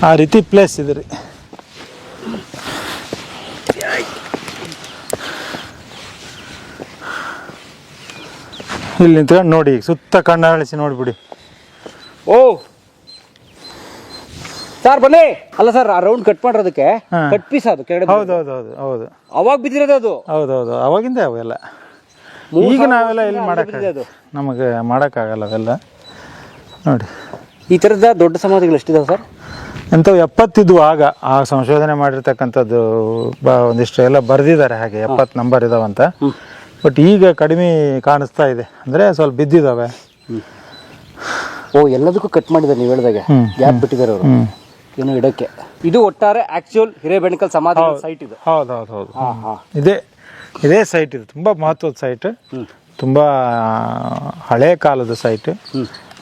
ಆ ರೀತಿ ಪ್ಲೇಸ್ ಇದೆ ರೀ. ಇಲ್ಲಿ ನಿಂತ್ಕೊಂಡು ನೋಡಿ, ಸುತ್ತ ಕಣ್ಣಾಳಿಸಿ ನೋಡ್ಬಿಡಿ. ಓ ಸರ್ ಬನ್ನಿ. ಅಲ್ಲ ಸರ್, ಆ ರೌಂಡ್ ಕಟ್ ಮಾಡಿರೋದಕ್ಕೆ ಕಟ್ ಪೀಸ್ ಅದು ಕೆಳಗಡೆ. ಹೌದು, ಅವಾಗ ಬಿದ್ದಿರೋದು ಅದು. ಹೌದೌದು, ಅವಾಗಿಂದ ಅವೆಲ್ಲ. ಈಗ ನಾವೆಲ್ಲ ಎಲ್ಲಿ ನಮಗೆ ಮಾಡೋಕ್ಕಾಗಲ್ಲ ಅವೆಲ್ಲ ನೋಡಿ. ಈ ಥರದ ದೊಡ್ಡ ಸಮಾಧಿಗಳು ಎಷ್ಟಿದಾವೆ ಸರ್? ಎಂಥವು 70 ಇದ್ವು ಆಗ. ಆ ಸಂಶೋಧನೆ ಮಾಡಿರ್ತಕ್ಕಂಥದ್ದು ಒಂದಿಷ್ಟು ಎಲ್ಲ ಬರೆದಿದ್ದಾರೆ ಹಾಗೆ 70 ನಂಬರ್ ಇದಾವಂತ. ಬಟ್ ಈಗ ಕಡಿಮೆ ಕಾಣಿಸ್ತಾ ಇದೆ, ಅಂದರೆ ಸ್ವಲ್ಪ ಬಿದ್ದಿದ್ದಾವೆ. ಓ, ಎಲ್ಲದಕ್ಕೂ ಕಟ್ ಮಾಡಿದ್ದಾರೆ ನೀವು ಹೇಳಿದಾಗ. ಗ್ಯಾಪ್ ಬಿಟ್ಟಿದ್ದಾರೆ ಅವರು ಏನು ಇಡಕ್ಕೆ. ಇದು ಒಟ್ಟಾರೆ ಆಕ್ಚುಯಲ್ ಹಿರೇಬೆಣಕಲ್ ಸಮಾಧಿ ಸೈಟ್ ಇದು. ಹೌದು. ಇದೇ ಸೈಟ್ ಇದು ತುಂಬ ಮಹತ್ವದ ಸೈಟ್, ತುಂಬ ಹಳೆ ಕಾಲದ ಸೈಟ್.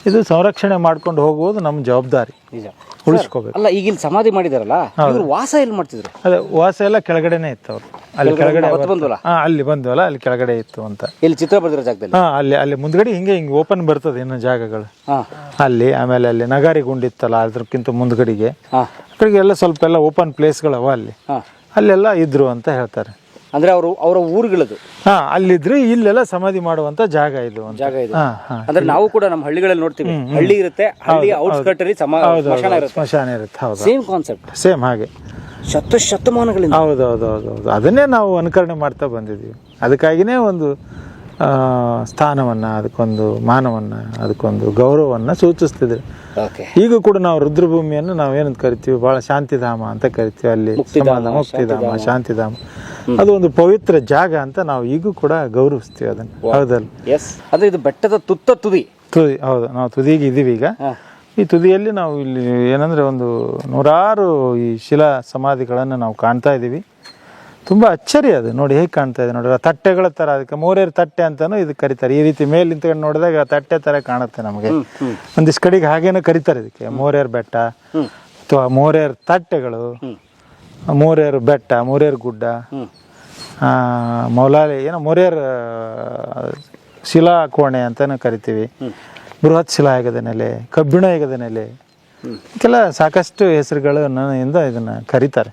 ಇದು ಸಂರಕ್ಷಣೆ ಮಾಡ್ಕೊಂಡು ಹೋಗುವುದು ನಮ್ಮ ಜವಾಬ್ದಾರಿ. ನಿಜ, ಉಳಿಸ್ಕೋಬೇಕು. ಅಲ್ಲ, ಈಗ ಇಲ್ಲಿ ಸಮಾಧಿ ಮಾಡಿದಾರಲ್ಲ, ಇವರು ವಾಸ ಎಲ್ಲಿ ಮಾಡ್ತಿದ್ರು? ಅದೇ ವಾಸ ಎಲ್ಲ ಕೆಳಗಡೆನೆ ಇತ್ತು. ಅವರು ಅಲ್ಲಿ ಕೆಳಗಡೆ ಬಂದ್ವಲ್ಲ, ಅಲ್ಲಿ ಬಂದ್ವಲ್ಲ, ಅಲ್ಲಿ ಕೆಳಗಡೆ ಇತ್ತು ಅಂತ. ಇಲ್ಲಿ ಚಿತ್ರ ಬರ್ದಿರೋ ಜಾಗದಲ್ಲಿ. ಅಲ್ಲಿ ಮುಂದ್ಗಡೆ ಹಿಂಗೆ ಓಪನ್ ಬರ್ತದೆ ಇನ್ನು ಜಾಗಗಳು ಅಲ್ಲಿ. ಆಮೇಲೆ ಅಲ್ಲಿ ನಗಾರಿ ಗುಂಡಿತ್ತಲ್ಲ, ಅದ್ರಕ್ಕಿಂತ ಮುಂದ್ಗಡೆಗೆ ಕಡೆಗೆ ಎಲ್ಲ ಸ್ವಲ್ಪ ಎಲ್ಲ ಓಪನ್ ಪ್ಲೇಸ್ಗಳವ ಅಲ್ಲಿ. ಅಲ್ಲೆಲ್ಲ ಇದ್ರು ಅಂತ ಹೇಳ್ತಾರೆ. ಅಂದ್ರೆ ಅವರ ಊರುಗಳದು ಅಲ್ಲಿದ್ರು. ಇಲ್ಲೆಲ್ಲ ಸಮಾಧಿ ಮಾಡುವಂತ ಜಾಗ ಇದು. ಅಂದ್ರೆ ನಾವು ಕೂಡ ನಮ್ಮ ಹಳ್ಳಿಗಳಲ್ಲಿ ನೋಡ್ತೀವಿ, ಹಳ್ಳಿ ಇರುತ್ತೆ, ಹಳ್ಳಿಯ ಔಟ್ಸ್ಕರ್ಟ್ ಅಲ್ಲಿ ಸ್ಮಶಾನ ಇರುತ್ತೆ. ಹೌದು, ಸೇಮ್ ಕಾನ್ಸೆಪ್ಟ್, ಸೇಮ್ ಹಾಗೆ ಶತಮಾನಗಳಿಂದ. ಹೌದು, ಅದನ್ನೇ ನಾವು ಅನುಕರಣೆ ಮಾಡ್ತಾ ಬಂದಿದ್ದೀವಿ. ಅದಕ್ಕಾಗಿನೇ ಒಂದು ಸ್ಥಾನವನ್ನ, ಅದಕ್ಕೊಂದು ಮಾನವನ್ನ, ಅದಕ್ಕೊಂದು ಗೌರವವನ್ನ ಸೂಚಿಸ್ತಿದ್ರು. ಈಗ ಕೂಡ ನಾವು ರುದ್ರಭೂಮಿಯನ್ನು ನಾವೇನಂತ ಕರಿತೀವಿ, ಬಹಳ ಶಾಂತಿಧಾಮ ಅಂತ ಕರಿತೀವಿ. ಅಲ್ಲಿ ಮುಕ್ತಿಧಾಮ, ಶಾಂತಿಧಾಮ, ಅದು ಒಂದು ಪವಿತ್ರ ಜಾಗ ಅಂತ ನಾವು ಈಗೂ ಕೂಡ ಗೌರವಿಸ್ತೀವಿ ಅದನ್ನು. ಹೌದಲ್ಲ? ಅಂದ್ರೆ ಇದು ಬೆಟ್ಟದ ತುದಿ. ಹೌದು, ನಾವು ತುದಿಗೆ ಇದೀವಿ ಈಗ. ಈ ತುದಿಯಲ್ಲಿ ನಾವು ಇಲ್ಲಿ ಏನಂದ್ರೆ ಒಂದು 100 ಈ ಶಿಲಾ ಸಮಾಧಿಗಳನ್ನು ನಾವು ಕಾಣ್ತಾ ಇದ್ದೀವಿ. ತುಂಬ ಅಚ್ಚರಿ ಅದು ನೋಡಿ, ಹೇಗೆ ಕಾಣ್ತಾ ಇದೆ ನೋಡಿ. ತಟ್ಟೆಗಳ ಥರ, ಅದಕ್ಕೆ ಮೋರೇರ್ ತಟ್ಟೆ ಅಂತಲೂ ಇದು ಕರೀತಾರೆ. ಈ ರೀತಿ ಮೇಲೆ ನಿಂತ್ಕೊಂಡು ನೋಡಿದಾಗ ತಟ್ಟೆ ಥರ ಕಾಣುತ್ತೆ ನಮಗೆ. ಒಂದಿಷ್ಟು ಕಡೆಗೆ ಹಾಗೇನೂ ಕರೀತಾರೆ ಇದಕ್ಕೆ, ಮೋರೇರ್ ಬೆಟ್ಟ ಅಥವಾ ಮೋರೇರ್ ತಟ್ಟೆಗಳು, ಮೋರೇರ್ ಬೆಟ್ಟ, ಮೋರೇರ್ ಗುಡ್ಡ, ಮೋರೇರ್ ಶಿಲಾ ಕೋಣೆ ಅಂತಲೂ ಕರಿತೀವಿ. ಬೃಹತ್ ಶಿಲಾಯುಗದ ನೆಲೆ, ಕಬ್ಬಿಣ ಯುಗದ ನೆಲೆ, ಇದಕ್ಕೆಲ್ಲ ಸಾಕಷ್ಟು ಹೆಸರುಗಳಿಂದ ಇದನ್ನು ಕರೀತಾರೆ.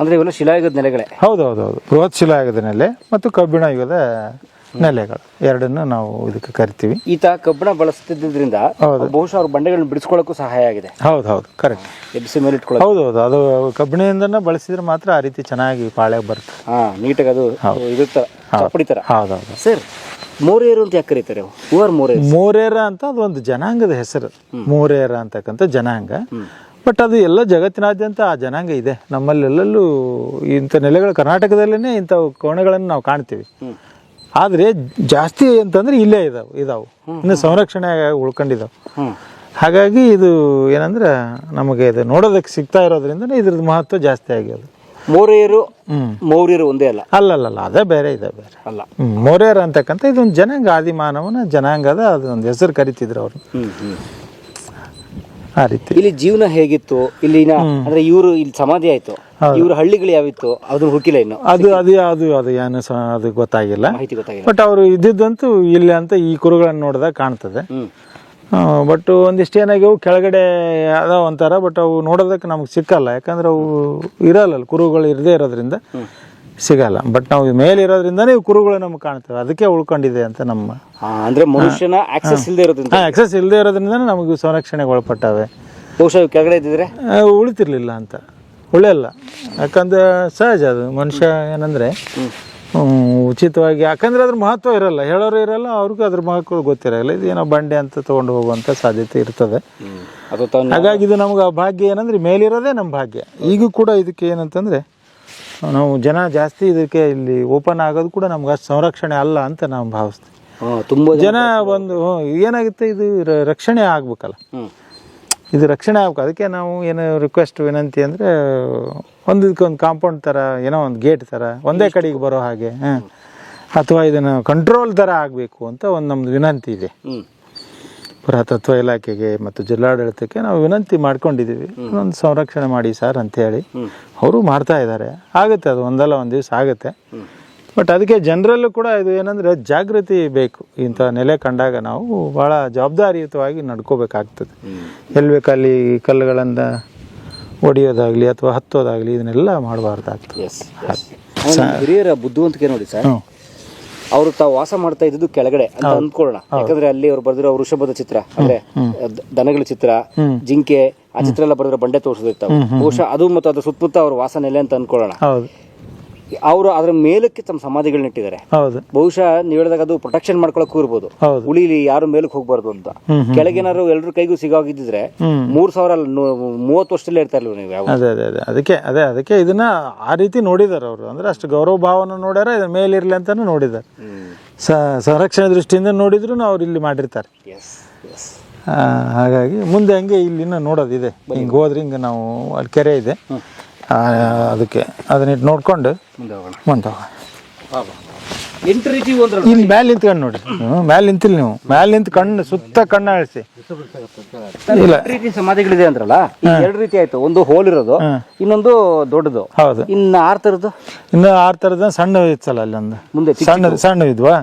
ಅಂದರೆ ಇವೆಲ್ಲ ಶಿಲಾಯುಗದ ನೆಲೆಗಳೇ. ಹೌದು ಬೃಹತ್ ಶಿಲಾಯುಗದ ನೆಲೆ ಮತ್ತು ಕಬ್ಬಿಣ ಯುಗದ ನೆಲೆಗಳು ಎರಡನ್ನು ನಾವು ಇದಕ್ಕೆ ಕರಿತೀವಿ. ಈತ ಕಬ್ಬಿಣ ಬಳಸ್ತಿದ್ದರಿಂದ ಬಹುಶಃ ಅವ್ರ ಬಂಡೆಗಳನ್ನ ಬಿಡಿಸ್ಕೊಳ್ಳೋಕ್ಕೂ ಸಹಾಯ ಆಗಿದೆ. ಹೌದು ಕರೆಕ್ಟ್. ಎಬ್ಸಿ ಮೇಲೆ ಇಟ್ಕೊಳ್ಳೋದು. ಹೌದು ಅದು ಕಬ್ಬಿಣದಿಂದನೇ ಬಳಸಿದ್ರೆ ಮಾತ್ರ ಆ ರೀತಿ ಚೆನ್ನಾಗಿ ಪಾಳೆ ಬರುತ್ತೆ. ನೀಟಾಗಿ ಅದು ಇರುತ್ತೆ ಚಪ್ಪಡಿ ಥರ. ಹೌದು ಸರ್, ಮೋರೇರು ಅಂತ ಯಾಕೆ ಕರೀತಾರೆ? ಮೋರೇರ ಅಂತ ಅದು ಒಂದು ಜನಾಂಗದ ಹೆಸರು. ಮೋರೇರ ಅಂತಕ್ಕಂಥ ಜನಾಂಗ. ಬಟ್ ಅದು ಎಲ್ಲ ಜಗತ್ತಿನಾದ್ಯಂತ ಆ ಜನಾಂಗ ಇದೆ. ನಮ್ಮಲ್ಲೆಲ್ಲೂ ಇಂಥ ನೆಲೆಗಳು ಕರ್ನಾಟಕದಲ್ಲೇ ಇಂಥ ಕೋಣೆಗಳನ್ನು ನಾವು ಕಾಣ್ತೀವಿ. ಆದರೆ ಜಾಸ್ತಿ ಅಂತಂದ್ರೆ ಇಲ್ಲೇ ಇದಾವೆ ಇನ್ನು ಸಂರಕ್ಷಣೆ ಉಳ್ಕೊಂಡಿದ್ದಾವೆ. ಹಾಗಾಗಿ ಇದು ಏನಂದ್ರೆ ನಮಗೆ ಇದು ನೋಡೋದಕ್ಕೆ ಸಿಗ್ತಾ ಇರೋದ್ರಿಂದ ಇದ್ರದ್ದು ಮಹತ್ವ ಜಾಸ್ತಿ ಆಗ್ಯದ. ಮೌರ್ಯರು ಒಂದೇ ಅಲ್ಲ. ಅಲ್ಲಲ್ಲ, ಅದೇ ಬೇರೆ ಇದೆ ಬೇರೆ ಅಲ್ಲ. ಮೌರ್ಯರು ಅಂತಕ್ಕಂಥ ಇದೊಂದು ಜನಾಂಗ, ಆದಿಮಾನವನ ಜನಾಂಗದ ಅದೊಂದು ಹೆಸರು ಕರಿತಿದ್ರು ಅವ್ರು. ಆ ರೀತಿ ಇಲ್ಲಿ ಜೀವನ ಹೇಗಿತ್ತು ಇಲ್ಲಿನ? ಅಂದ್ರೆ ಇವರು ಇಲ್ಲಿ ಸಮಾಧಿ ಆಯ್ತು, ಇವ್ರ ಹಳ್ಳಿಗಳು ಯಾವಿತ್ತು ಅದನ್ನ ಹುಡುಕಿಲ್ಲ ಇನ್ನು. ಅದು ಏನು ಅದು ಗೊತ್ತಾಗಿಲ್ಲ. ಮಾಹಿತಿ ಗೊತ್ತಾಗಿಲ್ಲ. ಬಟ್ ಅವರು ಇದ್ದಿದ್ದಂತೂ ಇಲ್ಲಿ ಅಂತ ಈ ಕುರುಗಳನ್ನು ನೋಡಿದಾಗ ಕಾಣ್ತದೆ. ಬಟ್ ಒಂದಿಷ್ಟು ಏನಾಗ್ಯವು ಕೆಳಗಡೆ ಅದಾವ ಒಂಥರ, ಬಟ್ ಅವು ನೋಡೋದಕ್ಕೆ ನಮ್ಗೆ ಸಿಕ್ಕಲ್ಲ. ಯಾಕಂದ್ರೆ ಅವು ಇರಲ್ಲ, ಕುರುಗಳು ಇರದೇ ಇರೋದ್ರಿಂದ ಸಿಗಲ್ಲ. ಬಟ್ ನಾವು ಮೇಲೆ ಇರೋದ್ರಿಂದಾನೇ ಇವು ಕುರುಗಳು ನಮ್ಗೆ ಕಾಣ್ತವೆ, ಅದಕ್ಕೆ ಉಳ್ಕೊಂಡಿದೆ ಅಂತ ನಮ್ಮ. ಅಂದ್ರೆ ಮನುಷ್ಯನ ಆಕ್ಸೆಸ್ ಇಲ್ಲದೆ ಇರೋದ್ರಿಂದ. ಆಕ್ಸೆಸ್ ಇಲ್ಲದೆ ಇರೋದ್ರಿಂದ ನಮಗೆ ಸಂರಕ್ಷಣೆಗೆ ಒಳಪಟ್ಟವೆ. ಬಹುಶಃ ಕೆಳಗಡೆ ಇದ್ದಿದ್ರೆ ಉಳಿತಿರ್ಲಿಲ್ಲ ಅಂತ. ಉಳಿಯಲ್ಲ, ಯಾಕಂದ್ರೆ ಸಹಜ ಅದು. ಮನುಷ್ಯ ಏನಂದ್ರೆ ಉಚಿತವಾಗಿ, ಯಾಕಂದ್ರೆ ಅದ್ರ ಮಹತ್ವ ಇರಲ್ಲ, ಹೇಳೋರು ಇರಲ್ಲ, ಅವ್ರಿಗೂ ಅದ್ರ ಮಹತ್ವ ಗೊತ್ತಿರಲ್ಲ. ಇದು ಏನೋ ಬಂಡೆ ಅಂತ ತೊಗೊಂಡು ಹೋಗುವಂಥ ಸಾಧ್ಯತೆ ಇರ್ತದೆ. ಹಾಗಾಗಿ ಇದು ನಮ್ಗೆ ಭಾಗ್ಯ ಏನಂದ್ರೆ ಮೇಲಿರೋದೇ ನಮ್ಮ ಭಾಗ್ಯ. ಈಗೂ ಕೂಡ ಇದಕ್ಕೆ ಏನಂತಂದ್ರೆ ನಾವು ಜನ ಜಾಸ್ತಿ ಇದಕ್ಕೆ ಇಲ್ಲಿ ಓಪನ್ ಆಗೋದು ಕೂಡ ನಮ್ಗೆ ಅಷ್ಟು ಸಂರಕ್ಷಣೆ ಅಲ್ಲ ಅಂತ ನಾವು ಭಾವಿಸ್ತೀವಿ. ತುಂಬ ಜನ ಒಂದು ಏನಾಗುತ್ತೆ, ಇದು ರಕ್ಷಣೆ ಆಗ್ಬೇಕಲ್ಲ, ಇದು ರಕ್ಷಣೆ ಆಗ್ಬೇಕು. ಅದಕ್ಕೆ ನಾವು ಏನು ರಿಕ್ವೆಸ್ಟ್ ವಿನಂತಿ ಅಂದರೆ ಇದಕ್ಕೊಂದು ಕಾಂಪೌಂಡ್ ಥರ, ಏನೋ ಒಂದು ಗೇಟ್ ಥರ ಒಂದೇ ಕಡೆಗೆ ಬರೋ ಹಾಗೆ, ಅಥವಾ ಇದನ್ನು ಕಂಟ್ರೋಲ್ ಥರ ಆಗಬೇಕು ಅಂತ ಒಂದು ನಮ್ಮದು ವಿನಂತಿ ಇದೆ. ಪುರಾತತ್ವ ಇಲಾಖೆಗೆ ಮತ್ತು ಜಿಲ್ಲಾಡಳಿತಕ್ಕೆ ನಾವು ವಿನಂತಿ ಮಾಡ್ಕೊಂಡಿದ್ದೀವಿ, ಒಂದು ಸಂರಕ್ಷಣೆ ಮಾಡಿ ಸರ್ ಅಂತೇಳಿ. ಅವರು ಮಾಡ್ತಾ ಇದ್ದಾರೆ. ಆಗುತ್ತೆ, ಅದು ಒಂದಲ್ಲ ಒಂದು ದಿವಸ ಆಗುತ್ತೆ. ಬಟ್ ಅದಕ್ಕೆ ಜನರಲ್ಲೂ ಕೂಡ ಇದು ಏನಂದರೆ ಜಾಗೃತಿ ಬೇಕು. ಇಂಥ ನೆಲೆ ಕಂಡಾಗ ನಾವು ಭಾಳ ಜವಾಬ್ದಾರಿಯುತವಾಗಿ ನಡ್ಕೋಬೇಕಾಗ್ತದೆ. ಎಲ್ಲಿ ಬೇಕಲ್ಲಿ ಕಲ್ಲುಗಳನ್ನು ಹೊಡೆಯೋದಾಗಲಿ ಅಥವಾ ಹತ್ತೋದಾಗಲಿ ಇದನ್ನೆಲ್ಲ ಮಾಡಬಾರ್ದಾಗ್ತದೆ. ಹಿರಿಯರ ಬುದ್ಧಿವಂತಿಕೆ ನೋಡಿ ಸರ್. ಅವರು ತಾವು ವಾಸ ಮಾಡ್ತಾ ಇದ್ದು ಕೆಳಗಡೆ ಅಂತ ಅಂದ್ಕೊಳ್ಳೋಣ. ಯಾಕಂದ್ರೆ ಅಲ್ಲಿ ಅವ್ರು ಬರ್ದಿರೋ ವೃಷಭದ ಚಿತ್ರ, ಅಂದ್ರೆ ದನಗಳ ಚಿತ್ರ, ಜಿಂಕೆ, ಆ ಚಿತ್ರ ಎಲ್ಲ ಬರ್ದಿರೋ ಬಂಡೆ ತೋರಿಸಿರ್ತಾವೆ. ಬಹುಶಃ ಅದು ಮತ್ತು ಅದ್ರ ಸುತ್ತಮುತ್ತ ಅವ್ರ ವಾಸ ನೆಲೆ ಅಂತ ಅನ್ಕೊಳ್ಳೋಣ. ಅವರು ಅದ್ರ ಮೇಲಕ್ಕೆ ತಮ್ಮ ಸಮಾಧಿಗಳನ್ನ ಇಟ್ಟಿದ್ದಾರೆ. ಬಹುಶಃ ನೀವು ಹೇಳಿದಾಗ ಅದು ಪ್ರೊಟೆಕ್ಷನ್ ಮಾಡ್ಕೊಳಕ್ಕೂ ಇರ್ಬೋದು. ಉಳಿಲಿ, ಯಾರು ಮೇಲಕ್ಕೆ ಹೋಗ್ಬಾರ್ದು ಅಂತ. ಕೆಳಗೇನಾದ್ರು ಎಲ್ರ ಕೈಗೂ ಸಿಗೋಗಿದ್ರೆ 3030 ವರ್ಷದಲ್ಲೇ ಇರ್ತಾ ಇಲ್ವ ನೀವು? ಅದಕ್ಕೆ ಇದನ್ನ ಆ ರೀತಿ ನೋಡಿದಾರೆ ಅವರು. ಅಂದ್ರೆ ಅಷ್ಟು ಗೌರವ ಭಾವನ ನೋಡ್ಯಾರ, ಇದ್ರ ಮೇಲಿರ್ಲಿ ಅಂತಾನು ನೋಡಿದ್ದಾರೆ. ಸಂರಕ್ಷಣೆ ದೃಷ್ಟಿಯಿಂದ ನೋಡಿದ್ರು ಅವ್ರು ಇಲ್ಲಿ ಮಾಡಿರ್ತಾರೆ. ಹಾಗಾಗಿ ಮುಂದೆ ಹಂಗೆ ಇಲ್ಲಿನ ನೋಡೋದಿದೆ. ಹಿಂಗೆ ಹೋದ್ರೆ ಹಿಂಗೆ ನಾವು ಅಲ್ಲಿ ಕೆರೆ ಇದೆ, ಅದಕ್ಕೆ ಅದನ್ನಿಟ್ಟು ನೋಡ್ಕೊಂಡು ಮುಂದೆ ಇಲ್ಲಿ ಮ್ಯಾಲೆ ನಿಂತ್ಕೊಂಡು ನೋಡಿ. ಮ್ಯಾಲೆ ನಿಂತಿಲ್ಲ ನೀವು, ಮ್ಯಾಲೆ ನಿಂತು ಕಣ್ಣು ಸುತ್ತ ಕಣ್ಣು ಅಳಿಸಿ. ಇಲ್ಲ, ಸಮಾಧಿಗಳಿದೆ ಅಂದ್ರಲ್ಲ, ಎರಡು ರೀತಿ ಆಯ್ತು. ಒಂದು ಹೋಲ್ ಇರೋದು, ಇನ್ನೊಂದು ದೊಡ್ಡದು. ಹೌದು. ಇನ್ನು 6 ಥರದ್ದು, ಇನ್ನು 6 ಥರದ ಸಣ್ಣ ಇತ್ತಲ್ಲ ಅಲ್ಲಿ ಒಂದು ಮುಂದೆ ಸಣ್ಣ ಇದ್ವಾ.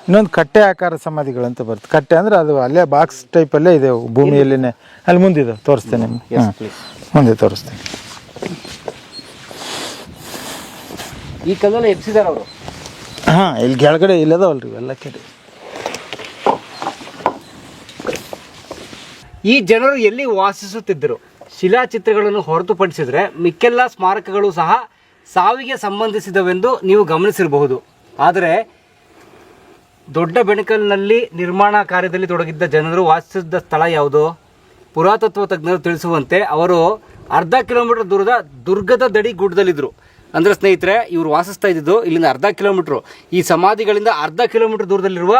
ಇನ್ನೊಂದು ಕಟ್ಟೆ ಆಕಾರ ಸಮಾಧಿಗಳು ಅಂತ ಬರುತ್ತೆ. ಕಟ್ಟೆ ಅಂದ್ರೆ ಅದು ಅಲ್ಲೇ ಬಾಕ್ಸ್ ಟೈಪ್ ಅಲ್ಲೇ ಇದೆ ಭೂಮಿಯಲ್ಲಿನೇ. ಅಲ್ಲಿ ಮುಂದಿದೆ, ತೋರಿಸ್ತೇನೆ ನಿಮ್ಗೆ, ಮುಂದೆ ತೋರಿಸ್ತೇನೆ. ಈ ಕಲ್ಲೆಲ್ಲ ಎಬ್ಸಿದಾರ ಅವರು. ಇಲ್ಲಿ ಕೆಳಗಡೆ ಇಲ್ಲದವಲ್ರಿ ಎಲ್ಲ ಕೆರೆ. ಈ ಜನರು ಎಲ್ಲಿ ವಾಸಿಸುತ್ತಿದ್ದರು? ಶಿಲಾಚಿತ್ರಗಳನ್ನು ಹೊರತುಪಡಿಸಿದರೆ ಮಿಕ್ಕೆಲ್ಲ ಸ್ಮಾರಕಗಳು ಸಹ ಸಾವಿಗೆ ಸಂಬಂಧಿಸಿದವೆಂದು ನೀವು ಗಮನಿಸಿರಬಹುದು. ಆದರೆ ದೊಡ್ಡ ಬೆಣಕಲ್ನಲ್ಲಿ ನಿರ್ಮಾಣ ಕಾರ್ಯದಲ್ಲಿ ತೊಡಗಿದ್ದ ಜನರು ವಾಸಿಸಿದ್ದ ಸ್ಥಳ ಯಾವುದು? ಪುರಾತತ್ವ ತಜ್ಞರು ತಿಳಿಸುವಂತೆ ಅವರು ಅರ್ಧ ಕಿಲೋಮೀಟರ್ ದೂರದ ದುರ್ಗದ ದಡಿ ಗುಡ್ಡದಲ್ಲಿದ್ದರು. ಅಂದರೆ ಸ್ನೇಹಿತರೆ, ಇವರು ವಾಸಿಸ್ತಾ ಇದ್ದಿದ್ದು ಇಲ್ಲಿಂದ ಅರ್ಧ ಕಿಲೋಮೀಟ್ರು, ಈ ಸಮಾಧಿಗಳಿಂದ ಅರ್ಧ ಕಿಲೋಮೀಟರ್ ದೂರದಲ್ಲಿರುವ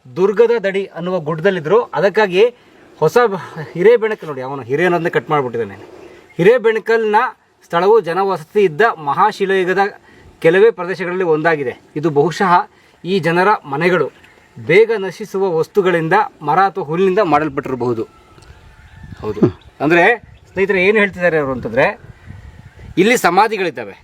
ದುರ್ಗದ ದಡಿ ಅನ್ನುವ ಗುಡ್ಡದಲ್ಲಿದ್ದರು. ಅದಕ್ಕಾಗಿ ಹೊಸ ಹಿರೇಬೆಣಕಲ್ ನೋಡಿ, ಅವನು ಹಿರೇ ಅನ್ನೋದನ್ನೇ ಕಟ್ ಮಾಡಿಬಿಟ್ಟಿದ್ದಾನೆ. ಹಿರೇಬೆಣಕಲ್ನ ಸ್ಥಳವು ಜನವಸತಿ ಇದ್ದ ಮಹಾಶಿಲಾಯುಗದ ಕೆಲವೇ ಪ್ರದೇಶಗಳಲ್ಲಿ ಒಂದಾಗಿದೆ. ಇದು ಬಹುಶಃ ಈ ಜನರ ಮನೆಗಳು ಬೇಗ ನಶಿಸುವ ವಸ್ತುಗಳಿಂದ, ಮರ ಅಥವಾ ಹುಲ್ಲಿನಿಂದ ಮಾಡಲ್ಪಟ್ಟಿರಬಹುದು. ಹೌದು. ಅಂದರೆ ಸ್ನೇಹಿತರೆ ಏನು ಹೇಳ್ತಿದ್ದಾರೆ ಅವರು ಅಂತಂದರೆ, ಇಲ್ಲಿ ಸಮಾಧಿಗಳಿದ್ದಾವೆ.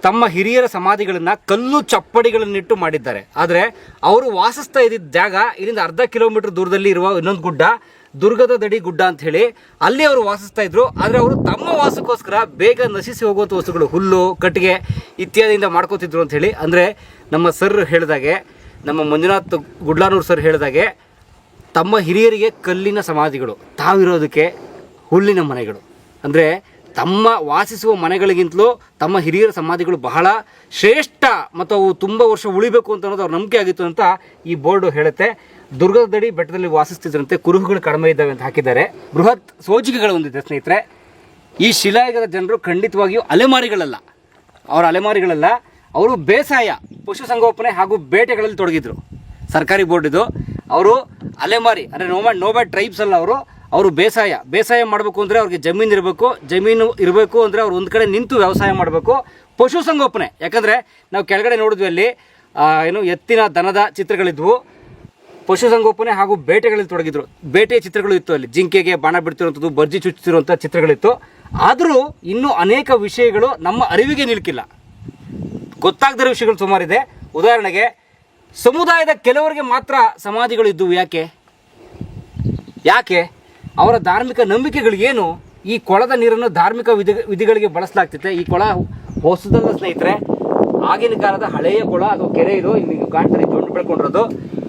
ತಮ್ಮ ಹಿರಿಯರ ಸಮಾಧಿಗಳನ್ನು ಕಲ್ಲು ಚಪ್ಪಡಿಗಳನ್ನಿಟ್ಟು ಮಾಡಿದ್ದಾರೆ. ಆದರೆ ಅವರು ವಾಸಿಸ್ತಾ ಇದ್ದಿದ್ದ ಜಾಗ ಇಲ್ಲಿಂದ ಅರ್ಧ ಕಿಲೋಮೀಟರ್ ದೂರದಲ್ಲಿ ಇರುವ ಇನ್ನೊಂದು ಗುಡ್ಡ, ದುರ್ಗದ ದಡಿ ಗುಡ್ಡ ಅಂತ ಹೇಳಿ. ಅಲ್ಲಿ ಅವರು ವಾಸಿಸ್ತಾ ಇದ್ರು. ಆದರೆ ಅವರು ತಮ್ಮ ವಾಸಕ್ಕೋಸ್ಕರ ಬೇಗ ನಶಿಸಿ ಹೋಗುವಂಥ ವಸ್ತುಗಳು, ಹುಲ್ಲು, ಕಟ್ಟಿಗೆ ಇತ್ಯಾದಿಯಿಂದ ಮಾಡ್ಕೋತಿದ್ರು ಅಂತ ಹೇಳಿ. ಅಂದರೆ ನಮ್ಮ ಸರ್ ಹೇಳಿದಾಗೆ, ನಮ್ಮ ಮಂಜುನಾಥ್ ಗುಡ್ಲಾನೂರು ಸರ್ ಹೇಳಿದಾಗೆ, ತಮ್ಮ ಹಿರಿಯರಿಗೆ ಕಲ್ಲಿನ ಸಮಾಧಿಗಳು, ತಾವಿರೋದಕ್ಕೆ ಹುಲ್ಲಿನ ಮನೆಗಳು. ಅಂದರೆ ತಮ್ಮ ವಾಸಿಸುವ ಮನೆಗಳಿಗಿಂತಲೂ ತಮ್ಮ ಹಿರಿಯರ ಸಮಾಧಿಗಳು ಬಹಳ ಶ್ರೇಷ್ಠ ಮತ್ತು ಅವು ತುಂಬ ವರ್ಷ ಉಳಿಬೇಕು ಅಂತ ಅನ್ನೋದು ಅವ್ರ ನಂಬಿಕೆ ಆಗಿತ್ತು ಅಂತ ಈ ಬೋರ್ಡು ಹೇಳುತ್ತೆ. ದುರ್ಗದ ದಡಿ ಬೆಟ್ಟದಲ್ಲಿ ವಾಸಿಸ್ತಿದ್ರಂತೆ, ಕುರುಹುಗಳು ಕಡಿಮೆ ಇದ್ದಾವೆ ಅಂತ ಹಾಕಿದ್ದಾರೆ. ಬೃಹತ್ ಸೋಜಿಕೆಗಳು ಹೊಂದಿದೆ ಸ್ನೇಹಿತರೆ. ಈ ಶಿಲಾಯುಗದ ಜನರು ಖಂಡಿತವಾಗಿಯೂ ಅಲೆಮಾರಿಗಳಲ್ಲ, ಅವರು ಬೇಸಾಯ, ಪಶುಸಂಗೋಪನೆ ಹಾಗೂ ಬೇಟೆಗಳಲ್ಲಿ ತೊಡಗಿದ್ರು. ಸರ್ಕಾರಿ ಬೋರ್ಡ್ ಇದು. ಅವರು ಅಲೆಮಾರಿ ಅಂದರೆ ನೋಮ್ಯಾಡ್ ಟ್ರೈಬ್ಸ್ ಅಲ್ಲ. ಅವರು ಬೇಸಾಯ ಮಾಡಬೇಕು ಅಂದರೆ ಅವ್ರಿಗೆ ಜಮೀನು ಇರಬೇಕು ಅಂದರೆ ಅವ್ರು ಒಂದು ಕಡೆ ನಿಂತು ವ್ಯವಸಾಯ ಮಾಡಬೇಕು. ಪಶುಸಂಗೋಪನೆ, ಯಾಕಂದರೆ ನಾವು ಕೆಳಗಡೆ ನೋಡಿದ್ವಿ ಅಲ್ಲಿ ಎತ್ತಿನ ದನದ ಚಿತ್ರಗಳಿದ್ವು. ಪಶುಸಂಗೋಪನೆ ಹಾಗೂ ಬೇಟೆಗಳಲ್ಲಿ ತೊಡಗಿದ್ರು. ಬೇಟೆಯ ಚಿತ್ರಗಳು ಇತ್ತು ಅಲ್ಲಿ, ಜಿಂಕೆಗೆ ಬಾಣ ಬಿಡ್ತಿರುವಂಥದ್ದು, ಬರ್ಜಿ ಚುಚ್ಚುತ್ತಿರುವಂಥ ಚಿತ್ರಗಳಿತ್ತು. ಆದರೂ ಇನ್ನೂ ಅನೇಕ ವಿಷಯಗಳು ನಮ್ಮ ಅರಿವಿಗೆ ನಿಲ್ಕಿಲ್ಲ, ಗೊತ್ತಾಗದಿರೋ ವಿಷಯಗಳು ಸುಮಾರಿದೆ. ಉದಾಹರಣೆಗೆ, ಸಮುದಾಯದ ಕೆಲವರಿಗೆ ಮಾತ್ರ ಸಮಾಧಿಗಳು ಇದ್ದವು. ಯಾಕೆ? ಅವರ ಧಾರ್ಮಿಕ ನಂಬಿಕೆಗಳು ಏನು? ಈ ಕೊಳದ ನೀರನ್ನು ಧಾರ್ಮಿಕ ವಿಧಿಗಳಿಗೆ ಬಳಸಲಾಗ್ತಿದೆ. ಈ ಕೊಳ ಹೊಸದಲ್ಲ ಸ್ನೇಹಿತರೆ, ಆಗಿನ ಕಾಲದ ಹಳೆಯ ಕೊಳ, ಅದು ಕೆರೆ ಇದು. ಇಲ್ಲಿ ಕಾಣ್ತಾರೆ ಜೊಂಡು ಬೆಳ್ಕೊಂಡಿರೋದು.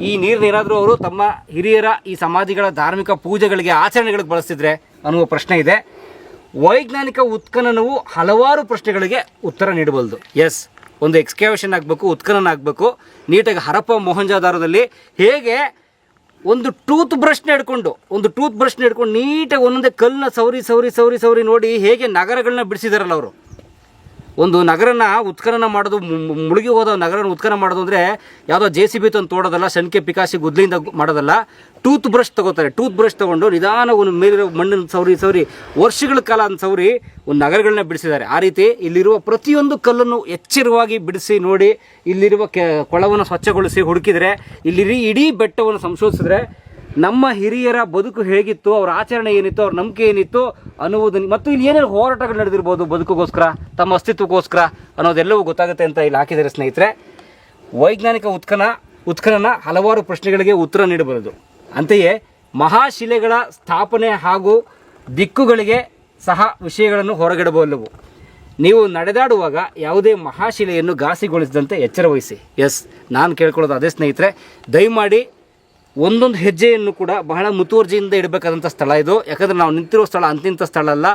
ಈ ನೀರನ್ನೇನಾದರೂ ಅವರು ತಮ್ಮ ಹಿರಿಯರ ಈ ಸಮಾಧಿಗಳ ಧಾರ್ಮಿಕ ಪೂಜೆಗಳಿಗೆ, ಆಚರಣೆಗಳಿಗೆ ಬಳಸ್ತಿದ್ರೆ ಅನ್ನುವ ಪ್ರಶ್ನೆ ಇದೆ. ವೈಜ್ಞಾನಿಕ ಉತ್ಖನನವು ಹಲವಾರು ಪ್ರಶ್ನೆಗಳಿಗೆ ಉತ್ತರ ನೀಡಬಲ್ಲದು. ಎಸ್, ಒಂದು ಎಕ್ಸ್ಕ್ಯಾವೇಷನ್ ಆಗಬೇಕು, ಉತ್ಖನನ ಆಗಬೇಕು ನೀಟಾಗಿ. ಹರಪ್ಪ ಮೊಹಂಜೋದಾರೋದಲ್ಲಿ ಹೇಗೆ ಒಂದು ಟೂತ್ ಬ್ರಷ್ನ ಹಿಡ್ಕೊಂಡು ನೀಟಾಗಿ ಒಂದೊಂದೇ ಕಲ್ಲನ್ನ ಸೌರಿ ನೋಡಿ ಹೇಗೆ ನಗರಗಳನ್ನ ಬಿಡಿಸಿದಾರಲ್ಲ ಅವರು. ಒಂದು ನಗರನ ಉತ್ಖನನ ಮಾಡೋದು, ಮುಳುಗಿ ಹೋದ ನಗರನ ಉತ್ಖನನ ಮಾಡೋದು ಅಂದರೆ ಯಾವುದೋ JCB ತಂದು ತೋಡೋದಲ್ಲ, ಶಂಕೆ ಪಿಕಾಸಿ ಗುದ್ಲಿಂದ ಮಾಡೋದಲ್ಲ. ಟೂತ್ ಬ್ರಷ್ ತೊಗೊಂಡು ನಿಧಾನ ಒಂದು ಮೇಲಿರೋ ಮಣ್ಣನ್ನು ಸೌರಿ ವರ್ಷಗಳ ಕಾಲ ಅಂತ ಸೌರಿ ಒಂದು ನಗರಗಳನ್ನ ಬಿಡಿಸಿದ್ದಾರೆ. ಆ ರೀತಿ ಇಲ್ಲಿರುವ ಪ್ರತಿಯೊಂದು ಕಲ್ಲನ್ನು ಎಚ್ಚರವಾಗಿ ಬಿಡಿಸಿ ನೋಡಿ, ಇಲ್ಲಿರುವ ಕೊಳವನ್ನು ಸ್ವಚ್ಛಗೊಳಿಸಿ ಹುಡುಕಿದರೆ, ಇಲ್ಲಿ ಇಡೀ ಬೆಟ್ಟವನ್ನು ಸಂಶೋಧಿಸಿದ್ರೆ ನಮ್ಮ ಹಿರಿಯರ ಬದುಕು ಹೇಗಿತ್ತು, ಅವರ ಆಚರಣೆ ಏನಿತ್ತು, ಅವ್ರ ನಂಬಿಕೆ ಏನಿತ್ತು ಅನ್ನುವುದನ್ನು, ಮತ್ತು ಇಲ್ಲಿ ಏನೇನು ಹೋರಾಟಗಳು ನಡೆದಿರ್ಬೋದು ಬದುಕಿಗೋಸ್ಕರ, ತಮ್ಮ ಅಸ್ತಿತ್ವಕ್ಕೋಸ್ಕರ ಅನ್ನೋದೆಲ್ಲವೂ ಗೊತ್ತಾಗುತ್ತೆ ಅಂತ ಇಲ್ಲಿ ಹಾಕಿದ್ದಾರೆ ಸ್ನೇಹಿತರೆ. ವೈಜ್ಞಾನಿಕ ಉತ್ಖನನ ಹಲವಾರು ಪ್ರಶ್ನೆಗಳಿಗೆ ಉತ್ತರ ನೀಡಬಲ್ಲದು. ಅಂತೆಯೇ ಮಹಾಶಿಲೆಗಳ ಸ್ಥಾಪನೆ ಹಾಗೂ ದಿಕ್ಕುಗಳಿಗೆ ಸಹ ವಿಷಯಗಳನ್ನು ಹೊರಗಿಡಬಲ್ಲವು. ನೀವು ನಡೆದಾಡುವಾಗ ಯಾವುದೇ ಮಹಾಶಿಲೆಯನ್ನು ಘಾಸಿಗೊಳಿಸಿದಂತೆ ಎಚ್ಚರ ವಹಿಸಿ. ಎಸ್, ನಾನು ಕೇಳ್ಕೊಳ್ಳೋದು ಅದೇ ಸ್ನೇಹಿತರೆ. ದಯಮಾಡಿ ಒಂದೊಂದು ಹೆಜ್ಜೆಯನ್ನು ಕೂಡ ಬಹಳ ಮುತುವರ್ಜಿಯಿಂದ ಇಡಬೇಕಾದಂಥ ಸ್ಥಳ ಇದು. ಯಾಕಂದರೆ ನಾವು ನಿಂತಿರೋ ಸ್ಥಳ ಅಂತಿಂಥ ಸ್ಥಳ ಅಲ್ಲ.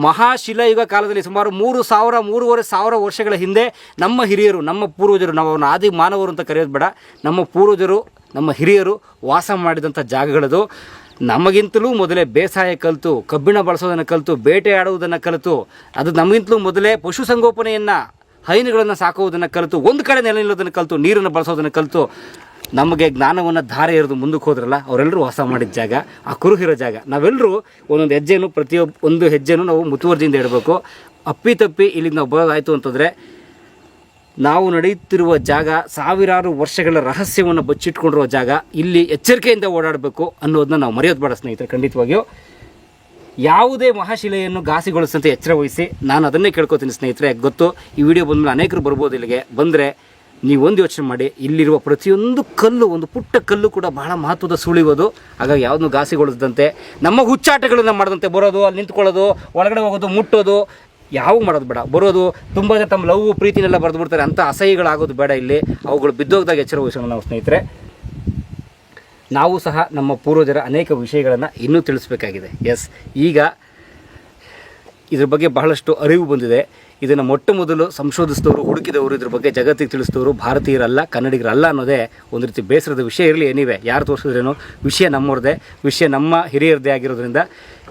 ಮಹಾಶಿಲಾಯುಗ ಕಾಲದಲ್ಲಿ ಸುಮಾರು 3,000-3,500 ವರ್ಷಗಳ ಹಿಂದೆ ನಮ್ಮ ಹಿರಿಯರು, ನಮ್ಮ ಪೂರ್ವಜರು, ನಾವು ಅವನ ಆದಿ ಮಾನವರು ಅಂತ ಕರೆಯೋದು ಬೇಡ, ನಮ್ಮ ಪೂರ್ವಜರು, ನಮ್ಮ ಹಿರಿಯರು ವಾಸ ಮಾಡಿದಂಥ ಜಾಗಗಳದು. ನಮಗಿಂತಲೂ ಮೊದಲೇ ಬೇಸಾಯ ಕಲಿತು, ಕಬ್ಬಿಣ ಬಳಸೋದನ್ನು ಕಲಿತು, ಬೇಟೆ ಆಡುವುದನ್ನು ಕಲಿತು, ಅದು ನಮಗಿಂತಲೂ ಮೊದಲೇ ಪಶುಸಂಗೋಪನೆಯನ್ನು, ಹೈನುಗಳನ್ನು ಸಾಕುವುದನ್ನು ಕಲಿತು, ಒಂದು ಕಡೆ ನೆಲೆ ನಿಲ್ಲೋದನ್ನು ಕಲಿತು, ನೀರನ್ನು ಬಳಸೋದನ್ನು ಕಲಿತು, ನಮಗೆ ಜ್ಞಾನವನ್ನು ಧಾರೆ ಎರೆದು ಮುಂದಕ್ಕೆ ಹೋದ್ರಲ್ಲ, ಅವರೆಲ್ಲರೂ ವಾಸ ಮಾಡಿದ ಜಾಗ, ಆ ಕುರುಹಿರೋ ಜಾಗ. ನಾವೆಲ್ಲರೂ ಒಂದೊಂದು ಹೆಜ್ಜೆನೂ, ಪ್ರತಿಯೊಂದು ಹೆಜ್ಜೆನೂ ನಾವು ಮುತುವರ್ಜಿಯಿಂದ ಇಡಬೇಕು. ಅಪ್ಪಿತಪ್ಪಿ ಇಲ್ಲಿಗೆ ನಾವು ಬರೋದಾಯಿತು ಅಂತಂದರೆ ನಾವು ನಡೆಯುತ್ತಿರುವ ಜಾಗ ಸಾವಿರಾರು ವರ್ಷಗಳ ರಹಸ್ಯವನ್ನು ಬಚ್ಚಿಟ್ಕೊಂಡಿರುವ ಜಾಗ. ಇಲ್ಲಿ ಎಚ್ಚರಿಕೆಯಿಂದ ಓಡಾಡಬೇಕು ಅನ್ನೋದನ್ನ ನಾವು ಮರೆಯೋದು ಬೇಡ ಸ್ನೇಹಿತರೆ. ಖಂಡಿತವಾಗಿಯೂ ಯಾವುದೇ ಮಹಾಶಿಲೆಯನ್ನು ಘಾಸಿಗೊಳಿಸಂತೆ ಎಚ್ಚರ ವಹಿಸಿ. ನಾನು ಅದನ್ನೇ ಕೇಳ್ಕೊತೀನಿ ಸ್ನೇಹಿತರೆ. ಗೊತ್ತು, ಈ ವಿಡಿಯೋ ಬಂದಮೇಲೆ ಅನೇಕರು ಬರ್ಬೋದು. ಇಲ್ಲಿಗೆ ಬಂದರೆ ನೀವೊಂದು ಯೋಚನೆ ಮಾಡಿ, ಇಲ್ಲಿರುವ ಪ್ರತಿಯೊಂದು ಕಲ್ಲು, ಒಂದು ಪುಟ್ಟ ಕಲ್ಲು ಕೂಡ ಬಹಳ ಮಹತ್ವದ ಸುಳಿಯೋದು. ಹಾಗಾಗಿ ಯಾವುದನ್ನು ಘಾಸಿಗೊಳಿಸದಂತೆ, ನಮ್ಮ ಹುಚ್ಚಾಟಗಳನ್ನು ಮಾಡದಂತೆ, ಬರೋದು, ಅಲ್ಲಿ ನಿಂತ್ಕೊಳ್ಳೋದು, ಒಳಗಡೆ ಹೋಗೋದು, ಮುಟ್ಟೋದು, ಯಾವ ಮಾಡೋದು ಬೇಡ. ಬರೋದು ತುಂಬ ಜನ ತಮ್ಮ ಲವ್ ಪ್ರೀತಿನೆಲ್ಲ ಬರೆದು ಬಿಡ್ತಾರೆ, ಅಂಥ ಅಸಹ್ಯಗಳಾಗೋದು ಬೇಡ. ಇಲ್ಲಿ ಅವುಗಳು ಬಿದ್ದೋಗ್ದಾಗ ಎಚ್ಚರ ವಹಿಸೋಣ ನಾವು ಸ್ನೇಹಿತರೆ. ನಾವು ಸಹ ನಮ್ಮ ಪೂರ್ವಜರ ಅನೇಕ ವಿಷಯಗಳನ್ನು ಇನ್ನೂ ತಿಳಿಸ್ಬೇಕಾಗಿದೆ. ಎಸ್, ಈಗ ಇದ್ರ ಬಗ್ಗೆ ಬಹಳಷ್ಟು ಅರಿವು ಬಂದಿದೆ. ಇದನ್ನು ಮೊಟ್ಟ ಮೊದಲು ಸಂಶೋಧಿಸಿದವರು, ಹುಡುಕಿದವರು, ಇದ್ರ ಬಗ್ಗೆ ಜಗತ್ತಿಗೆ ತಿಳಿಸಿದವರು ಭಾರತೀಯರಲ್ಲ, ಕನ್ನಡಿಗರಲ್ಲ ಅನ್ನೋದೇ ಒಂದು ರೀತಿ ಬೇಸರದ ವಿಷಯ. ಇರಲಿ, ಏನಿವೆ ಯಾರು ತೋರಿಸಿದ್ರೇನೋ, ವಿಷಯ ನಮ್ಮವ್ರದ್ದೇ, ವಿಷಯ ನಮ್ಮ ಹಿರಿಯರದೇ ಆಗಿರೋದ್ರಿಂದ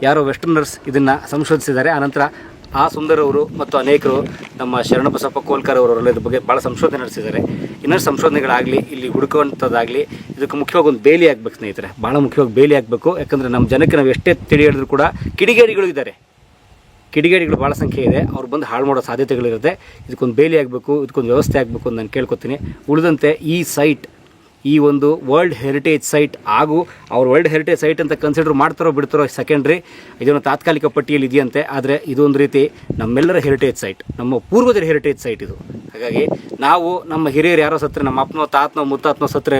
ಯಾರೋ ವೆಸ್ಟರ್ನರ್ಸ್ ಇದನ್ನು ಸಂಶೋಧಿಸಿದ್ದಾರೆ. ಆನಂತರ ಆ ಸುಂದರವರು ಮತ್ತು ಅನೇಕರು, ನಮ್ಮ ಶರಣಬಸಪ್ಪ ಕೋಲ್ಕರ್ ಅವರೆಲ್ಲ ಇದ್ರ ಬಗ್ಗೆ ಭಾಳ ಸಂಶೋಧನೆ ನಡೆಸಿದ್ದಾರೆ. ಇನ್ನಷ್ಟು ಸಂಶೋಧನೆಗಳಾಗಲಿ, ಇಲ್ಲಿ ಹುಡುಕುವಂಥದ್ದಾಗಲಿ, ಇದಕ್ಕೆ ಮುಖ್ಯವಾಗಿ ಒಂದು ಬೇಲಿ ಆಗಬೇಕು ಸ್ನೇಹಿತರೆ. ಭಾಳ ಮುಖ್ಯವಾಗಿ ಬೇಲಿ ಆಗಬೇಕು. ಯಾಕಂದರೆ ನಮ್ಮ ಜನಕ್ಕೆ ನಾವು ಎಷ್ಟೇ ತಿಳಿ ಹೇಳಿದ್ರು ಕೂಡ ಕಿಡಿಗೇಡಿಗಳು ಇದ್ದಾರೆ, ಕಿಡಿಗೇಡಿಗಳು ಭಾಳ ಸಂಖ್ಯೆ ಇದೆ. ಅವ್ರು ಬಂದು ಹಾಳು ಮಾಡೋ ಸಾಧ್ಯತೆಗಳಿರುತ್ತೆ. ಇದಕ್ಕೊಂದು ಬೇಲಿ ಆಗಬೇಕು, ಇದಕ್ಕೊಂದು ವ್ಯವಸ್ಥೆ ಆಗಬೇಕು ಅಂತ ನಾನು ಕೇಳ್ಕೊತೀನಿ. ಉಳಿದಂತೆ ಈ ಸೈಟ್, ಈ ಒಂದು ವರ್ಲ್ಡ್ ಹೆರಿಟೇಜ್ ಸೈಟ್ ಹಾಗೂ ಅವ್ರು ವರ್ಲ್ಡ್ ಹೆರಿಟೇಜ್ ಸೈಟ್ ಅಂತ ಕನ್ಸಿಡರ್ ಮಾಡ್ತಾರೋ ಬಿಡ್ತಾರೋ ಸೆಕೆಂಡ್ರಿ, ಇದನ್ನು ತಾತ್ಕಾಲಿಕ ಪಟ್ಟಿಯಲ್ಲಿ ಇದೆಯಂತೆ. ಆದರೆ ಇದೊಂದು ರೀತಿ ನಮ್ಮೆಲ್ಲರ ಹೆರಿಟೇಜ್ ಸೈಟ್, ನಮ್ಮ ಪೂರ್ವಜರ ಹೆರಿಟೇಜ್ ಸೈಟ್ ಇದು. ಹಾಗಾಗಿ ನಾವು ನಮ್ಮ ಹಿರಿಯರು ಯಾರೋ ಸತ್ತರೆ, ನಮ್ಮ ಅಪ್ಪನೋ ತಾತನೋ ಮುತ್ತಾತನೋ ಸತ್ತರೆ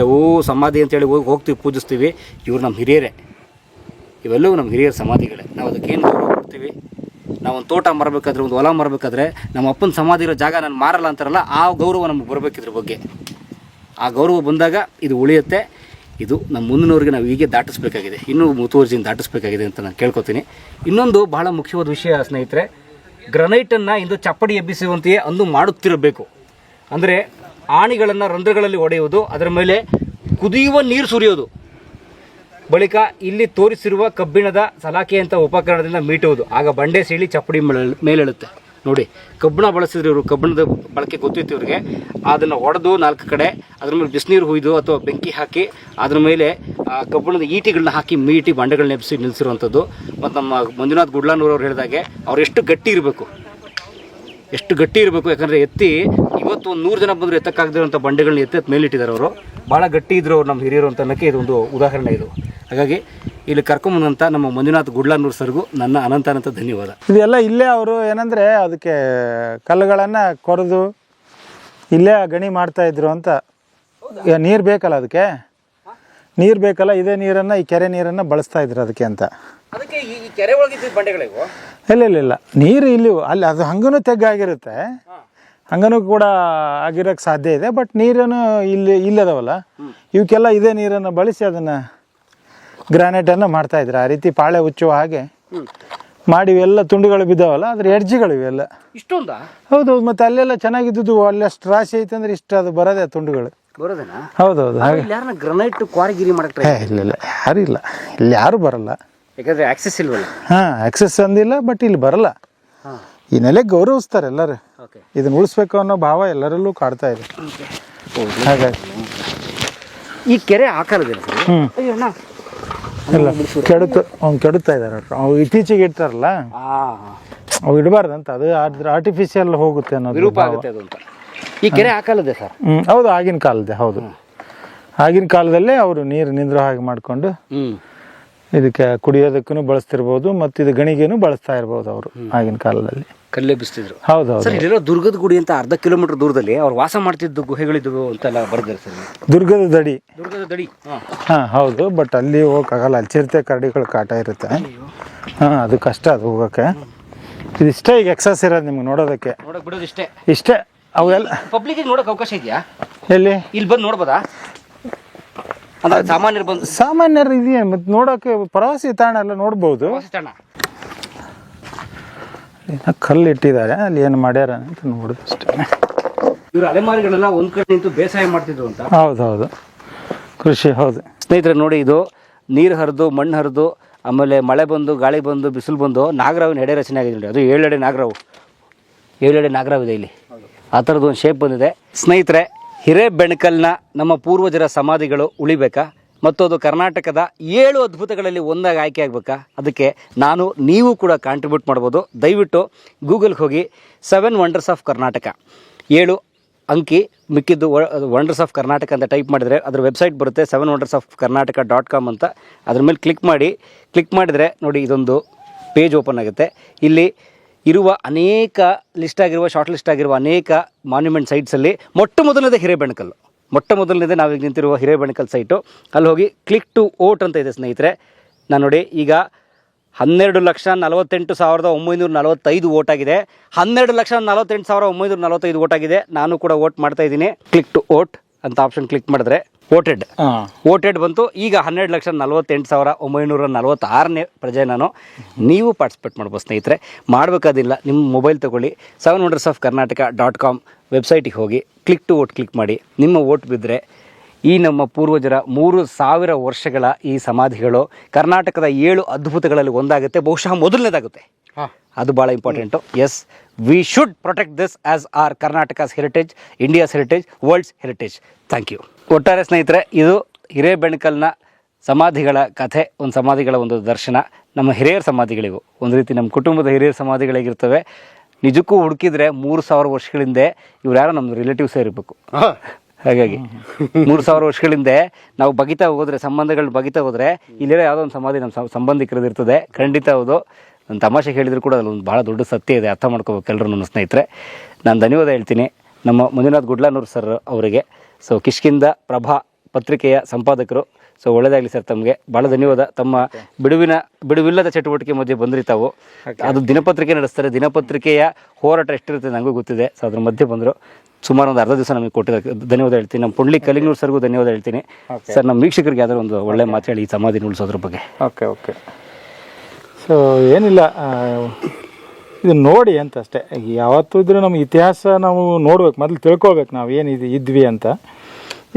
ಸಮಾಧಿ ಅಂತೇಳಿ ಹೋಗ್ತೀವಿ, ಪೂಜಿಸ್ತೀವಿ. ಇವ್ರು ನಮ್ಮ ಹಿರಿಯರೇ. ಇವೆಲ್ಲವೂ ನಮ್ಮ ಹಿರಿಯರ ಸಮಾಧಿಗಳೇ. ನಾವು ಅದಕ್ಕೇನು ಗೌರವ ಕೊಡ್ತೀವಿ. ನಾವೊಂದು ತೋಟ ಮಾರಬೇಕಾದ್ರೆ, ಒಂದು ಹೊಲ ಮಾರಬೇಕಾದ್ರೆ, ನಮ್ಮ ಅಪ್ಪನ ಸಮಾಧಿ ಇರೋ ಜಾಗ ನಾನು ಮಾರಲ್ಲ ಅಂತಾರಲ್ಲ, ಆ ಗೌರವ ನಮ್ಗೆ ಬರಬೇಕಿದ್ರ ಬಗ್ಗೆ. ಆ ಗೌರವ ಬಂದಾಗ ಇದು ಉಳಿಯುತ್ತೆ. ಇದು ನಮ್ಮ ಮುಂದಿನವ್ರಿಗೆ ನಾವು ಹೀಗೆ ದಾಟಿಸ್ಬೇಕಾಗಿದೆ, ಇನ್ನೂ ಮುತುವರ್ಜಿಯಿಂದ ದಾಟಿಸ್ಬೇಕಾಗಿದೆ ಅಂತ ನಾನು ಕೇಳ್ಕೊತೀನಿ. ಇನ್ನೊಂದು ಬಹಳ ಮುಖ್ಯವಾದ ವಿಷಯ ಸ್ನೇಹಿತರೆ, ಗ್ರನೈಟನ್ನು ಇಂದು ಚಪ್ಪಡಿ ಎಬ್ಬಿಸುವಂತೆಯೇ ಅಂದು ಮಾಡುತ್ತಿರಬೇಕು. ಅಂದರೆ ಆಣಿಗಳನ್ನು ರಂಧ್ರಗಳಲ್ಲಿ ಹೊಡೆಯುವುದು, ಅದರ ಮೇಲೆ ಕುದಿಯುವ ನೀರು ಸುರಿಯೋದು, ಬಳಿಕ ಇಲ್ಲಿ ತೋರಿಸಿರುವ ಕಬ್ಬಿಣದ ಸಲಾಕೆಯಂಥ ಉಪಕರಣದಿಂದ ಮೀಟುವುದು. ಆಗ ಬಂಡೆ ಸೀಳಿ ಚಪ್ಪಡಿ ಮೇಲೇಳುತ್ತೆ. ನೋಡಿ, ಕಬ್ಬಿಣ ಬಳಸಿದ್ರೆ ಇವರು, ಕಬ್ಬಿಣದ ಬಳಕೆ ಗೊತ್ತಿತ್ತು ಇವ್ರಿಗೆ. ಅದನ್ನು ಹೊಡೆದು 4 ಕಡೆ ಅದ್ರ ಮೇಲೆ ಬಿಸಿನೀರು ಹುಯ್ದು ಅಥವಾ ಬೆಂಕಿ ಹಾಕಿ ಅದ್ರ ಮೇಲೆ ಕಬ್ಬಿಣದ ಈಟಿಗಳನ್ನ ಹಾಕಿ ಮೀಟಿ ಬಂಡೆಗಳನ್ನ ಎಬ್ಬಿಸಿ ನಿಲ್ಲಿಸಿರುವಂಥದ್ದು. ಮತ್ತು ನಮ್ಮ ಮಂಜುನಾಥ್ ಗುಡ್ಲಾನೂರವ್ರು ಹೇಳಿದಾಗೆ ಅವ್ರು ಎಷ್ಟು ಗಟ್ಟಿ ಇರಬೇಕು, ಯಾಕಂದರೆ ಎತ್ತಿ ಇವತ್ತು ಒಂದು 100 ಜನ ಬಂದರೂ ಎತ್ತಕ್ಕಾಗದಿರೋಂಥ ಬಂಡೆಗಳನ್ನ ಎತ್ತಿ ಮೇಲಿಟ್ಟಿದ್ದಾರೆ ಅವರು. ಭಾಳ ಗಟ್ಟಿ ಇದ್ರು ಅವ್ರು ನಮ್ಮ ಹಿರಿಯರು ಅಂತ ಅನ್ನೋಕ್ಕೆ ಇದೊಂದು ಉದಾಹರಣೆ ಇದು. ಹಾಗಾಗಿ ಇಲ್ಲಿ ಕರ್ಕೊಂಬಂದಂಥ ನಮ್ಮ ಮಂಜುನಾಥ್ ಗುಡ್ಲಾನೂರು ಸರ್ಗೂ ನನ್ನ ಅನಂತ ಧನ್ಯವಾದ. ಇದೆಲ್ಲ ಇಲ್ಲೇ ಅವರು ಏನಂದರೆ ಅದಕ್ಕೆ ಕಲ್ಲುಗಳನ್ನು ಕೊರೆದು ಇಲ್ಲೇ ಗಣಿ ಮಾಡ್ತಾಯಿದ್ರು ಅಂತ. ನೀರು ಬೇಕಲ್ಲ, ಅದಕ್ಕೆ ನೀರು ಬೇಕಲ್ಲ, ಇದೇ ನೀರನ್ನು, ಈ ಕೆರೆ ನೀರನ್ನು ಬಳಸ್ತಾ ಇದ್ರು ಅದಕ್ಕೆ ಅಂತ. ಅದಕ್ಕೆ ಈ ಕೆರೆ ಒಳಗಿದ್ದ ಬಂಡೆಗಳಿಗೂ ಇಲ್ಲ ನೀರು ಇಲ್ಲಿ ಅಲ್ಲಿ ಅದು ಹಂಗೂ ತೆಗ್ಗಾಗಿರುತ್ತೆ, ಹಂಗನೂ ಕೂಡ ಆಗಿರೋಕ್ಕೆ ಸಾಧ್ಯ ಇದೆ. ಬಟ್ ನೀರನ್ನು ಇಲ್ಲದವಲ್ಲ, ಇವಕ್ಕೆಲ್ಲ ಇದೇ ನೀರನ್ನು ಬಳಸಿ ಅದನ್ನು ಗ್ರಾನೈಟನ್ನು ಮಾಡ್ತಾಯಿದ್ರು. ಆ ರೀತಿ ಪಾಳೆ ಉಚ್ಚುವ ಹಾಗೆ ಮಾಡಿ ಇವೆಲ್ಲ ತುಂಡುಗಳು ಬಿದ್ದಾವಲ್ಲ, ಅದ್ರ ಎಡ್ಜ್ಗಳು ಇವೆಲ್ಲ. ಇಷ್ಟೊಂದಾ? ಹೌದೌದು. ಮತ್ತು ಅಲ್ಲೆಲ್ಲ ಚೆನ್ನಾಗಿದ್ದು ಅಲ್ಲಿ ಅಷ್ಟು ರಾಶಿ ಐತೆ ಅಂದ್ರೆ ಇಷ್ಟು ಅದು ಬರೋದೇ ತುಂಡುಗಳು. ಬರೋದೇನಾ? ಹೌದೌದು. ಹಾಗೆ ಯಾರನ್ನ ಗ್ರನೈಟ್ ಕ್ವಾರಿಗಿರಿ ಮಾಡಕ್ಕೆ ಇಲ್ಲ ಯಾರು ಇಲ್ಲ, ಇಲ್ಲಿ ಯಾರು ಬರಲ್ಲ, ಯಾಕಂದ್ರೆ ಆಕ್ಸೆಸ್ ಇಲ್ವಲ್ಲ. ಆಕ್ಸೆಸ್ ಅಂದಿಲ್ಲ, ಬಟ್ ಇಲ್ಲಿ ಬರಲ್ಲ. ಈ ನೆಲೆಗೆ ಗೌರವಿಸ್ತಾರೆ ಎಲ್ಲರೂ. ಇದನ್ನ ಉಳಿಸ್ಬೇಕು ಅನ್ನೋ ಭಾವ ಎಲ್ಲರಲ್ಲೂ ಕಾಡ್ತಾ ಇದೆ. ಹಾಗಾಗಿ ಈ ಕೆರೆ ಆಕಾರದಿಲ್ಲ ಇಲ್ಲ, ಕೆಡುತ್ತಾ ಇದ್ದಾರೆ ಅವು. ಇತ್ತೀಚೆಗೆ ಇಡ್ತಾರಲ್ಲ, ಅವು ಇಡಬಾರ್ದಂತ, ಅದು ಆರ್ಟಿಫಿಷಿಯಲ್ ಹೋಗುತ್ತೆ ಅನ್ನೋದು ವಿರೂಪ ಆಗುತ್ತೆ ಅದು ಅಂತ. ಈ ಕೆರೆ ಆ ಕಾಲದೇ ಸರ್? ಹೌದು, ಆಗಿನ ಕಾಲದೇ. ಹೌದು, ಆಗಿನ ಕಾಲದಲ್ಲೇ ಅವರು ನೀರು ನಿಂದ್ರೋ ಹಾಗೆ ಮಾಡಿಕೊಂಡು ಇದಕ್ಕೆ ಕುಡಿಯೋದಕ್ಕೂ ಬಳಸ್ತಿರ್ಬೋದು, ಮತ್ತು ಇದು ಗಣಿಗೇನು ಬಳಸ್ತಾ ಇರ್ಬೋದು ಅವರು ಆಗಿನ ಕಾಲದಲ್ಲಿ. ಕಲ್ಲೆಬ್ಬಿಸ್ತಿದ್ರು. ಹೌದು. ಸರ್, ಇಲ್ಲೆಲ್ಲ ದುರ್ಗದ ಗುಡಿ ಅಂತ ಅರ್ಧ ಕಿಲೋಮೀಟರ್ ದೂರದಲ್ಲಿ ಅವ್ರು ವಾಸ ಮಾಡ್ತಿದ್ದು ಗುಹೆಗಳಿದ್ವು ಅಂತೆಲ್ಲ ಬರ್ತಾರೆ ಸರ್. ದುರ್ಗದ ದಡಿ. ದುರ್ಗದ ದಡಿ. ಹೌದು. ಬಟ್ ಅಲ್ಲಿ ಹೋಗಕ್ಕಾಗಲ್ಲ, ಅಲ್ಲಿ ಚಿರತೆ ಕರಡಿಗಳು ಕಾಟ ಇರುತ್ತೆ. ಅದು ಕಷ್ಟ ಅದು ಹೋಗೋಕ್ಕೆ. ಇದಿಷ್ಟೇ ಈಗ ಎಕ್ಸಸ್ ಇರೋದು ನಿಮ್ಗೆ ನೋಡೋದಕ್ಕೆ. ನೋಡಕ್ ಬಿಡೋದು ಇಷ್ಟೇ. ಅವೆಲ್ಲ ಪಬ್ಲಿಕ್ ನೋಡಕ್ ಅವಕಾಶ ಇದೆಯಾ? ಎಲ್ಲಿ? ಇಲ್ಲಿ ಬಂದು ನೋಡ್ಬೋದಾ? ಸಾಮಾನ್ಯರು ಬಂದು? ಸಾಮಾನ್ಯರು ಇದೆಯಾ, ಮತ್ತೆ ನೋಡೋಕೆ ಪ್ರವಾಸಿ ತಾಣ ಎಲ್ಲ ನೋಡ್ಬೋದು. ಕಲ್ಲು ಇಟ್ಟಿದ್ದಾರೆ, ಅಲ್ಲಿ ಏನು ಮಾಡ್ಯಾರ ಅಂತ ನೋಡುದು ಅಷ್ಟೇ. ಇವರು ಅಲೆಮಾರಿಗಳೆಲ್ಲ ಒಂದ್ ಕಡೆ ನಿಂತು ಬೇಸಾಯ ಮಾಡ್ತಿದ್ರು ಅಂತ. ಹೌದೌದು, ಕೃಷಿ. ಹೌದು ಸ್ನೇಹಿತರೆ, ನೋಡಿ, ಇದು ನೀರು ಹರಿದು ಮಣ್ಣು ಹರಿದು ಆಮೇಲೆ ಮಳೆ ಬಂದು ಗಾಳಿ ಬಂದು ಬಿಸಿಲು ಬಂದು ನಾಗರಾವಿನ ಎಡೆ ರಚನೆ ಆಗಿದೆ ನೋಡಿ. ಅದು 7 ಎಡೆ ನಾಗರಾವು, 7 ಎಡೆ ನಾಗರಾವಿದೆ ಇಲ್ಲಿ. ಆ ಥರದ್ದು ಒಂದು ಶೇಪ್ ಬಂದಿದೆ. ಸ್ನೇಹಿತರೆ, ಹಿರೇಬೆಣಕಲ್ನ ನಮ್ಮ ಪೂರ್ವಜರ ಸಮಾಧಿಗಳು ಉಳಿಬೇಕಾ ಮತ್ತು ಅದು ಕರ್ನಾಟಕದ 7 ಅದ್ಭುತಗಳಲ್ಲಿ ಒಂದಾಗಿ ಆಯ್ಕೆ ಆಗಬೇಕಾ? ಅದಕ್ಕೆ ನೀವು ಕೂಡ ಕಾಂಟ್ರಿಬ್ಯೂಟ್ ಮಾಡ್ಬೋದು. ದಯವಿಟ್ಟು ಗೂಗಲ್ಗೆ ಹೋಗಿ 7 ವಂಡರ್ಸ್ ಆಫ್ ಕರ್ನಾಟಕ, 7 ಅಂಕಿ ಮಿಕ್ಕಿದ್ದು ವಂಡರ್ಸ್ ಆಫ್ ಕರ್ನಾಟಕ ಅಂತ ಟೈಪ್ ಮಾಡಿದರೆ ಅದ್ರ ವೆಬ್ಸೈಟ್ ಬರುತ್ತೆ, 7wondersofkarnataka.com ಅಂತ. ಅದ್ರ ಮೇಲೆ ಕ್ಲಿಕ್ ಮಾಡಿದರೆ ನೋಡಿ, ಇದೊಂದು ಪೇಜ್ ಓಪನ್ ಆಗುತ್ತೆ. ಇಲ್ಲಿ ಇರುವ ಅನೇಕ ಶಾರ್ಟ್ ಲಿಸ್ಟ್ ಆಗಿರುವ ಅನೇಕ ಮಾನ್ಯುಮೆಂಟ್ ಸೈಟ್ಸಲ್ಲಿ ಮೊಟ್ಟ ಮೊದಲನೇದೇ ನಾವೀಗ ನಿಂತಿರುವ ಹಿರೇಬೆಣಕಲ್ ಸೈಟು. ಅಲ್ಲಿ ಹೋಗಿ ಕ್ಲಿಕ್ ಟು ವೋಟ್ ಅಂತ ಇದೆ ಸ್ನೇಹಿತರೆ. ನಾನು ನೋಡಿ, ಈಗ 12,48,945 ವೋಟ್ ಆಗಿದೆ. 12,48,945 ವೋಟ್ ಆಗಿದೆ. ನಾನು ಕೂಡ ವೋಟ್ ಮಾಡ್ತಾ ಇದ್ದೀನಿ. ಕ್ಲಿಕ್ ಟು ವೋಟ್ ಅಂತ ಆಪ್ಷನ್ ಕ್ಲಿಕ್ ಮಾಡಿದ್ರೆ ವೋಟೆಡ್ ಬಂತು. ಈಗ 12,48,946ನೇ ಪ್ರಜೆ ನಾನು. ನೀವು ಪಾರ್ಟಿಸಿಪೇಟ್ ಮಾಡ್ಬೋದು ಸ್ನೇಹಿತರೆ. ಮಾಡಬೇಕಾದಿಲ್ಲ, ನಿಮ್ಮ ಮೊಬೈಲ್ ತೊಗೊಳ್ಳಿ, 7wondersofkarnataka.com ವೆಬ್ಸೈಟಿಗೆ ಹೋಗಿ ಕ್ಲಿಕ್ ಟು ವೋಟ್ ಕ್ಲಿಕ್ ಮಾಡಿ. ನಿಮ್ಮ ವೋಟ್ ಬಿದ್ದರೆ ಈ ನಮ್ಮ ಪೂರ್ವಜರ 3,000 ವರ್ಷಗಳ ಈ ಸಮಾಧಿಗಳು ಕರ್ನಾಟಕದ 7 ಅದ್ಭುತಗಳಲ್ಲಿ ಒಂದಾಗುತ್ತೆ, ಬಹುಶಃ ಮೊದಲನೇದಾಗುತ್ತೆ. ಅದು ಭಾಳ important. Yes, we should protect this as our Karnataka's heritage, India's heritage, world's heritage. Thank you. ಒಟ್ಟಾರೆ ಸ್ನೇಹಿತರೆ, ಇದು ಹಿರೇಬೆಣಕಲ್ನ ಸಮಾಧಿಗಳ ಕಥೆ, ಸಮಾಧಿಗಳ ಒಂದು ದರ್ಶನ. ನಮ್ಮ ಹಿರಿಯರ ಸಮಾಧಿಗಳಿವು ಒಂದು ರೀತಿ ನಮ್ಮ ಕುಟುಂಬದ ಹಿರಿಯರ ಸಮಾಧಿಗಳಿಗಿರ್ತವೆ. ನಿಜಕ್ಕೂ ಹುಡುಕಿದ್ರೆ 3,000 ವರ್ಷಗಳಿಂದ ಇವ್ರು ಯಾರೋ ನಮ್ಮ ರಿಲೇಟಿವ್ಸೇ ಇರಬೇಕು. ಹಾಗಾಗಿ 3,000 ವರ್ಷಗಳಿಂದ ನಾವು ಬಗಿತಾ ಹೋದರೆ, ಸಂಬಂಧಗಳು ಬಗಿತಾ ಹೋದರೆ, ಇಲ್ಲಿರೋ ಯಾವುದೋ ಒಂದು ಸಮಾಧಿ ನಮ್ಮ ಸಂಬಂಧಿಕರದ್ದು ಇರ್ತದೆ. ಖಂಡಿತ ಹೌದು. ನಾನು ತಮಾಷೆ ಹೇಳಿದ್ರು ಕೂಡ ಅಲ್ಲೊಂದು ಭಾಳ ದೊಡ್ಡ ಸತ್ಯ ಇದೆ, ಅರ್ಥ ಮಾಡ್ಕೋಬೇಕು ಎಲ್ಲರೂ ನನ್ನ ಸ್ನೇಹಿತರೆ. ನಾನು ಧನ್ಯವಾದ ಹೇಳ್ತೀನಿ ನಮ್ಮ ಮಂಜುನಾಥ್ ಗುಡ್ಲಾನೂರು ಸರ್ ಅವರಿಗೆ. ಕಿಷ್ಕಿಂಧ ಪ್ರಭಾ ಪತ್ರಿಕೆಯ ಸಂಪಾದಕರು, ಸೊ ಒಳ್ಳೇದಾಗಲಿ ಸರ್ ತಮಗೆ ಭಾಳ ಧನ್ಯವಾದ. ತಮ್ಮ ಬಿಡುವಿಲ್ಲದ ಚಟುವಟಿಕೆ ಮಧ್ಯೆ ಬಂದ್ರಿ ತಾವು. ಅದು ದಿನಪತ್ರಿಕೆ ನಡೆಸ್ತಾರೆ, ದಿನಪತ್ರಿಕೆಯ ಹೋರಾಟ ಎಷ್ಟಿರುತ್ತೆ ನನಗೂ ಗೊತ್ತಿದೆ. ಸೊ ಅದ್ರ ಮಧ್ಯೆ ಬಂದರು, ಸುಮಾರು ಒಂದು ಅರ್ಧ ದಿವಸ ನಮಗೆ ಕೊಟ್ಟಿದ್ದಕ್ಕೆ ಧನ್ಯವಾದ ಹೇಳ್ತೀನಿ. ನಮ್ಮ ಪುಂಡ್ಲಿ ಕಲಿಂಗೂರು ಸರ್ಗೂ ಧನ್ಯವಾದ ಹೇಳ್ತೀನಿ. ಸರ್ ನಮ್ಮ ವೀಕ್ಷಕರಿಗೆ ಯಾವ್ದಾದ್ರು ಒಂದು ಒಳ್ಳೆ ಮಾತು ಹೇಳಿ ಈ ಸಮಾಧಿನ ಉಳಿಸೋದ್ರ ಬಗ್ಗೆ. ಓಕೆ. ಸೊ ಏನಿಲ್ಲ, ಇದು ನೋಡಿ ಅಂತ ಅಷ್ಟೇ. ಯಾವತ್ತೂ ಇದ್ರೂ ನಮ್ಮ ಇತಿಹಾಸ ನಾವು ನೋಡ್ಬೇಕು, ಮೊದಲು ತಿಳ್ಕೊಳ್ಬೇಕು ನಾವು ಏನಿದು ಇದ್ವಿ ಅಂತ.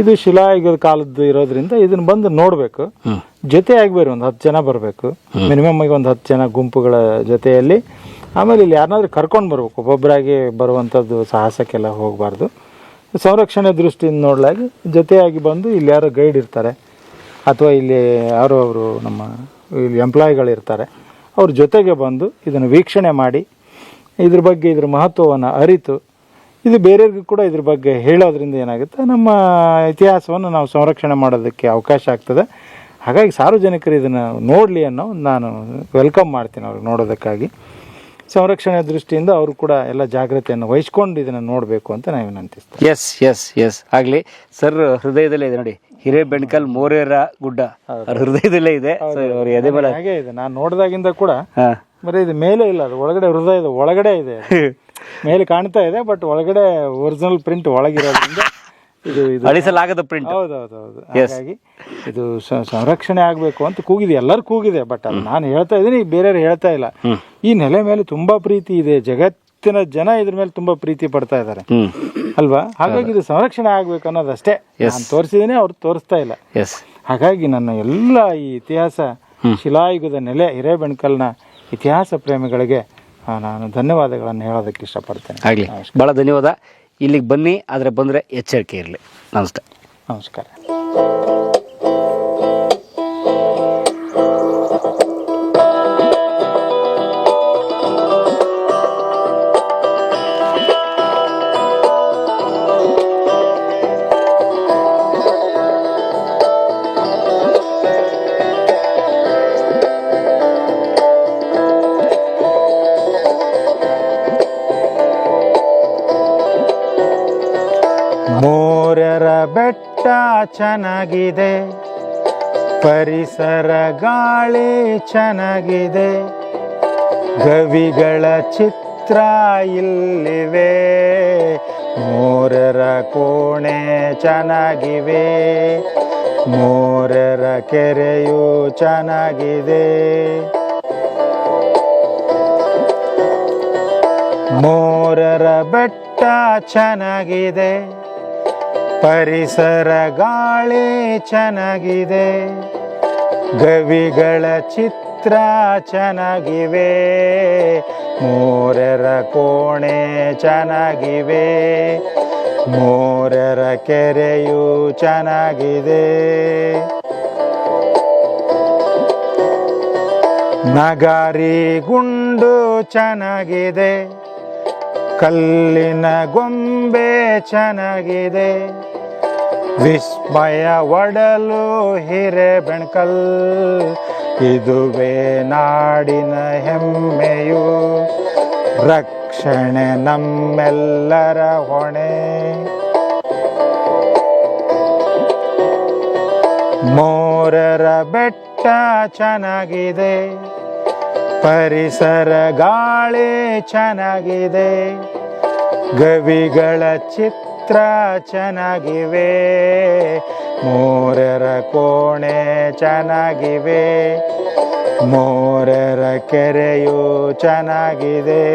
ಇದು ಶಿಲಾಯುಗದ ಕಾಲದ್ದು ಇರೋದ್ರಿಂದ ಇದನ್ನ ಬಂದು ನೋಡಬೇಕು. ಜೊತೆ ಆಗಬೇಡಿ, ಒಂದು 10 ಜನ ಬರಬೇಕು ಮಿನಿಮಮ್ ಆಗಿ, ಒಂದು 10 ಜನ ಗುಂಪುಗಳ ಜೊತೆಯಲ್ಲಿ. ಆಮೇಲೆ ಇಲ್ಲಿ ಯಾರನ್ನಾದ್ರೂ ಕರ್ಕೊಂಡು ಬರ್ಬೇಕು, ಒಬ್ಬೊಬ್ಬರಾಗಿ ಬರುವಂಥದ್ದು ಸಾಹಸಕ್ಕೆಲ್ಲ ಹೋಗಬಾರ್ದು. ಸಂರಕ್ಷಣೆ ದೃಷ್ಟಿಯಿಂದ ನೋಡಲಾಗಿ ಜೊತೆಯಾಗಿ ಬಂದು ಇಲ್ಲಿ ಯಾರೋ ಗೈಡ್ ಇರ್ತಾರೆ ಅಥವಾ ಇಲ್ಲಿ ಯಾರೋ ಅವರು ನಮ್ಮ ಇಲ್ಲಿ ಎಂಪ್ಲಾಯಿಗಳಿರ್ತಾರೆ, ಅವ್ರ ಜೊತೆಗೆ ಬಂದು ಇದನ್ನು ವೀಕ್ಷಣೆ ಮಾಡಿ ಇದ್ರ ಬಗ್ಗೆ ಇದ್ರ ಮಹತ್ವವನ್ನು ಅರಿತು ಇದು ಬೇರೆಯವ್ರಿಗೂ ಕೂಡ ಇದ್ರ ಬಗ್ಗೆ ಹೇಳೋದ್ರಿಂದ ಏನಾಗುತ್ತೆ, ನಮ್ಮ ಇತಿಹಾಸವನ್ನು ನಾವು ಸಂರಕ್ಷಣೆ ಮಾಡೋದಕ್ಕೆ ಅವಕಾಶ ಆಗ್ತದೆ. ಹಾಗಾಗಿ ಸಾರ್ವಜನಿಕರು ಇದನ್ನು ನೋಡಲಿ ಅನ್ನೋ ನಾನು ವೆಲ್ಕಮ್ ಮಾಡ್ತೀನಿ ಅವ್ರಿಗೆ ನೋಡೋದಕ್ಕಾಗಿ. ಸಂರಕ್ಷಣೆ ದೃಷ್ಟಿಯಿಂದ ಅವರು ಕೂಡ ಎಲ್ಲ ಜಾಗ್ರತೆಯನ್ನು ವಹಿಸ್ಕೊಂಡು ಇದನ್ನು ನೋಡಬೇಕು ಅಂತ ನಾನು ವಿನಂತಿಸ್ತೀನಿ. ಎಸ್ ಆಗಲಿ ಸರ್. ಹೃದಯದಲ್ಲೇ ಇದೆ ನೋಡಿ, ಹಿರೇಬೆಣಕಲ್ ಮೋರೇರ ಗುಡ್ಡ ಅವ್ರ ಹೃದಯದಲ್ಲೇ ಇದೆ. ಅವ್ರ ಎದೆ ಮೇಲೆ ಹಾಗೆ ಇದೆ. ನಾನು ನೋಡಿದಾಗಿಂದ ಕೂಡ ಬರೀ ಇದು ಮೇಲೆ ಇಲ್ಲ, ಅದು ಒಳಗಡೆ ಹೃದಯದ ಒಳಗಡೆ ಇದೆ. ಮೇಲೆ ಕಾಣ್ತಾ ಇದೆ, ಬಟ್ ಒಳಗಡೆ ಒರಿಜಿನಲ್ ಪ್ರಿಂಟ್ ಒಳಗಿರೋದ್ರಿಂದ ಇದು ಅಳಿಸಲಾಗದ ಪ್ರಿಂಟ್. ಹೌದೌದು. ಹಾಗಾಗಿ ಇದು ಸಂರಕ್ಷಣೆ ಆಗಬೇಕು ಅಂತ ಕೂಗಿದೆ, ಎಲ್ಲರೂ ಕೂಗಿದೆ. ಬಟ್ ಅದು ನಾನು ಹೇಳ್ತಾ ಇದ್ದೀನಿ, ಬೇರೆಯವ್ರು ಹೇಳ್ತಾ ಇಲ್ಲ. ಈ ನೆಲೆ ಮೇಲೆ ತುಂಬಾ ಪ್ರೀತಿ ಇದೆ, ಜಗತ್ತಿನ ಜನ ಇದ್ರ ಮೇಲೆ ತುಂಬಾ ಪ್ರೀತಿ ಪಡ್ತಾ ಇದ್ದಾರೆ ಅಲ್ವಾ. ಹಾಗಾಗಿ ಇದು ಸಂರಕ್ಷಣೆ ಆಗ್ಬೇಕು ಅನ್ನೋದಷ್ಟೇ ನಾನು ತೋರಿಸಿದ್ದೀನಿ, ಅವ್ರು ತೋರಿಸ್ತಾ ಇಲ್ಲ. ಹಾಗಾಗಿ ನನ್ನ ಎಲ್ಲ ಈ ಇತಿಹಾಸ ಶಿಲಾಯುಗದ ನೆಲೆ ಹಿರೇಬೆಣಕಲ್ನ ಇತಿಹಾಸ ಪ್ರೇಮಿಗಳಿಗೆ ನಾನು ಧನ್ಯವಾದಗಳನ್ನು ಹೇಳೋದಕ್ಕೆ ಇಷ್ಟಪಡ್ತೇನೆ. ಆಗಲಿ, ಭಾಳ ಧನ್ಯವಾದ. ಇಲ್ಲಿಗೆ ಬನ್ನಿ, ಆದರೆ ಬಂದರೆ ಎಚ್ಚರಿಕೆ ಇರಲಿ. ನಮಸ್ಕಾರ. ಮೋರರ ಬೆಟ್ಟ ಚೆನ್ನಾಗಿದೆ, ಪರಿಸರ ಗಾಳಿ ಚೆನ್ನಾಗಿದೆ, ಗವಿಗಳ ಚಿತ್ರ ಇಲ್ಲಿವೆ, ಮೋರರ ಕೋಣೆ ಚೆನ್ನಾಗಿವೆ, ಮೋರರ ಕೆರೆಯು ಚೆನ್ನಾಗಿದೆ, ಮೋರರ ಬೆಟ್ಟ ಚೆನ್ನಾಗಿದೆ, ಪರಿಸರ ಗಾಳಿ ಚೆನ್ನಾಗಿದೆ, ಗವಿಗಳ ಚಿತ್ರ ಚೆನ್ನಾಗಿವೆ, ಮೋರರ ಕೋಣೆ ಚೆನ್ನಾಗಿವೆ, ಮೋರರ ಕೆರೆಯು ಚೆನ್ನಾಗಿದೆ, ನಗಾರಿ ಗುಂಡು ಚೆನ್ನಾಗಿದೆ, ಕಲ್ಲಿನ ಗೊಂಬೆ ಚೆನ್ನಾಗಿದೆ, ವಿಸ್ಮಯ ಒಡಲು ಹಿರೇಬೆಣಕಲ್, ಇದುವೇ ನಾಡಿನ ಹೆಮ್ಮೆಯು, ರಕ್ಷಣೆ ನಮ್ಮೆಲ್ಲರ ಹೊಣೆ, ಮೋರರ ಬೆಟ್ಟ ಚೆನ್ನಾಗಿದೆ, ಪರಿಸರ ಗಾಳಿ ಚೆನ್ನಾಗಿದೆ, ಗವಿಗಳ ಚಿತ್ರ ಚೆನ್ನಾಗಿವೆ, ಮೋರರ ಕೋಣೆ ಚೆನ್ನಾಗಿವೆ, ಮೋರರ ಕೆರೆಯು ಚೆನ್ನಾಗಿದೆ,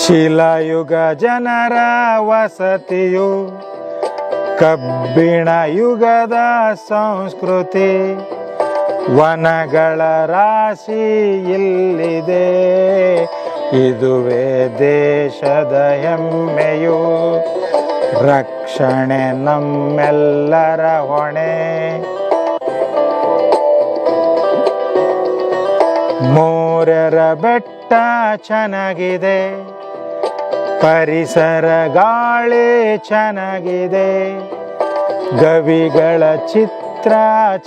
ಶಿಲಾಯುಗ ಜನರ ವಸತಿಯು, ಕಬ್ಬಿಣ ಯುಗದ ಸಂಸ್ಕೃತಿ, ವನಗಳ ರಾಶಿ ಇಲ್ಲಿದೆ, ಇದುವೇ ದೇಶದ ಹೆಮ್ಮೆಯು, ರಕ್ಷಣೆ ನಮ್ಮೆಲ್ಲರ ಹೊಣೆ, ಮೋರರ ಬೆಟ್ಟ ಚೆನ್ನಾಗಿದೆ, ಪರಿಸರ ಗಾಳಿ ಚೆನ್ನಾಗಿದೆ, ಗವಿಗಳ ಚಿತ್ರ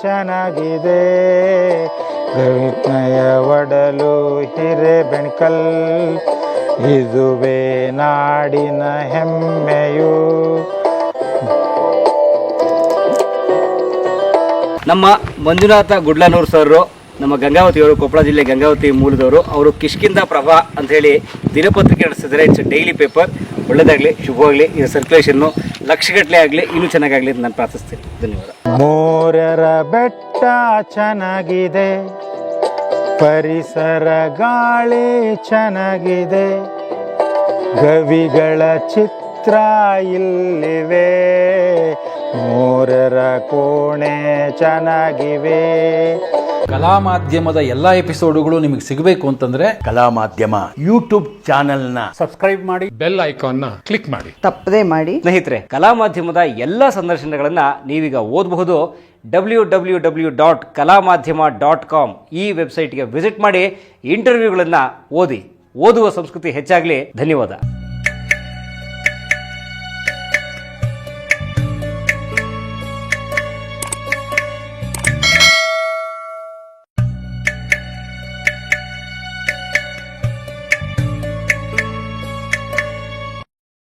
ಚೆನ್ನಾಗಿದೆ, ಗವಿನಯ ಒಡಲು ಹಿರೇಬೆಣಕಲ್, ಇದುವೇ ನಾಡಿನ ಹೆಮ್ಮೆಯು, ನಮ್ಮ ಮಂಜುನಾಥ ಗುಡ್ಲನೂರು ಸರ್ ನಮ್ಮ ಗಂಗಾವತಿಯವರು, ಕೊಪ್ಪಳ ಜಿಲ್ಲೆ ಗಂಗಾವತಿ ಮೂಲದವರು. ಅವರು ಕಿಷ್ಕಿಂದ ಪ್ರಭಾ ಅಂತ ಹೇಳಿ ದಿನಪತ್ರಿಕೆ ನಡೆಸಿದರೆ. It's daily paper. ಒಳ್ಳೆಯದಾಗಲಿ, ಶುಭವಾಗಲಿ. ಇದು ಸರ್ಕ್ಯುಲೇಷನ್ನು ಲಕ್ಷಗಟ್ಟಲೆ ಆಗಲಿ, ಇನ್ನೂ ಚೆನ್ನಾಗಾಗಲಿ ಅಂತ ನಾನು ಪ್ರಾರ್ಥಿಸ್ತೀನಿ. ಧನ್ಯವಾದ. ಮೋರರ ಬೆಟ್ಟ ಚೆನ್ನಾಗಿದೆ, ಪರಿಸರ ಗಾಳಿ ಚೆನ್ನಾಗಿದೆ, ಗವಿಗಳ ಚಿತ್ರ ಇಲ್ಲಿವೆ, ಮೋರರ ಕೋಣೆ ಚೆನ್ನಾಗಿವೆ. ಕಲಾ ಮಾಧ್ಯಮದ ಎಲ್ಲಾ ಎಪಿಸೋಡುಗಳು ನಿಮಗೆ ಸಿಗಬೇಕು ಅಂತಂದ್ರೆ ಕಲಾ ಮಾಧ್ಯಮ ಯೂಟ್ಯೂಬ್ ಚಾನೆಲ್ನ ಬೆಲ್ ಐಕಾನ್ನ ಕ್ಲಿಕ್ ಮಾಡಿ. ತಪ್ಪದೇ ಮಾಡಿ. ಸ್ನೇಹಿತರೆ, ಕಲಾ ಮಾಧ್ಯಮದ ಎಲ್ಲ ಸಂದರ್ಶನಗಳನ್ನು ನೀವೀಗ ಓದಬಹುದು. www.kalamadhyama.com ಈ ವೆಬ್ಸೈಟ್ಗೆ ವಿಸಿಟ್ ಮಾಡಿ ಇಂಟರ್ವ್ಯೂಗಳನ್ನು ಓದಿ. ಓದುವ ಸಂಸ್ಕೃತಿ ಹೆಚ್ಚಾಗಲಿ. ಧನ್ಯವಾದ.